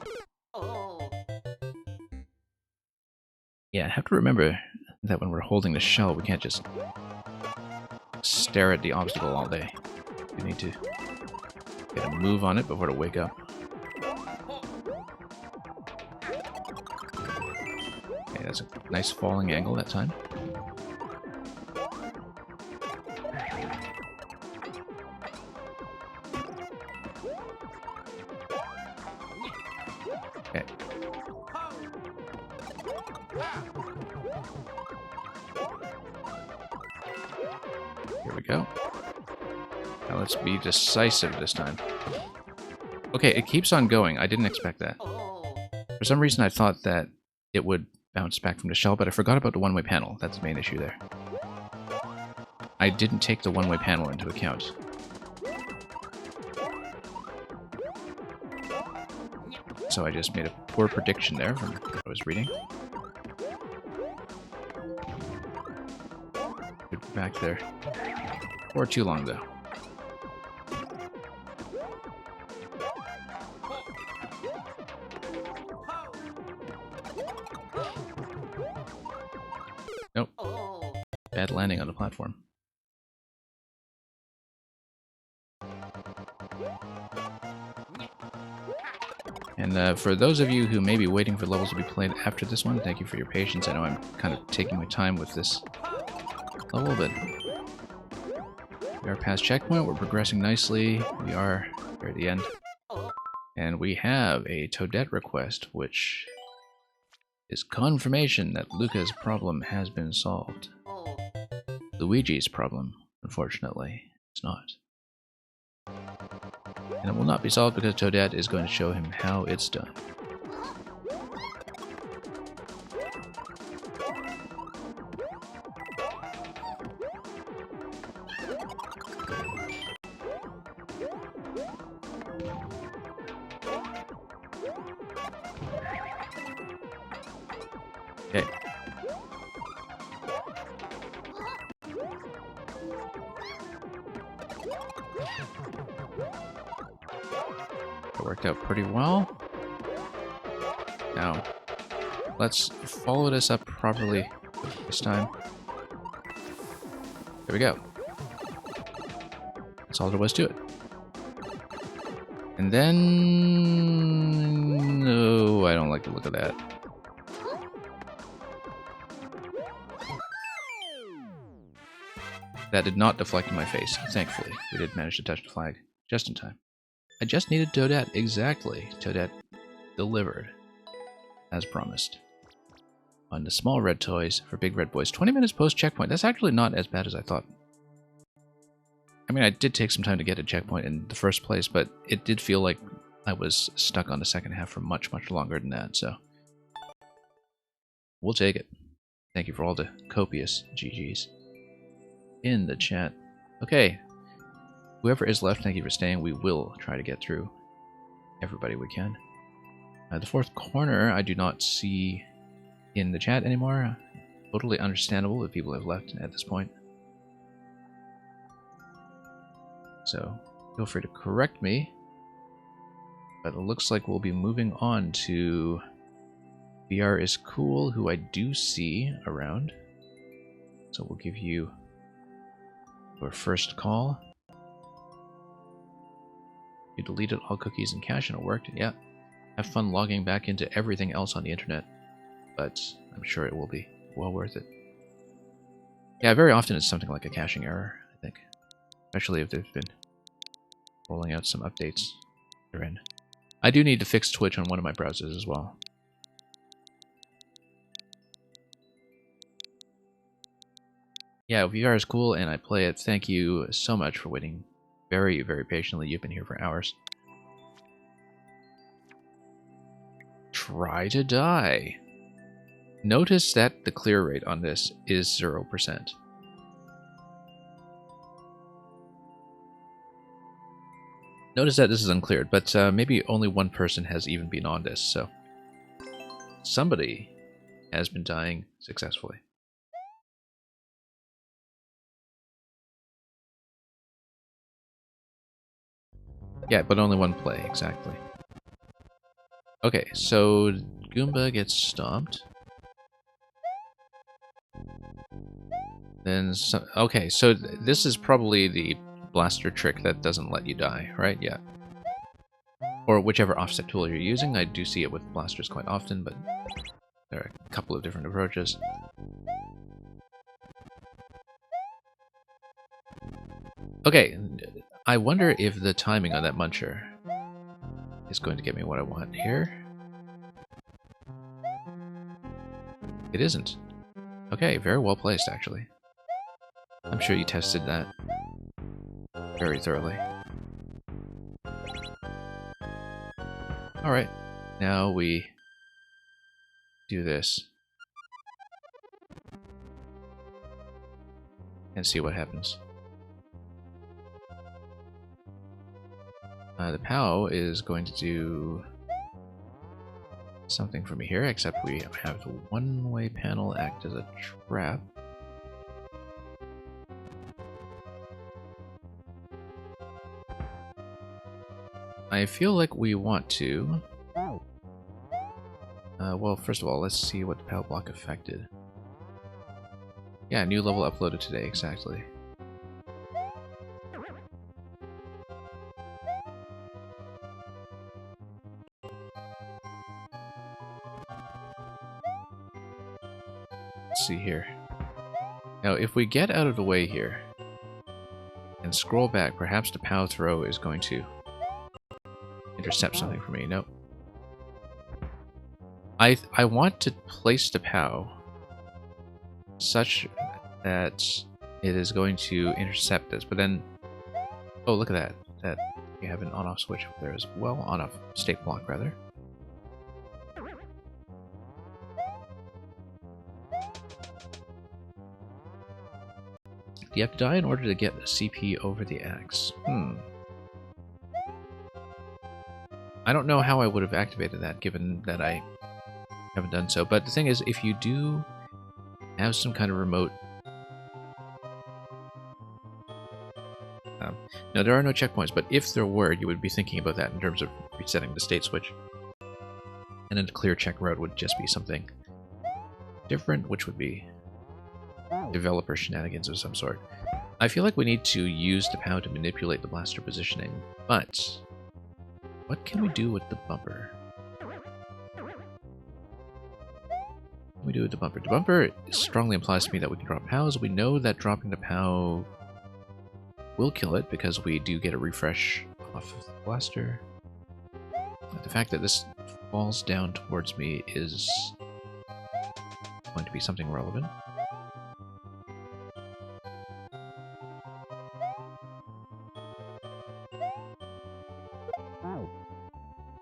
Yeah, I have to remember that when we're holding the shell, we can't just stare at the obstacle all day. We need to get a move on it before to wake up. Okay, that's a nice falling angle that time. Okay. Here we go. Now let's be decisive this time. Okay, it keeps on going. I didn't expect that. For some reason I thought that it would bounce back from the shell, but I forgot about the one-way panel. That's the main issue there. I didn't take the one-way panel into account. So I just made a poor prediction there from what I was reading. Good back there. Or too long, though. Nope. Bad landing on the platform. And for those of you who may be waiting for levels to be played after this one, thank you for your patience. I know I'm kind of taking my time with this level, but we are past checkpoint. We're progressing nicely. We are at the end. And we have a Toadette request, which is confirmation that Lucca's problem has been solved. Luigi's problem, unfortunately, is not. And it will not be solved because Toadette is going to show him how it's done. Okay. It worked out pretty well. Now, let's follow this up properly this time. There we go. That's all there was to it. And then... No, I don't like the look of that. That did not deflect in my face, thankfully. We did manage to touch the flag just in time. I just needed Toadette, exactly. Toadette delivered, as promised. On the small red toys for big red boys. 20 minutes post-checkpoint. That's actually not as bad as I thought. I mean, I did take some time to get a checkpoint in the first place, but it did feel like I was stuck on the second half for much, much longer than that, so... We'll take it. Thank you for all the copious GGs in the chat. Okay. Whoever is left, thank you for staying. We will try to get through everybody we can. The fourth corner, I do not see in the chat anymore. Totally understandable if people have left at this point. So, feel free to correct me. But it looks like we'll be moving on to VR is Cool, who I do see around. So we'll give you your first call. You deleted all cookies and cache and it worked. Yeah. Have fun logging back into everything else on the internet. But I'm sure it will be well worth it. Yeah, very often it's something like a caching error, I think. Especially if they've been rolling out some updates therein. I do need to fix Twitch on one of my browsers as well. Yeah, VR is cool and I play it. Thank you so much for waiting very, very patiently. You've been here for hours. Try to die. Notice that the clear rate on this is 0%. Notice that this is uncleared, but maybe only one person has even been on this, so somebody has been dying successfully. Yeah, but only one play, exactly. Okay, so Goomba gets stomped. Then, okay, so this is probably the blaster trick that doesn't let you die, right? Yeah. Or whichever offset tool you're using. I do see it with blasters quite often, but there are a couple of different approaches. Okay, I wonder if the timing on that muncher is going to get me what I want here. It isn't. Okay, very well placed, actually. I'm sure you tested that very thoroughly. Alright, now we do this. And see what happens. The POW is going to do something for me here, except we have the one-way panel act as a trap. I feel like we want to... well, first of all, let's see what the POW block affected. Yeah, new level uploaded today, exactly. Let's see here. Now, if we get out of the way here and scroll back, perhaps the POW throw is going to intercept something for me. Nope. I want to place the POW such that it is going to intercept this, but then... Oh, look at that. We have an on-off switch up there as well. On-off state block, rather. You have to die in order to get the CP over the axe. I don't know how I would have activated that, given that I haven't done so. But the thing is, if you do have some kind of remote... no, there are no checkpoints, but if there were, you would be thinking about that in terms of resetting the state switch. And then the clear check road would just be something different, which would be developer shenanigans of some sort. I feel like we need to use the POW to manipulate the blaster positioning, but what can we do with the bumper? What can we do with the bumper? The bumper strongly implies to me that we can drop POWs. We know that dropping the POW will kill it because we do get a refresh off of the blaster. The fact that this falls down towards me is going to be something relevant.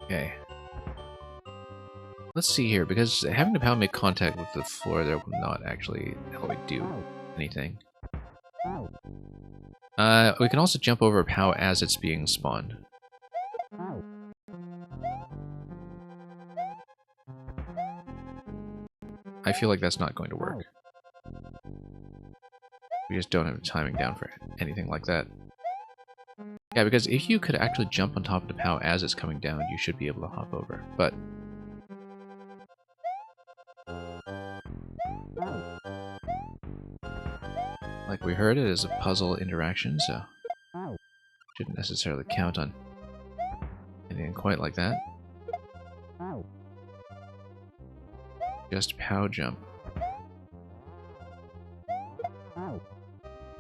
Okay. Let's see here, because having the POW make contact with the floor there will not actually help me do anything. We can also jump over a POW as it's being spawned. I feel like that's not going to work. We just don't have the timing down for anything like that. Yeah, because if you could actually jump on top of the POW as it's coming down, you should be able to hop over, but... like we heard, it is a puzzle interaction, so... shouldn't necessarily count on anything quite like that. Just POW jump.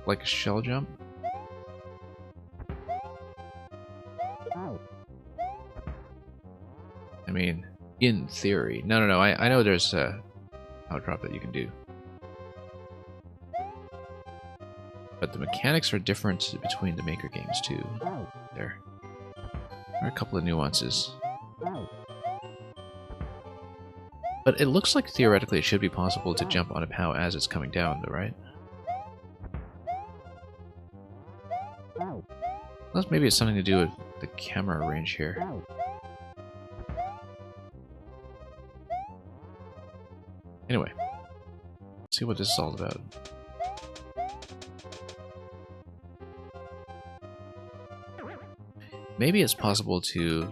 like a shell jump? I mean, in theory. No. I know there's a power drop that you can do. But the mechanics are different between the Maker games too. There are a couple of nuances. But it looks like theoretically it should be possible to jump on a POW as it's coming down, though, right? Unless maybe it's something to do with the camera range here. Anyway, let's see what this is all about. Maybe it's possible to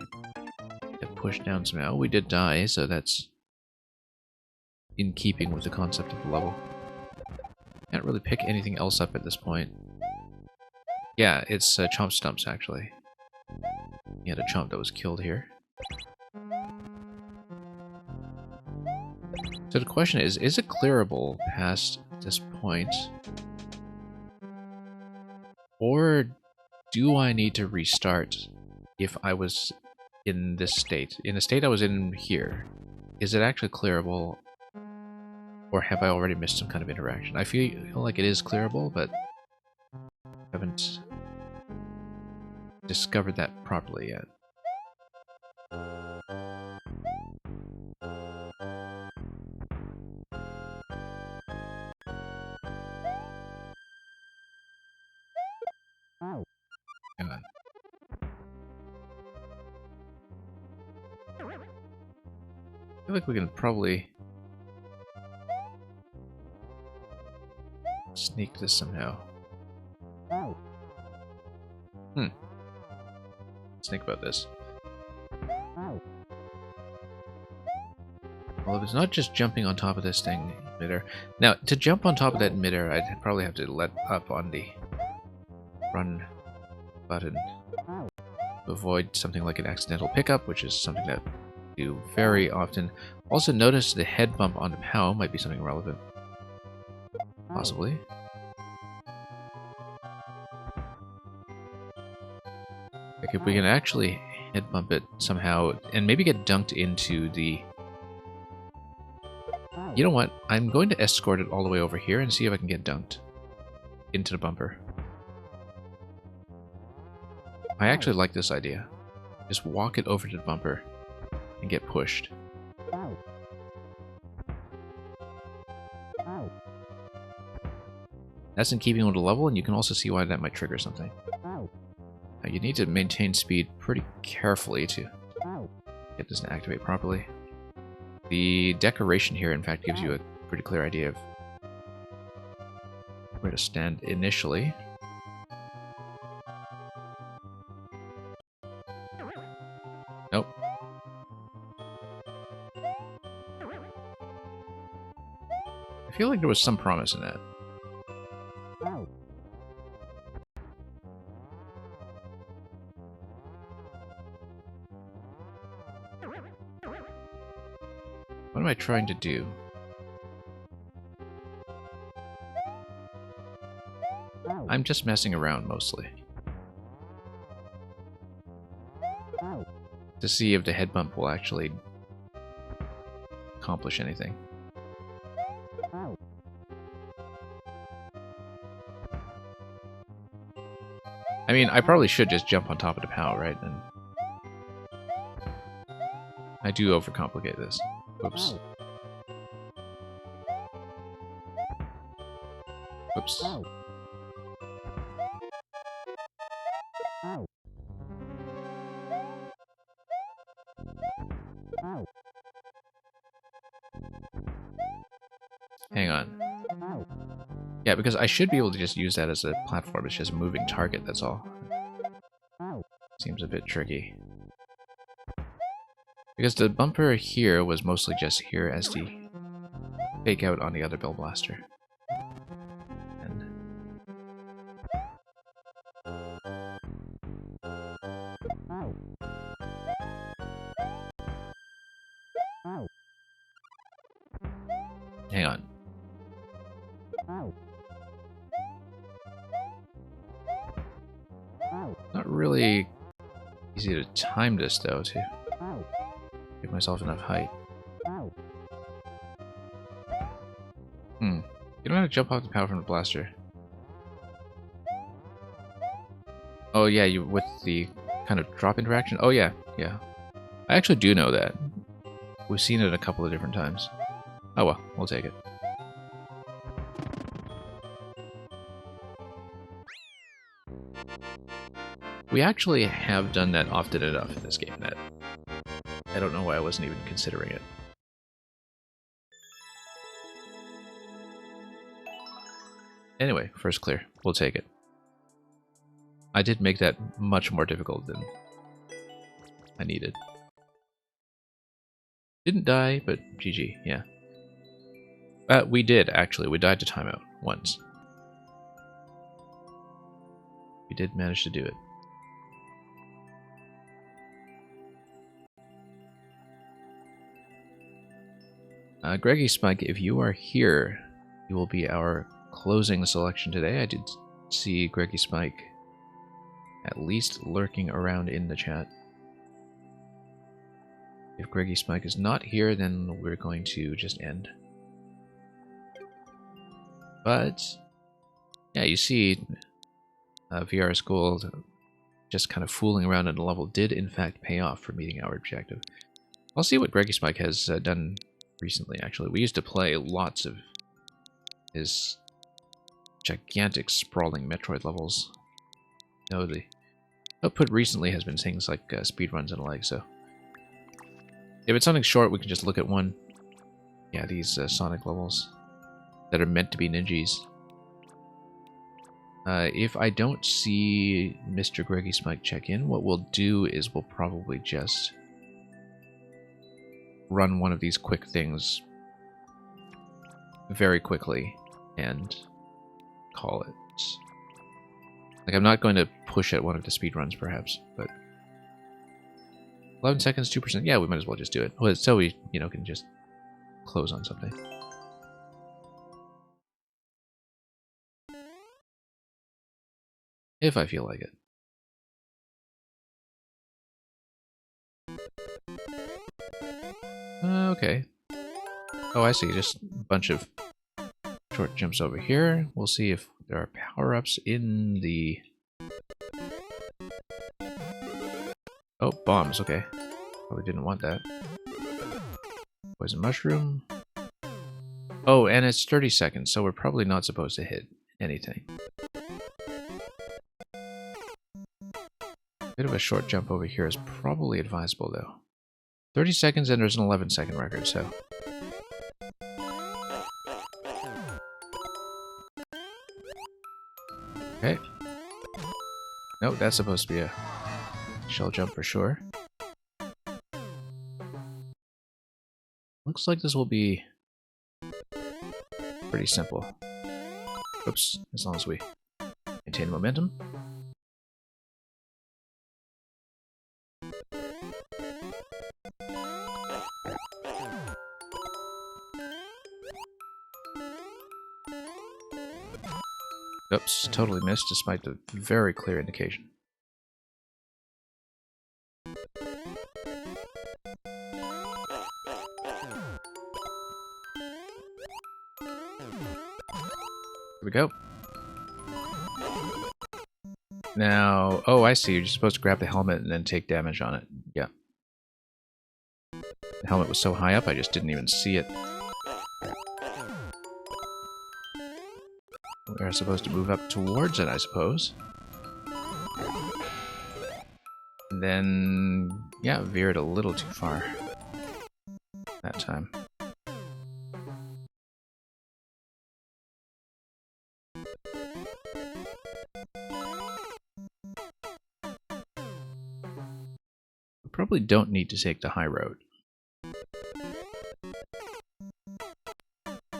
get pushed down somehow. We did die, so that's in keeping with the concept of the level. Can't really pick anything else up at this point. Yeah, it's Chomp Stumps, actually. He had a chomp that was killed here. So the question is it clearable past this point? Or do I need to restart if I was in this state? In the state I was in here, is it actually clearable? Or have I already missed some kind of interaction? I feel like it is clearable, but haven't discovered that properly yet. Hang on. I feel like we can probably sneak this somehow. Let's think about this. Well, if it's not just jumping on top of this thing midair. Now, to jump on top of that midair, I'd probably have to let up on the run button to avoid something like an accidental pickup, which is something that I do very often. Also, notice the head bump on the POW might be something relevant. Possibly. Like if we can actually head bump it somehow and maybe get dunked into the... You know what? I'm going to escort it all the way over here and see if I can get dunked into the bumper. I actually like this idea. Just walk it over to the bumper and get pushed. That's in keeping with the level, and you can also see why that might trigger something. Now, you need to maintain speed pretty carefully to get this to activate properly. The decoration here, in fact, gives you a pretty clear idea of where to stand initially. Nope. I feel like there was some promise in that. What am I trying to do? I'm just messing around mostly. To see if the head bump will actually accomplish anything. I mean, I probably should just jump on top of the POW, right? And I do overcomplicate this. Oops. Oops. Hang on. Yeah, because I should be able to just use that as a platform. It's just a moving target, that's all. Seems a bit tricky. Because the bumper here was mostly just here as the fake out on the other Bell Blaster. And hang on. Easy to time this though to give myself enough height. You don't have to jump off the power from the blaster. Oh yeah, you with the kind of drop interaction? Oh yeah, yeah. I actually do know that. We've seen it a couple of different times. Oh well, we'll take it. We actually have done that often enough in this game that I don't know why I wasn't even considering it. Anyway, first clear. We'll take it. I did make that much more difficult than I needed. Didn't die, but GG, yeah. We did, actually. We died to timeout once. We did manage to do it. Greggy Spike, if you are here, you will be our closing selection today. I did see Greggy Spike at least lurking around in the chat. If Greggy Spike is not here, then we're going to just end. But, yeah, you see, VR School just kind of fooling around in the level did in fact pay off for meeting our objective. I'll see what Greggy Spike has done recently, actually. We used to play lots of his gigantic, sprawling Metroid levels. No, the output recently has been things like speedruns and the like, so... If it's something short, we can just look at one. Yeah, these Sonic levels that are meant to be ninjas. If I don't see Mr. Greggy Spike check in, what we'll do is we'll probably just run one of these quick things very quickly and call it. Like, I'm not going to push at one of the speedruns, perhaps, but 11 seconds, 2%. Yeah, we might as well just do it. Well, so we, you know, can just close on something. If I feel like it. Okay. Oh, I see. Just a bunch of short jumps over here. We'll see if there are power-ups in the... Oh, bombs. Okay. Probably didn't want that. Poison mushroom. Oh, and it's 30 seconds, so we're probably not supposed to hit anything. Bit of a short jump over here is probably advisable, though. 30 seconds and there's an 11-second record, so... Okay. Nope, that's supposed to be a shell jump for sure. Looks like this will be pretty simple. Oops, as long as we maintain momentum. Oops, totally missed despite the very clear indication. Here we go. Now, oh, I see. You're just supposed to grab the helmet and then take damage on it. Yeah. The helmet was so high up, I just didn't even see it. We're supposed to move up towards it, I suppose. And then, yeah, veered a little too far that time. We probably don't need to take the high road.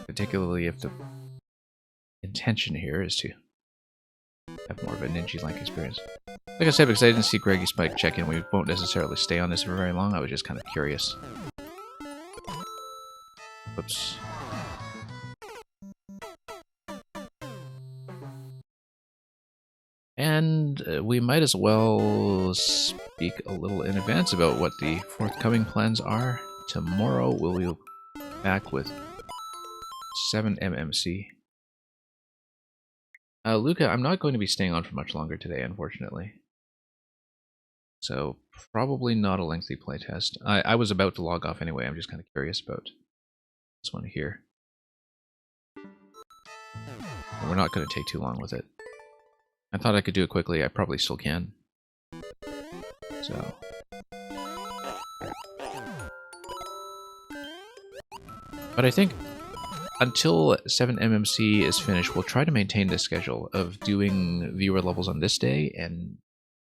Particularly if the intention here is to have more of a ninja-like experience. Like I said, because I didn't see Greggy Spike check in, we won't necessarily stay on this for very long. I was just kind of curious. Whoops. And we might as well speak a little in advance about what the forthcoming plans are. Tomorrow we'll be back with 7MMC. Luca, I'm not going to be staying on for much longer today, unfortunately. So, probably not a lengthy playtest. I was about to log off anyway, I'm just kind of curious about this one here. And we're not going to take too long with it. I thought I could do it quickly, I probably still can. So... But I think until 7MMC is finished, we'll try to maintain this schedule of doing viewer levels on this day and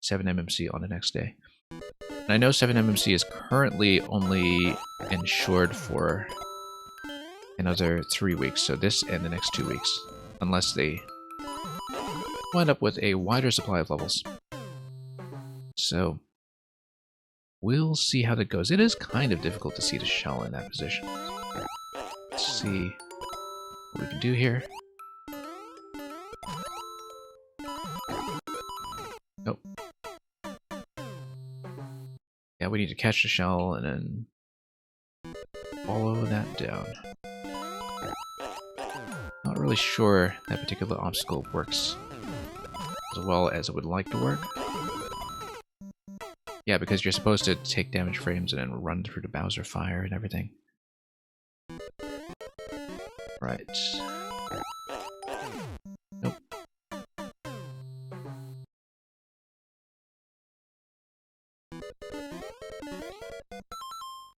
7MMC on the next day. And I know 7MMC is currently only insured for another 3 weeks, so this and the next 2 weeks, unless they wind up with a wider supply of levels. So we'll see how that goes. It is kind of difficult to see the shell in that position. Let's see what we can do here. Nope. Yeah, we need to catch the shell and then follow that down. Not really sure that particular obstacle works as well as it would like to work. Yeah, because you're supposed to take damage frames and then run through the Bowser fire and everything. Right. Nope.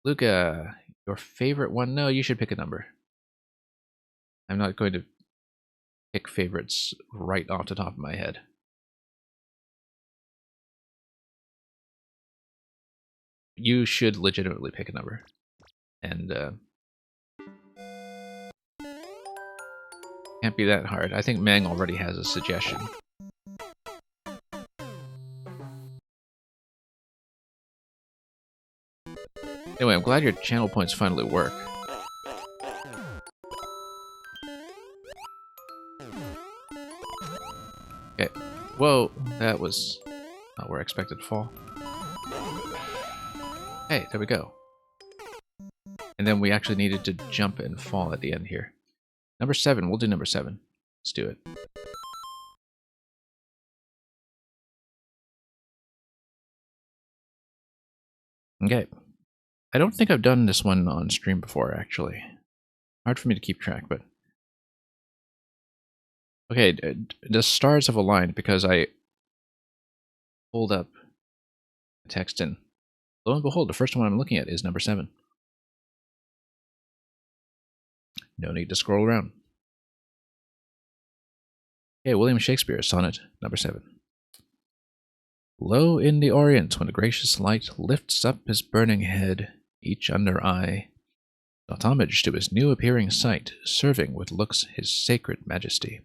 Luca, your favorite one? No, you should pick a number. I'm not going to pick favorites right off the top of my head. You should legitimately pick a number. And, can't be that hard. I think Mang already has a suggestion. Anyway, I'm glad your channel points finally work. Okay. Whoa, that was not where I expected to fall. Hey, there we go. And then we actually needed to jump and fall at the end here. Number 7, we'll do number 7. Let's do it. Okay. I don't think I've done this one on stream before, actually. Hard for me to keep track, but... Okay, the stars have aligned because I pulled up the text and lo and behold, the first one I'm looking at is number 7. No need to scroll around. Okay, William Shakespeare, sonnet number 7. Lo in the Orient, when a gracious light lifts up his burning head, each under eye doth homage to his new appearing sight, serving with looks his sacred majesty.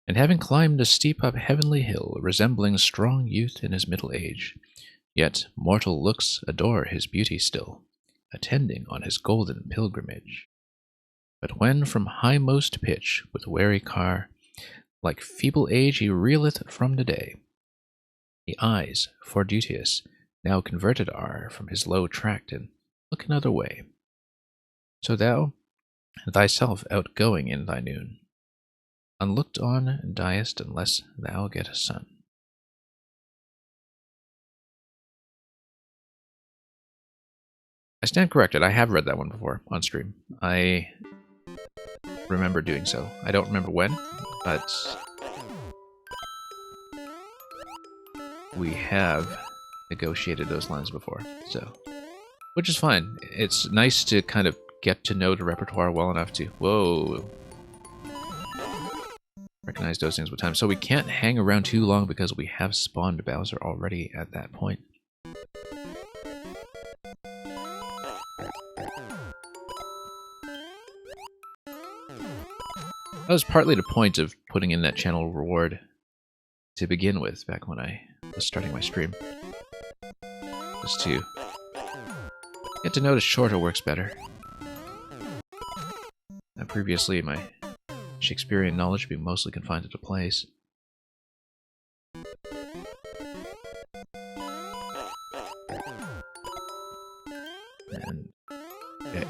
And having climbed a steep up heavenly hill, resembling strong youth in his middle age, yet mortal looks adore his beauty still, attending on his golden pilgrimage. But when from highmost pitch, with weary car, like feeble age he reeleth from the day, the eyes, for duteous, now converted are from his low tract, and look another way. So thou, thyself outgoing in thy noon, unlooked on diest unless thou get a sun. I stand corrected, I have read that one before on stream. I remember doing so. I don't remember when, but we have negotiated those lines before, so which is fine. It's nice to kind of get to know the repertoire well enough to recognize those things with time. So we can't hang around too long because we have spawned Bowser already at that point. That was partly the point of putting in that channel reward to begin with, back when I was starting my stream. Was to get to notice shorter works better. And previously, my Shakespearean knowledge being mostly confined to the plays. And okay.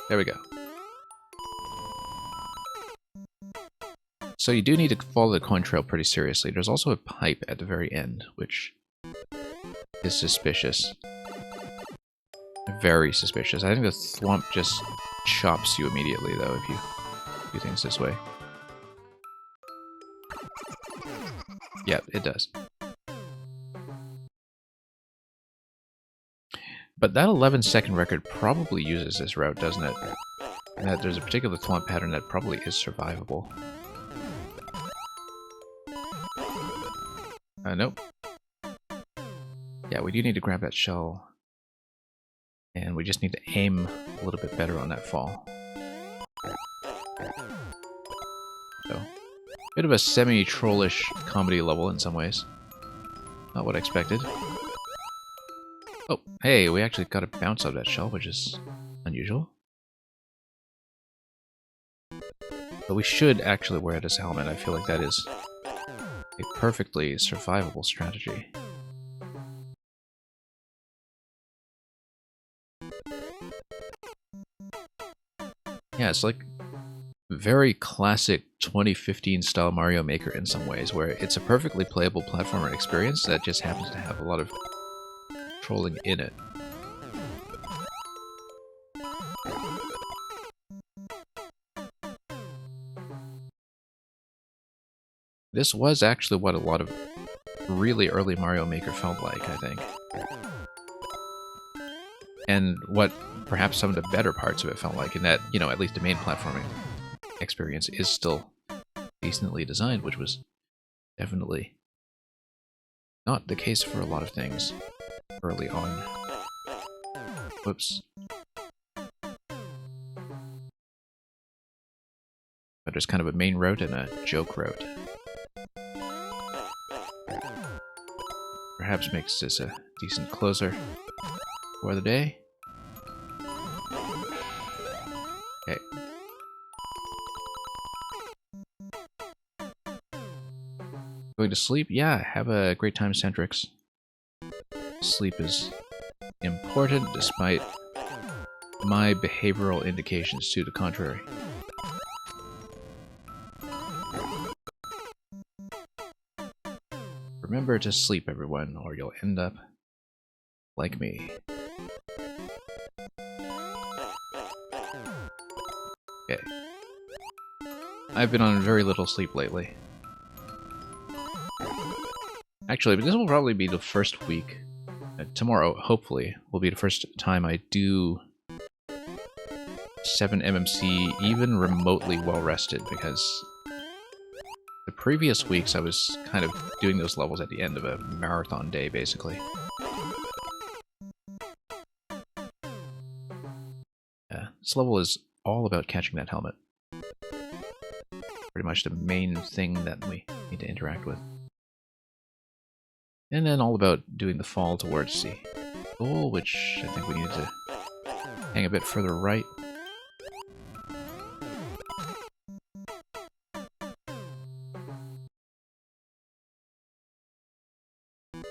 There we go. So you do need to follow the coin trail pretty seriously. There's also a pipe at the very end, which is suspicious. Very suspicious. I think the thwomp just chops you immediately, though, if you do things this way. Yeah, it does. But that 11-second record probably uses this route, doesn't it? And that there's a particular thwomp pattern that probably is survivable. Nope. Yeah, we do need to grab that shell. And we just need to aim a little bit better on that fall. So, bit of a semi-trollish comedy level in some ways. Not what I expected. Oh, hey, we actually got a bounce out of that shell, which is unusual. But we should actually wear this helmet. I feel like that is a perfectly survivable strategy. Yeah, it's like very classic 2015 style Mario Maker in some ways, where it's a perfectly playable platformer experience that just happens to have a lot of trolling in it. This was actually what a lot of really early Mario Maker felt like, I think. And what perhaps some of the better parts of it felt like, in that, you know, at least the main platforming experience is still decently designed, which was definitely not the case for a lot of things early on. Whoops. But there's kind of a main route and a joke route. Perhaps makes this a decent closer for the day. Okay. Going to sleep? Yeah, have a great time, Centrix. Sleep is important despite my behavioral indications to the contrary. Remember to sleep, everyone, or you'll end up like me. Okay. I've been on very little sleep lately. Actually, but this will probably be the first week. Tomorrow, hopefully, will be the first time I do 7MMC even remotely well-rested, because the previous weeks I was kind of doing those levels at the end of a marathon day, basically. Yeah, this level is all about catching that helmet. Pretty much the main thing that we need to interact with. And then all about doing the fall towards the goal, which I think we need to hang a bit further right.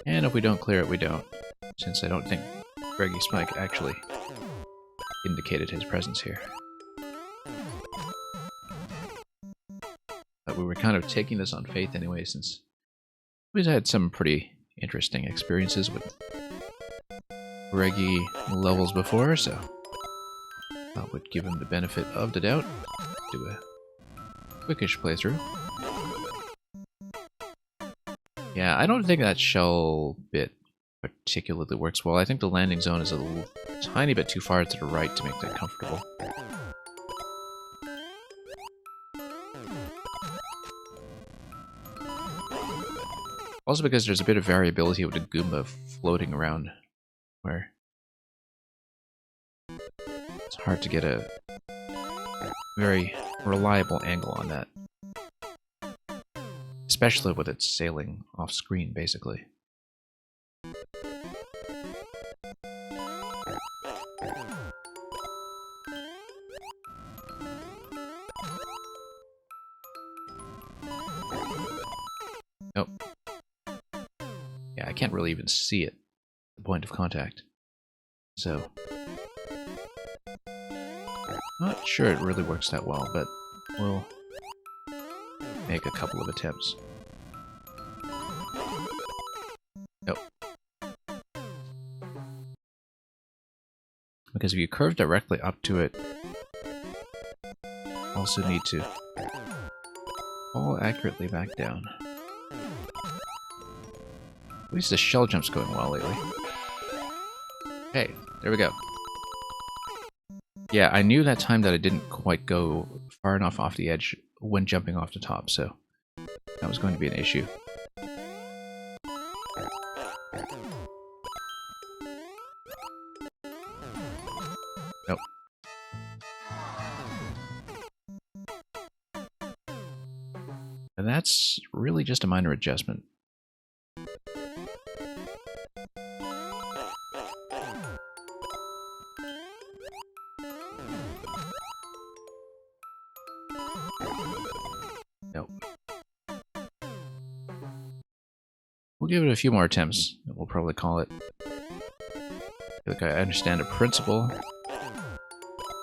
And if we don't clear it, we don't. Since I don't think Greggy Spike actually indicated his presence here. But we were kind of taking this on faith anyway, since we've had some pretty interesting experiences with Greggy levels before, so I would give him the benefit of the doubt. Do a quickish playthrough. Yeah, I don't think that shell bit particularly works well. I think the landing zone is a tiny bit too far to the right to make that comfortable. Also because there's a bit of variability with the Goomba floating around, where it's hard to get a very reliable angle on that. Especially with it sailing off screen, basically. Nope. I can't really even see it, the point of contact. So, not sure it really works that well, but we'll make a couple of attempts. Nope. Because if you curve directly up to it, also need to fall accurately back down. At least the shell jump's going well lately. Okay, there we go. Yeah, I knew that time that I didn't quite go far enough off the edge when jumping off the top, so that was going to be an issue. Nope. And that's really just a minor adjustment. Nope. We'll give it a few more attempts. We'll probably call it. I feel like I understand the principle.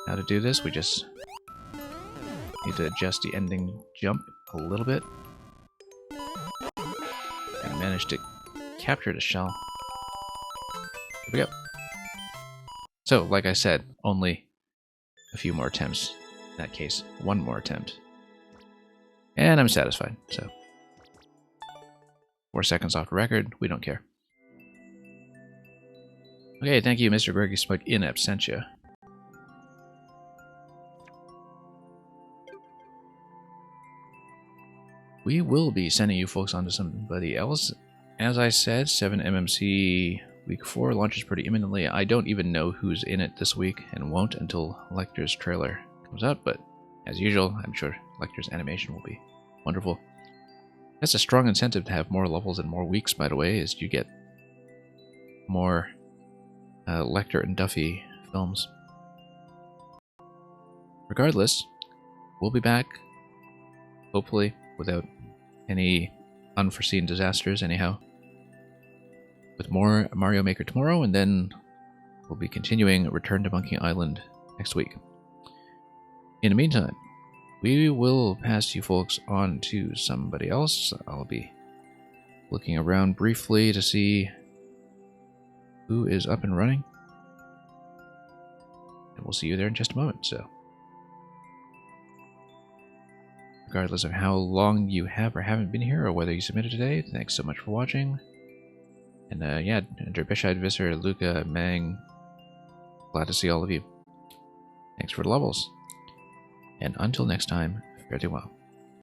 How to do this, we just need to adjust the ending jump a little bit. And manage to capture the shell. There we go. So, like I said, only a few more attempts. In that case, one more attempt. And I'm satisfied, so. 4 seconds off the record, we don't care. Okay, thank you, Mr. Greggy Spike in absentia. We will be sending you folks on to somebody else. As I said, 7MMC Week 4 launches pretty imminently. I don't even know who's in it this week, and won't until Lecter's trailer comes up, but as usual, I'm sure Lecter's animation will be wonderful. That's a strong incentive to have more levels and more weeks, by the way, as you get more Lecter and Duffy films. Regardless, we'll be back, hopefully, without any unforeseen disasters anyhow, with more Mario Maker tomorrow, and then we'll be continuing Return to Monkey Island next week. In the meantime, we will pass you folks on to somebody else. I'll be looking around briefly to see who is up and running, and we'll see you there in just a moment, so. Regardless of how long you have or haven't been here, or whether you submitted today, thanks so much for watching. And yeah, Derbishide, Visser, Luca, Mang, glad to see all of you. Thanks for the levels. And until next time, fare thee well.